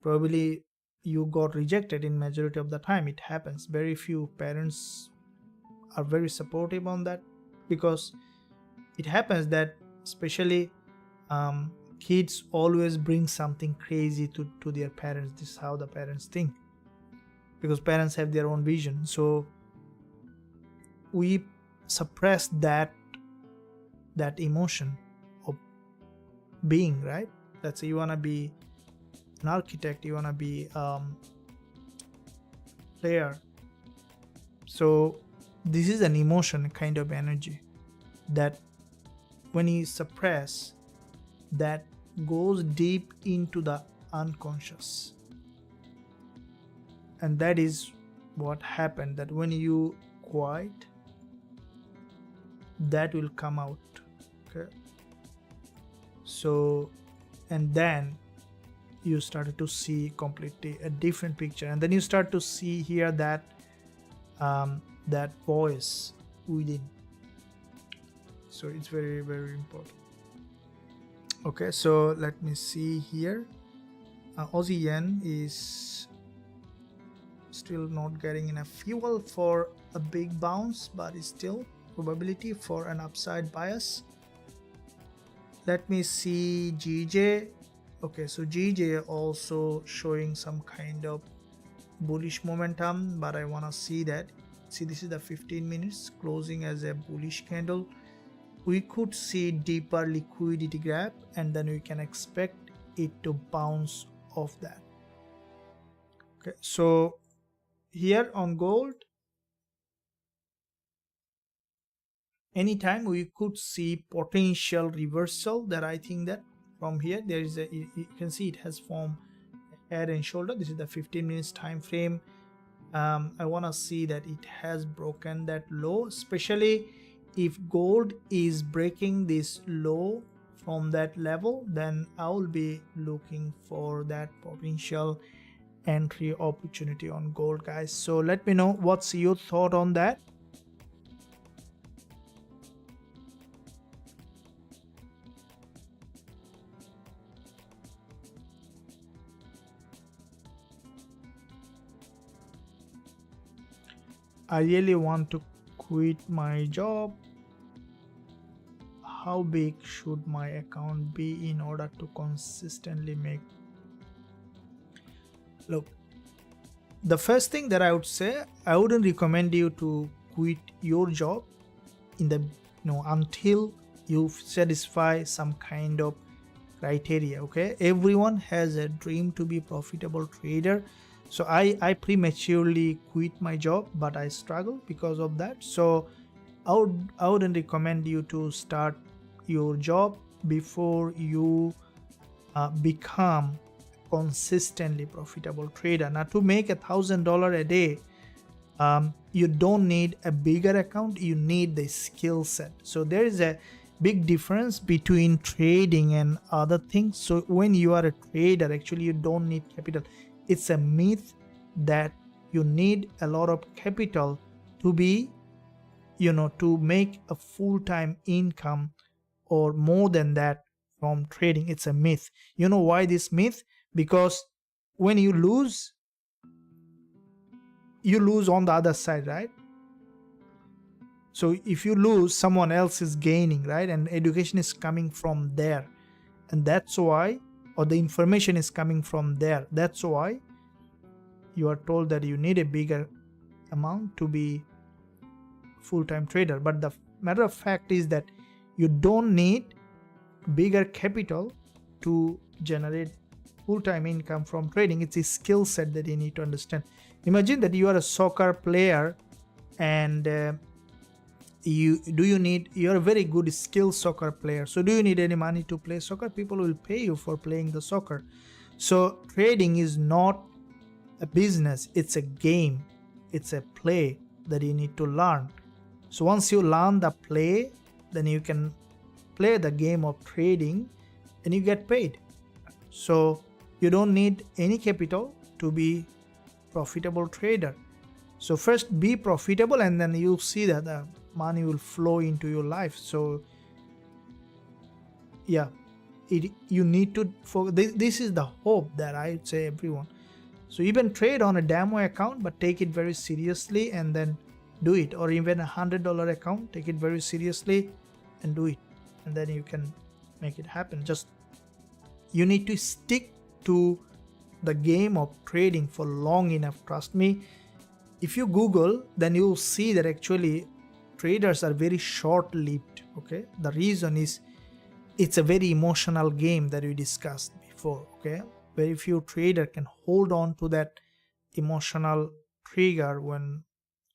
probably you got rejected in majority of the time. It happens. Very few parents are very supportive on that, because it happens that especially kids always bring something crazy to their parents. This is how the parents think, because parents have their own vision. So we suppress that emotion of being, right? Let's say you want to be an architect, you want to be player. So this is an emotion, kind of energy that when you suppress, that goes deep into the unconscious. And that is what happened, that when you quiet, that will come out. Okay, so, and then you started to see completely a different picture, and then you start to see here that that voice within. So it's very, very important. Okay, so let me see here. Aussie yen is still not getting enough fuel for a big bounce, but it's still probability for an upside bias. Let me see GJ. Okay, so GJ also showing some kind of bullish momentum, but I want to see that. See, this is the 15 minutes closing as a bullish candle. We could see deeper liquidity gap, and then we can expect it to bounce off that. Okay, so here on gold, anytime we could see potential reversal, that I think that from here there is a, you can see it has formed head and shoulder. This is the 15 minutes time frame. I want to see that it has broken that low, especially if gold is breaking this low from that level, then I will be looking for that potential entry opportunity on gold, guys. So let me know what's your thought on that. I really want to quit my job. How big should my account be in order to consistently make? Look, the first thing that I would say, I wouldn't recommend you to quit your job in the until you satisfy some kind of criteria. Okay, everyone has a dream to be profitable trader. So I prematurely quit my job, but I struggle because of that. So I wouldn't recommend you to start your job before you become consistently profitable trader. Now, to make $1,000 a day, you don't need a bigger account, you need the skill set. So there is a big difference between trading and other things. So when you are a trader, actually you don't need capital. It's a myth that you need a lot of capital to be, to make a full-time income or more than that from trading. It's a myth. You know why this myth? Because when you lose on the other side, right? So if you lose, someone else is gaining, right? And education is coming from there, and that's why, or the information is coming from there. That's why you are told that you need a bigger amount to be full-time trader. But the matter of fact is that you don't need bigger capital to generate full-time income from trading. It's a skill set that you need to understand. Imagine that you are a soccer player, and you're a very good skilled soccer player. So do you need any money to play soccer? People will pay you for playing the soccer. So trading is not a business, it's a game, it's a play that you need to learn. So once you learn the play, then you can play the game of trading and you get paid. So you don't need any capital to be profitable trader. So first be profitable, and then you'll see that the money will flow into your life. So yeah, you need to focus. This is the hope that I would say everyone. So even trade on a demo account, but take it very seriously and then do it. Or even $100 account, take it very seriously and do it, and then you can make it happen. Just you need to stick to the game of trading for long enough. Trust me, if you Google, then you'll see that actually traders are very short-lived. Okay, the reason is it's a very emotional game that we discussed before. Okay, very few trader can hold on to that emotional trigger when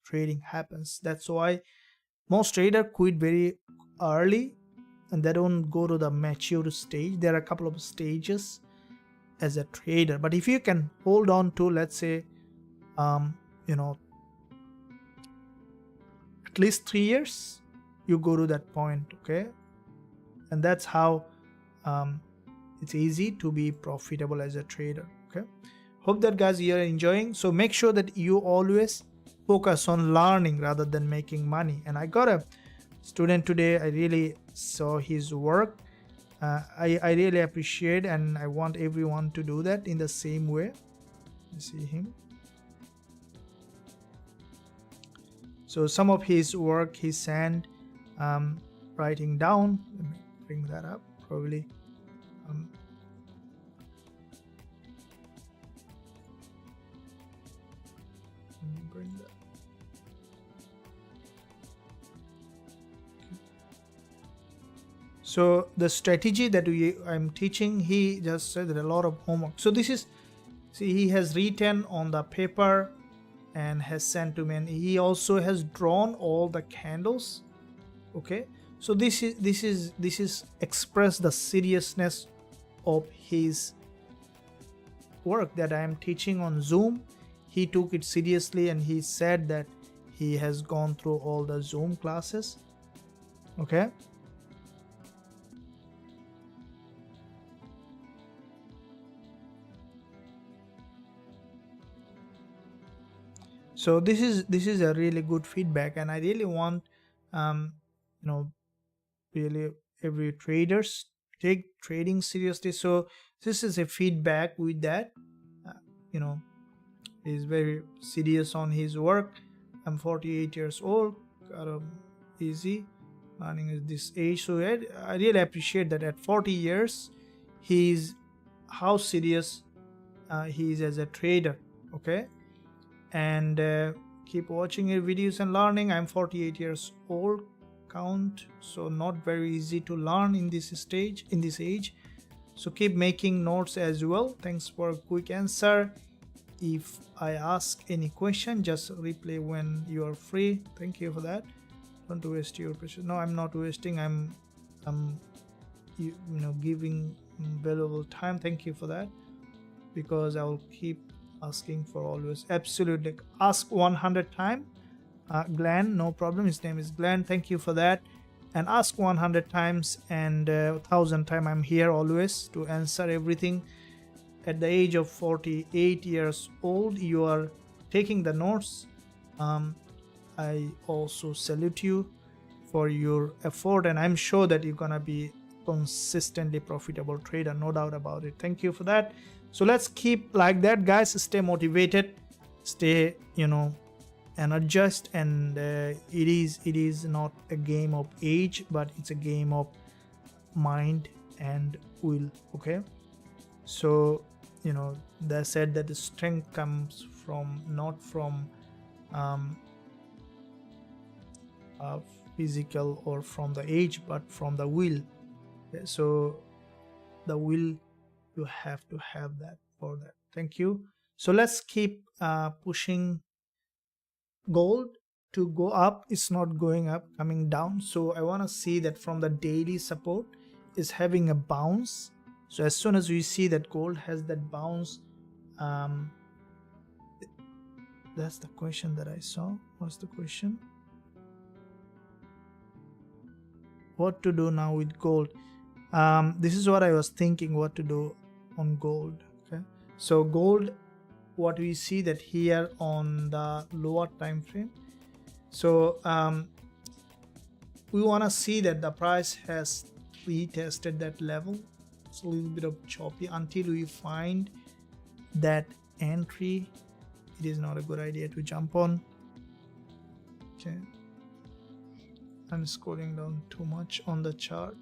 trading happens. That's why most trader quit very early and they don't go to the mature stage. There are a couple of stages as a trader, but if you can hold on to, let's say, at least 3 years, you go to that point. Okay, and that's how it's easy to be profitable as a trader. Okay, hope that guys you are enjoying. So make sure that you always focus on learning rather than making money. And I got a student today, I really saw his work. I really appreciate, and I want everyone to do that in the same way. You see him. So some of his work he sent, writing down. Let me bring that up. Probably let me bring that. So the strategy that I'm teaching, he just said that a lot of homework. So this is, see, he has written on the paper and has sent to me, and he also has drawn all the candles. Okay, so this is express the seriousness of his work that I am teaching on Zoom. He took it seriously and he said that he has gone through all the Zoom classes. Okay, so this is a really good feedback, and I really want really every traders take trading seriously. So this is a feedback with that. He's very serious on his work. I'm 48 years old, got a easy learning at this age. So I really appreciate that at 40 years he's how serious he is as a trader. Okay, and keep watching your videos and learning. I'm 48 years old, count, so not very easy to learn in this age. So keep making notes as well. Thanks for a quick answer. If I ask any question, just replay when you are free. Thank you for that. Don't waste your precious. No, I'm not wasting. I'm giving valuable time. Thank you for that, because I will keep asking for always. Absolutely, ask 100 times. Glenn, no problem. His name is Glenn. Thank you for that. And ask 100 times and 1,000 times. I'm here always to answer everything. At the age of 48 years old, you are taking the notes. I also salute you for your effort, and I'm sure that you're gonna be consistently profitable trader, no doubt about it. Thank you for that. So let's keep like that, guys. Stay motivated, stay energized, and it is not a game of age, but it's a game of mind and will. Okay, so they said that the strength comes from not from physical or from the age, but from the will. So the will, you have to have that for that. Thank you. So let's keep pushing gold to go up. It's not going up, coming down. So I want to see that from the daily support is having a bounce, So as soon as we see that gold has that bounce, that's the question that I saw. What's the question? What to do now with gold? This is what I was thinking, what to do on gold. Okay, so gold, what we see that here on the lower time frame, so we want to see that the price has retested that level. It's a little bit of choppy. Until we find that entry, it is not a good idea to jump on. Okay, I'm scrolling down too much on the chart.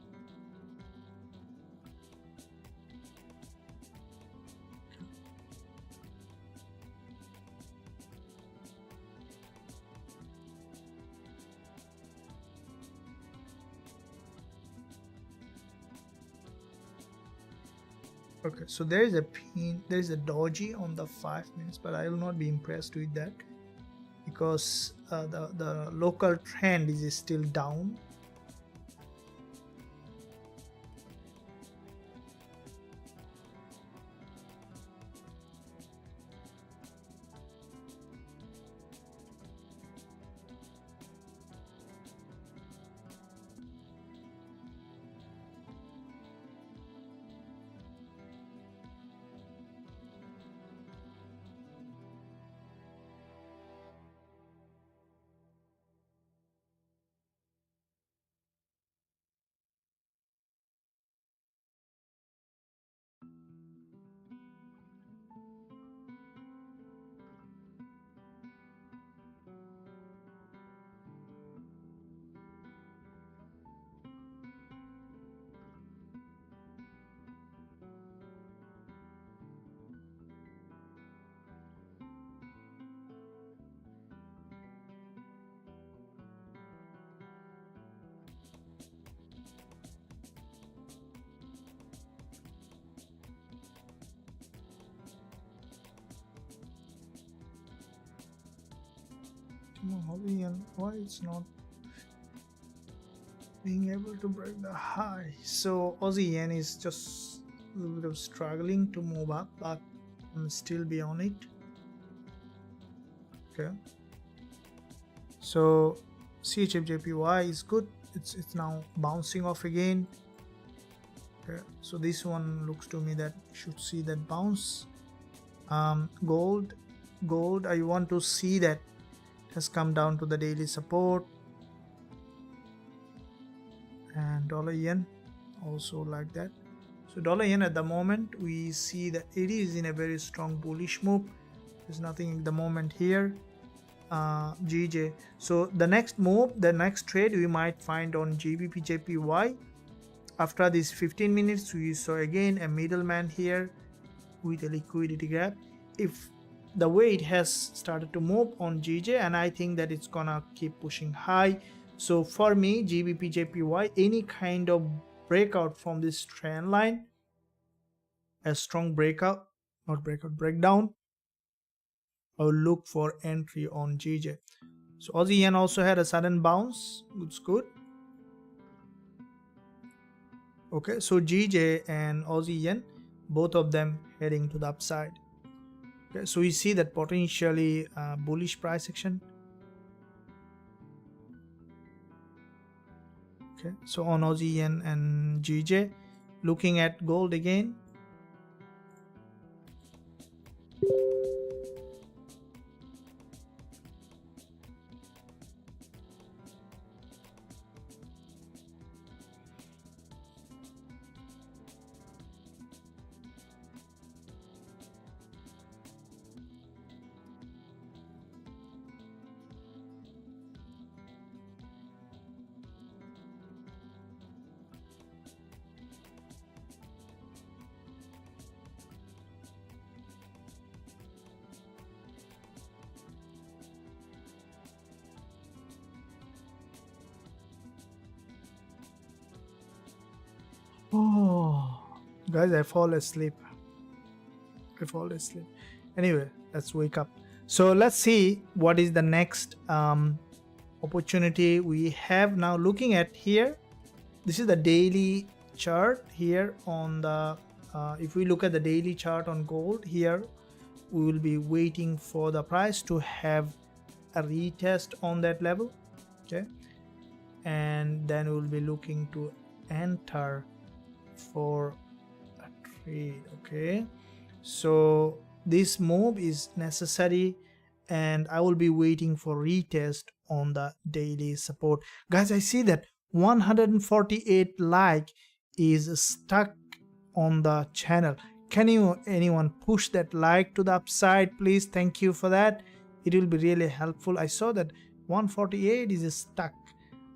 Okay, so there is a pin, there is a doji on the 5 minutes, but I will not be impressed with that because the local trend is still down. Why it's not being able to break the high? So Aussie yen is just a little bit of struggling to move up, but I'm still be on it. Okay, so CHFJPY is good. It's now bouncing off again. Okay, so this one looks to me that should see that bounce. Gold, I want to see that has come down to the daily support, and dollar yen also like that. So dollar yen at the moment we see that it is in a very strong bullish move. There's nothing at the moment here. GJ, so the next move, the next trade we might find on GBPJPY. After this 15 minutes we saw again a middleman here with a liquidity gap. If the way it has started to move on GJ, and I think that it's gonna keep pushing high. So for me, GBPJPY, any kind of breakout from this trend line, a strong breakout, not breakout, breakdown, I will look for entry on GJ. So Aussie yen also had a sudden bounce. Looks good. Okay, so GJ and Aussie yen, both of them heading to the upside. Okay, so we see that potentially bullish price action. Okay, so on Aussie yen and GJ, looking at gold again. Oh, guys, I fall asleep. Anyway, let's wake up. So let's see what is the next opportunity we have now. Looking at here, this is the daily chart here on the if we look at the daily chart on gold here, we will be waiting for the price to have a retest on that level, okay, and then we will be looking to enter for a trade. Okay, so this move is necessary and I will be waiting for retest on the daily support. Guys, I see that 148 like is stuck on the channel. Can you anyone push that like to the upside, please? Thank you for that. It will be really helpful. I saw that 148 is stuck.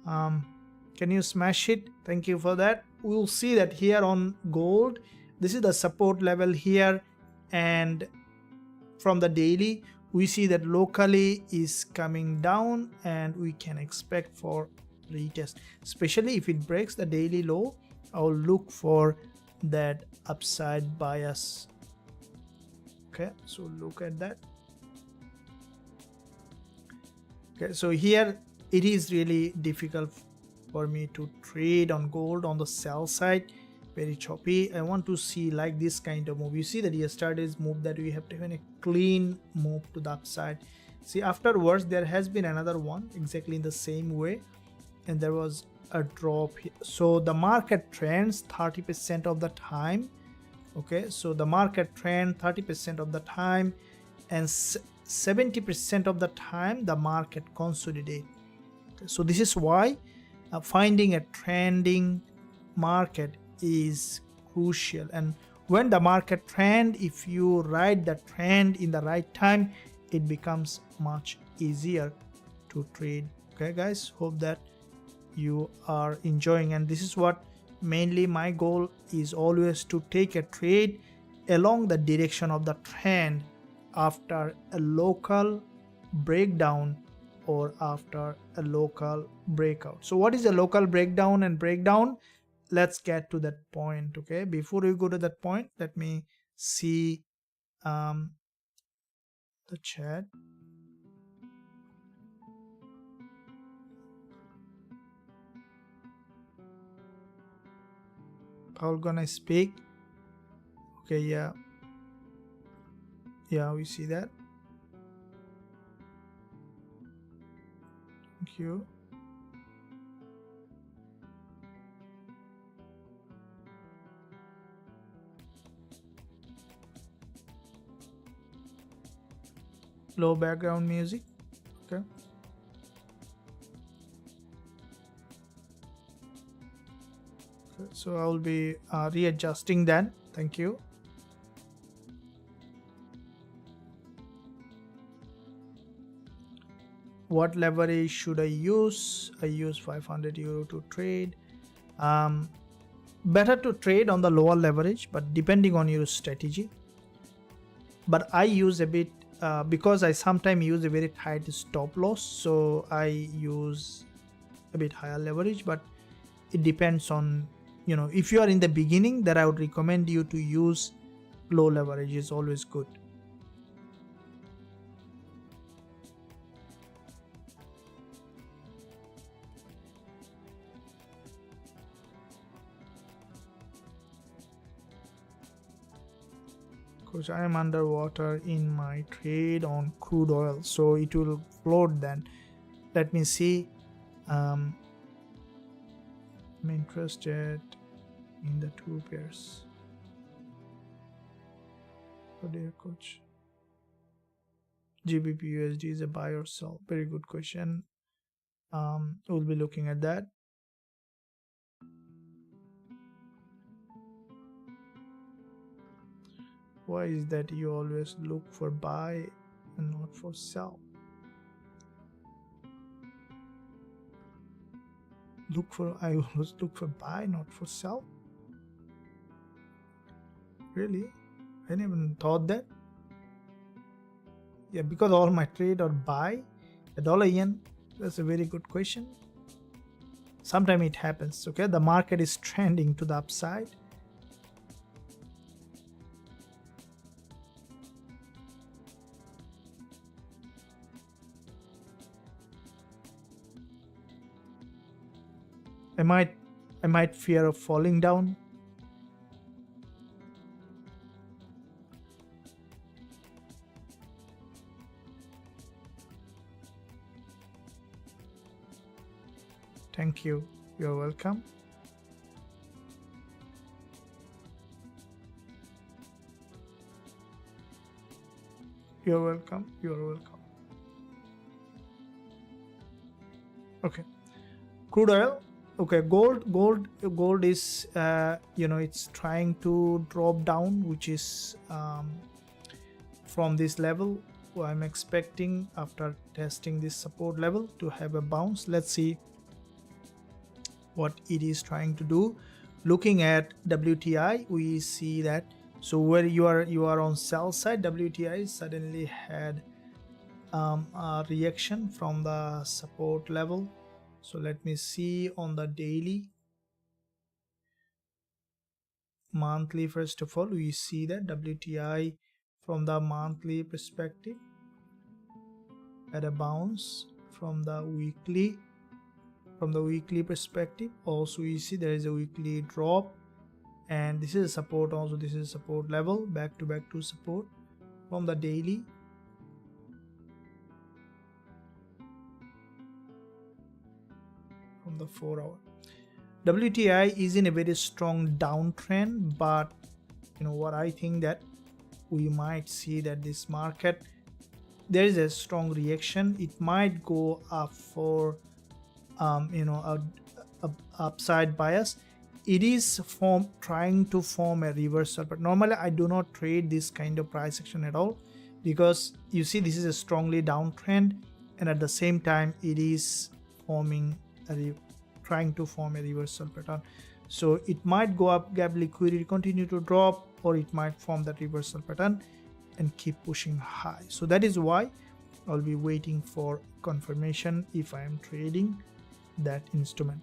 Can you smash it? Thank you for that. We will see that here on gold, this is the support level here, and from the daily we see that locally is coming down and we can expect for retest, especially if it breaks the daily low. I'll look for that upside bias. Okay, so look at that. Okay, so here it is really difficult for me to trade on gold on the sell side. Very choppy. I want to see like this kind of move. You see that yesterday's move that we have taken a clean move to the upside. See, afterwards there has been another one exactly in the same way, and there was a drop here. So the market trends 30% of the time. Okay, so the market trend 30% of the time, and 70% of the time the market consolidate. Okay, so this is why finding a trending market is crucial. And when the market trend, if you ride the trend in the right time, it becomes much easier to trade. Okay guys, hope that you are enjoying, and this is what mainly my goal is, always to take a trade along the direction of the trend after a local breakdown or after a local breakout. So what is a local breakdown and breakdown? Let's get to that point. Okay, before we go to that point, let me see the chat. Paul gonna speak. Okay, yeah, we see that. Thank you. Low background music. Okay. So I will be readjusting then. Thank you. What leverage should I use? I use 500 euro to trade. Better to trade on the lower leverage, but depending on your strategy. But I use a bit because I sometimes use a very tight stop loss, so I use a bit higher leverage. But it depends on, you know, if you are in the beginning, that I would recommend you to use low leverage. Is always good. Because I am underwater in my trade on crude oil, so it will float then. Let me see. I'm interested in the two pairs. Oh dear coach. Gbpusd is a buy or sell? Very good question. We'll be looking at that. Why is that you always look for buy and not for sell? I always look for buy, not for sell. Really? I never thought that. Yeah, because all my trade are buy, a dollar yen. That's a very good question. Sometimes it happens. Okay, the market is trending to the upside. I might fear of falling down. Thank you. You're welcome. You're welcome. You're welcome. Okay. Crude oil. Okay. Gold is it's trying to drop down, which is from this level. I'm expecting after testing this support level to have a bounce. Let's see what it is trying to do. Looking at WTI, we see that, so where you are on sell side, WTI suddenly had a reaction from the support level. So let me see on the daily, monthly. First of all, we see that WTI from the monthly perspective had a bounce. From the weekly perspective also, we see there is a weekly drop, and this is a support also. This is a support level, back to support. From the daily, from the 4-hour, WTI is in a very strong downtrend, but what I think that we might see that this market, there is a strong reaction. It might go up for a upside bias. It is trying to form a reversal, but normally I do not trade this kind of price action at all, because you see this is a strongly downtrend, and at the same time it is trying to form a reversal pattern. So it might go up, gap liquidity continue to drop, or it might form that reversal pattern and keep pushing high. So that is why I'll be waiting for confirmation if I am trading that instrument.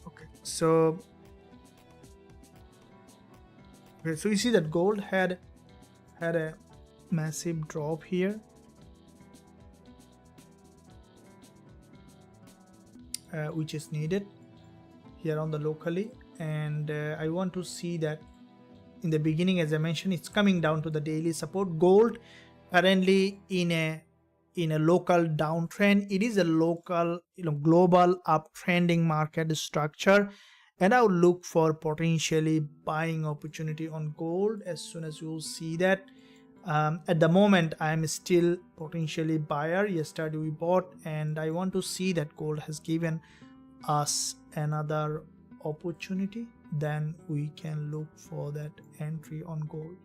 Okay, so you see that gold had a massive drop here, which is needed here on the locally, and I want to see that in the beginning, as I mentioned, it's coming down to the daily support. Gold currently in a local downtrend. It is a local global uptrending market structure, and I will look for potentially buying opportunity on gold as soon as you will see that. At the moment I am still potentially buyer. Yesterday we bought, and I want to see that gold has given us another opportunity, then we can look for that entry on gold.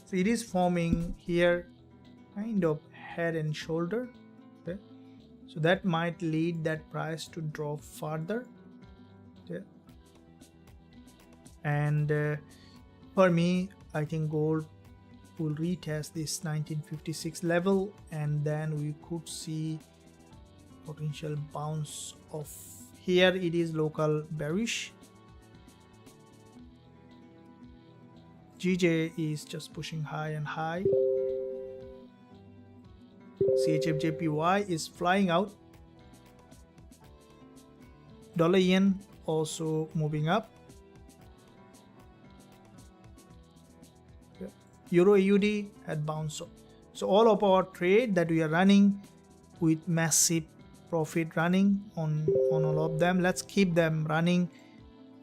So it is forming here kind of head and shoulder. Okay, so that might lead that price to drop further. Okay, and for me, I think gold will retest this 1956 level, and then we could see potential bounce of here. It is local bearish. GJ is just pushing high and high. CHFJPY is flying out. Dollar yen also moving up. Euro AUD had bounced up. So all of our trade that we are running with massive profit running on all of them, let's keep them running.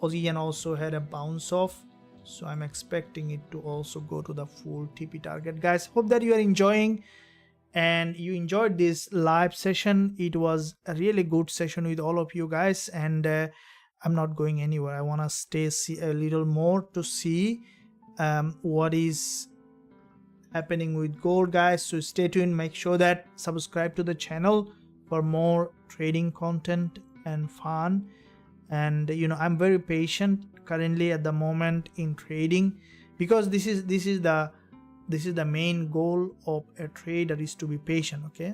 Aussie yen also had a bounce off, so I'm expecting it to also go to the full TP target. Guys, hope that you are enjoying and you enjoyed this live session. It was a really good session with all of you guys, and I'm not going anywhere. I want to stay a little more to see what is happening with gold, guys. So stay tuned, make sure that subscribe to the channel for more trading content and fun. And I'm very patient currently at the moment in trading, because this is the main goal of a trader, is to be patient. Okay,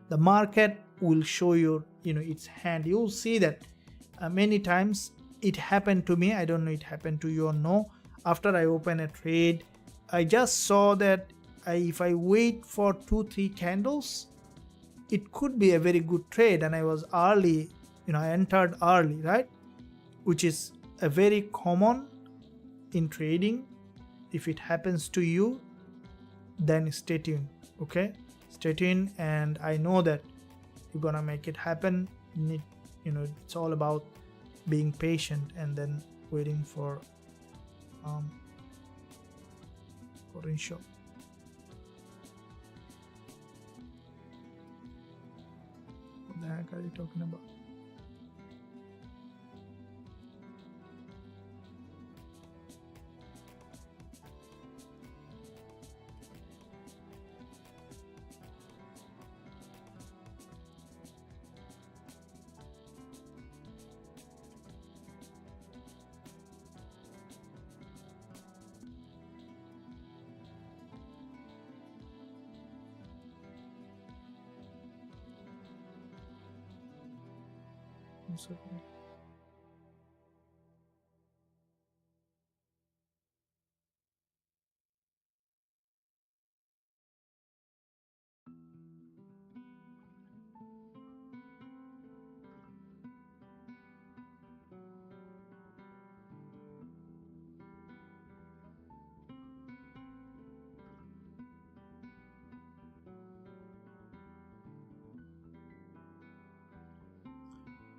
the market will show you, its hand. You'll see that many times it happened to me. I don't know it happened to you or no. After I open a trade, I just saw that if I wait for 2-3 candles, it could be a very good trade, and I was early, I entered early, right? Which is a very common in trading. If it happens to you, then stay tuned. Okay, stay tuned, and I know that you're gonna make it happen. It's all about being patient and then waiting for potential. What the heck are you talking about?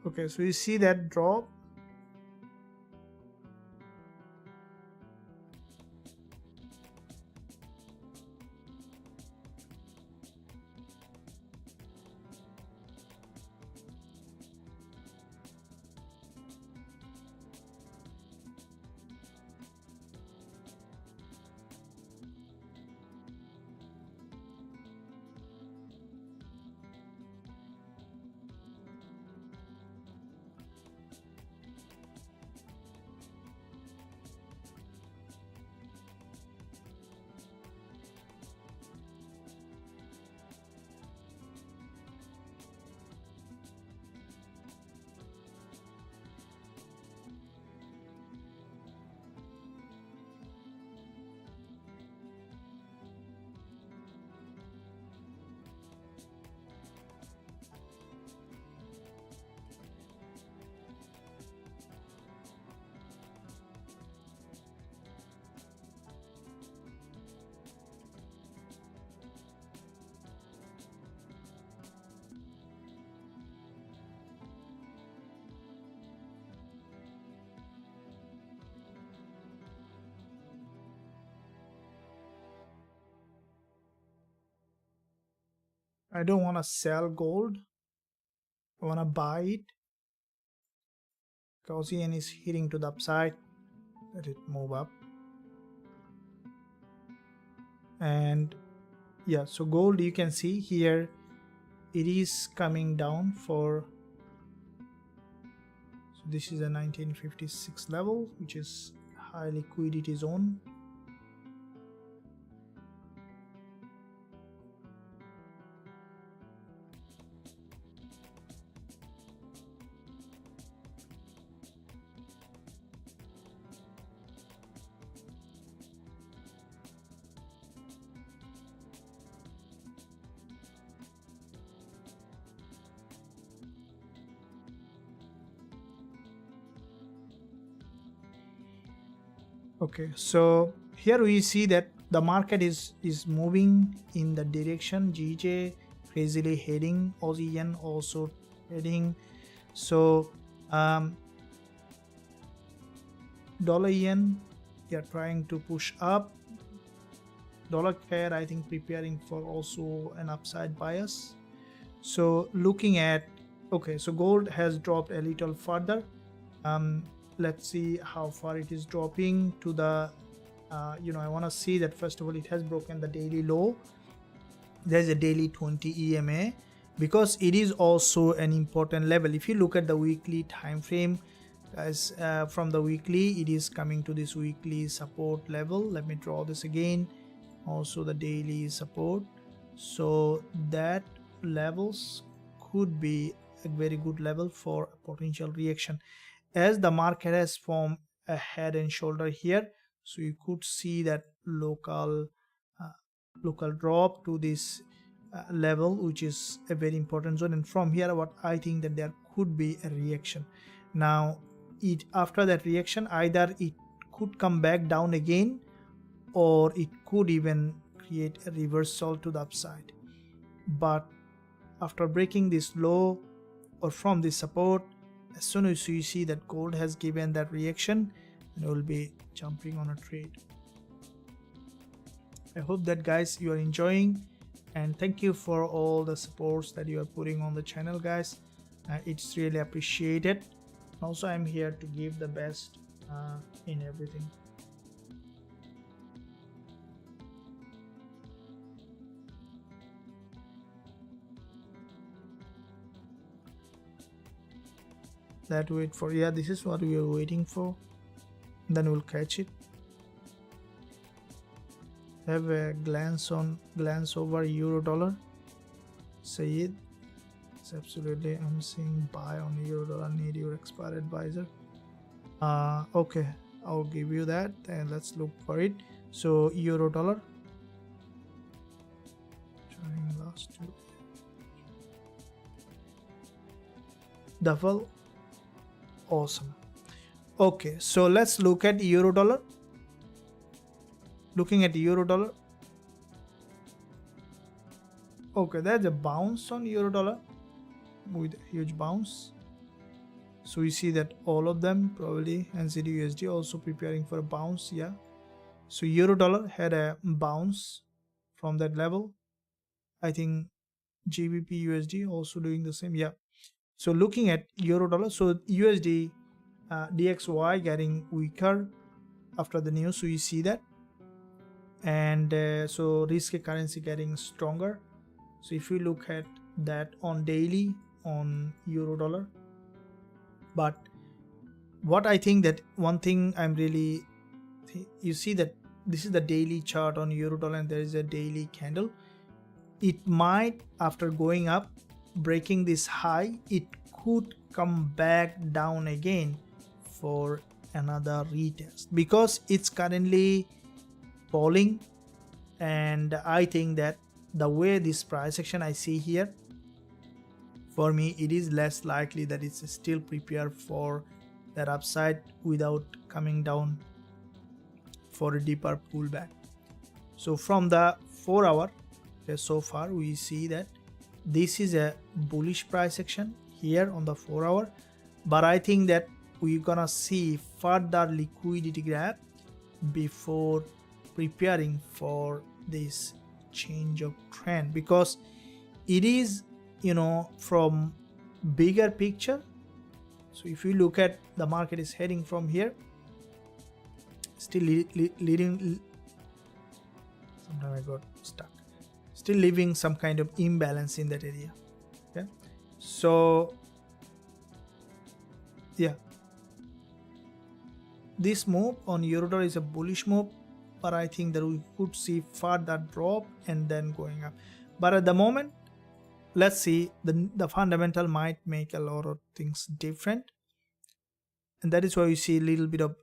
Okay, so you see that drop. I don't want to sell gold. I want to buy it. Gaussian is hitting to the upside. Let it move up. And yeah, so gold, you can see here, it is coming down for, so this is a 1956 level, which is high liquidity zone. Okay, so here we see that the market is moving in the direction. GJ crazily heading, Aussie yen also heading. So dollar yen, they are trying to push up. Dollar CAD, I think, preparing for also an upside bias. So looking at, okay, so gold has dropped a little further. Let's see how far it is dropping to the I want to see that first of all it has broken the daily low. There's a daily 20 EMA, because it is also an important level. If you look at the weekly time frame, guys, from the weekly, it is coming to this weekly support level. Let me draw this again. Also the daily support. So that levels could be a very good level for a potential reaction, as the market has formed a head and shoulder here. So you could see that local drop to this level, which is a very important zone, and from here what I think that there could be a reaction. Now after that reaction, either it could come back down again, or it could even create a reversal to the upside. But after breaking this low or from this support, as soon as you see that gold has given that reaction, then you will be jumping on a trade. I hope that guys you are enjoying, and thank you for all the supports that you are putting on the channel, guys. It's really appreciated. Also, I'm here to give the best in everything. That wait for, yeah, this is what we are waiting for, then we'll catch it. Have a glance over euro dollar. Say it. It's absolutely, I'm seeing buy on euro dollar. Need your expert advisor. Okay, I'll give you that, and let's look for it. So euro dollar, trying last two, double. Awesome. Okay, so let's look at euro dollar. Looking at euro dollar. Okay, there's a bounce on euro dollar with a huge bounce. So we see that all of them, probably NZD USD also preparing for a bounce. Yeah, so euro dollar had a bounce from that level. I think Gbp USD also doing the same. Yeah, so looking at euro dollar, so USD DXY getting weaker after the news, so you see that, and so risky currency getting stronger. So if you look at that on daily on euro dollar, but what I think that one thing I'm really, you see that this is the daily chart on euro dollar, and there is a daily candle. It might, after going up, breaking this high, it could come back down again for another retest, because it's currently falling. And I think that the way this price action I see here, for me it is less likely that it's still prepared for that upside without coming down for a deeper pullback. So from the 4 hour, so far we see that this is a bullish price action here on the 4 hour, but I think that we're gonna see further liquidity grab before preparing for this change of trend, because it is, you know, from bigger picture. So if you look at the market is heading from here, still leading, sometimes I got stuck, still leaving some kind of imbalance in that area. Okay, so yeah, this move on Eurodollar is a bullish move, but I think that we could see further drop and then going up. But at the moment, let's see, the fundamental might make a lot of things different, and that is why you see a little bit of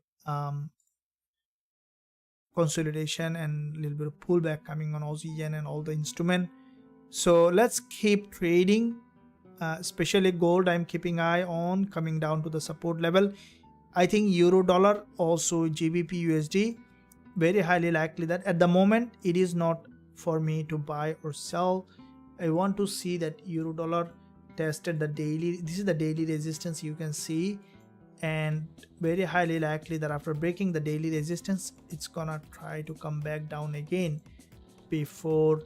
consolidation and a little bit of pullback coming on Aussie yen and all the instrument. So let's keep trading, especially gold. I'm keeping eye on coming down to the support level. I think euro dollar, also GBP USD, very highly likely that at the moment it is not for me to buy or sell. I want to see that euro dollar tested the daily, this is the daily resistance you can see, and very highly likely that after breaking the daily resistance, it's gonna try to come back down again before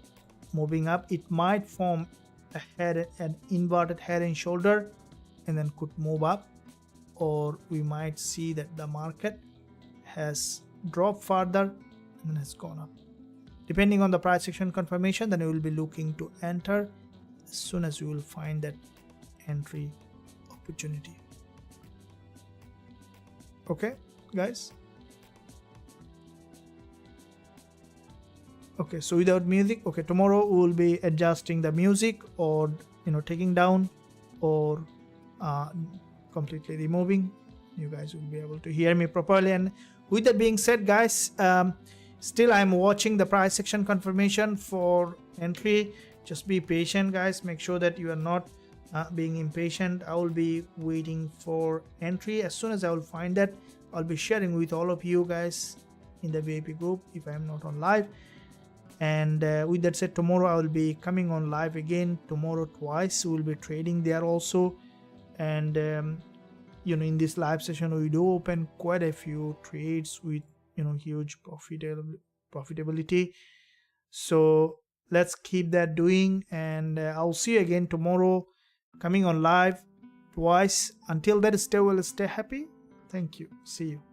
moving up. It might form a head, an inverted head and shoulder, and then could move up, or we might see that the market has dropped further and has gone up. Depending on the price action confirmation, then we will be looking to enter as soon as we will find that entry opportunity. Okay, guys. Okay, so without music. Okay, tomorrow we will be adjusting the music, or taking down, or completely removing. You guys will be able to hear me properly. And with that being said, guys, still I'm watching the price action confirmation for entry. Just be patient, guys. Make sure that you are not being impatient. I will be waiting for entry. As soon as I will find that, I'll be sharing with all of you guys in the VIP group if I am not on live. And with that said, tomorrow I will be coming on live again. Tomorrow twice we will be trading there also. And in this live session we do open quite a few trades with huge profitability. So let's keep that doing, and I'll see you again tomorrow, coming on live twice. Until then, stay well, stay happy. Thank you. See you.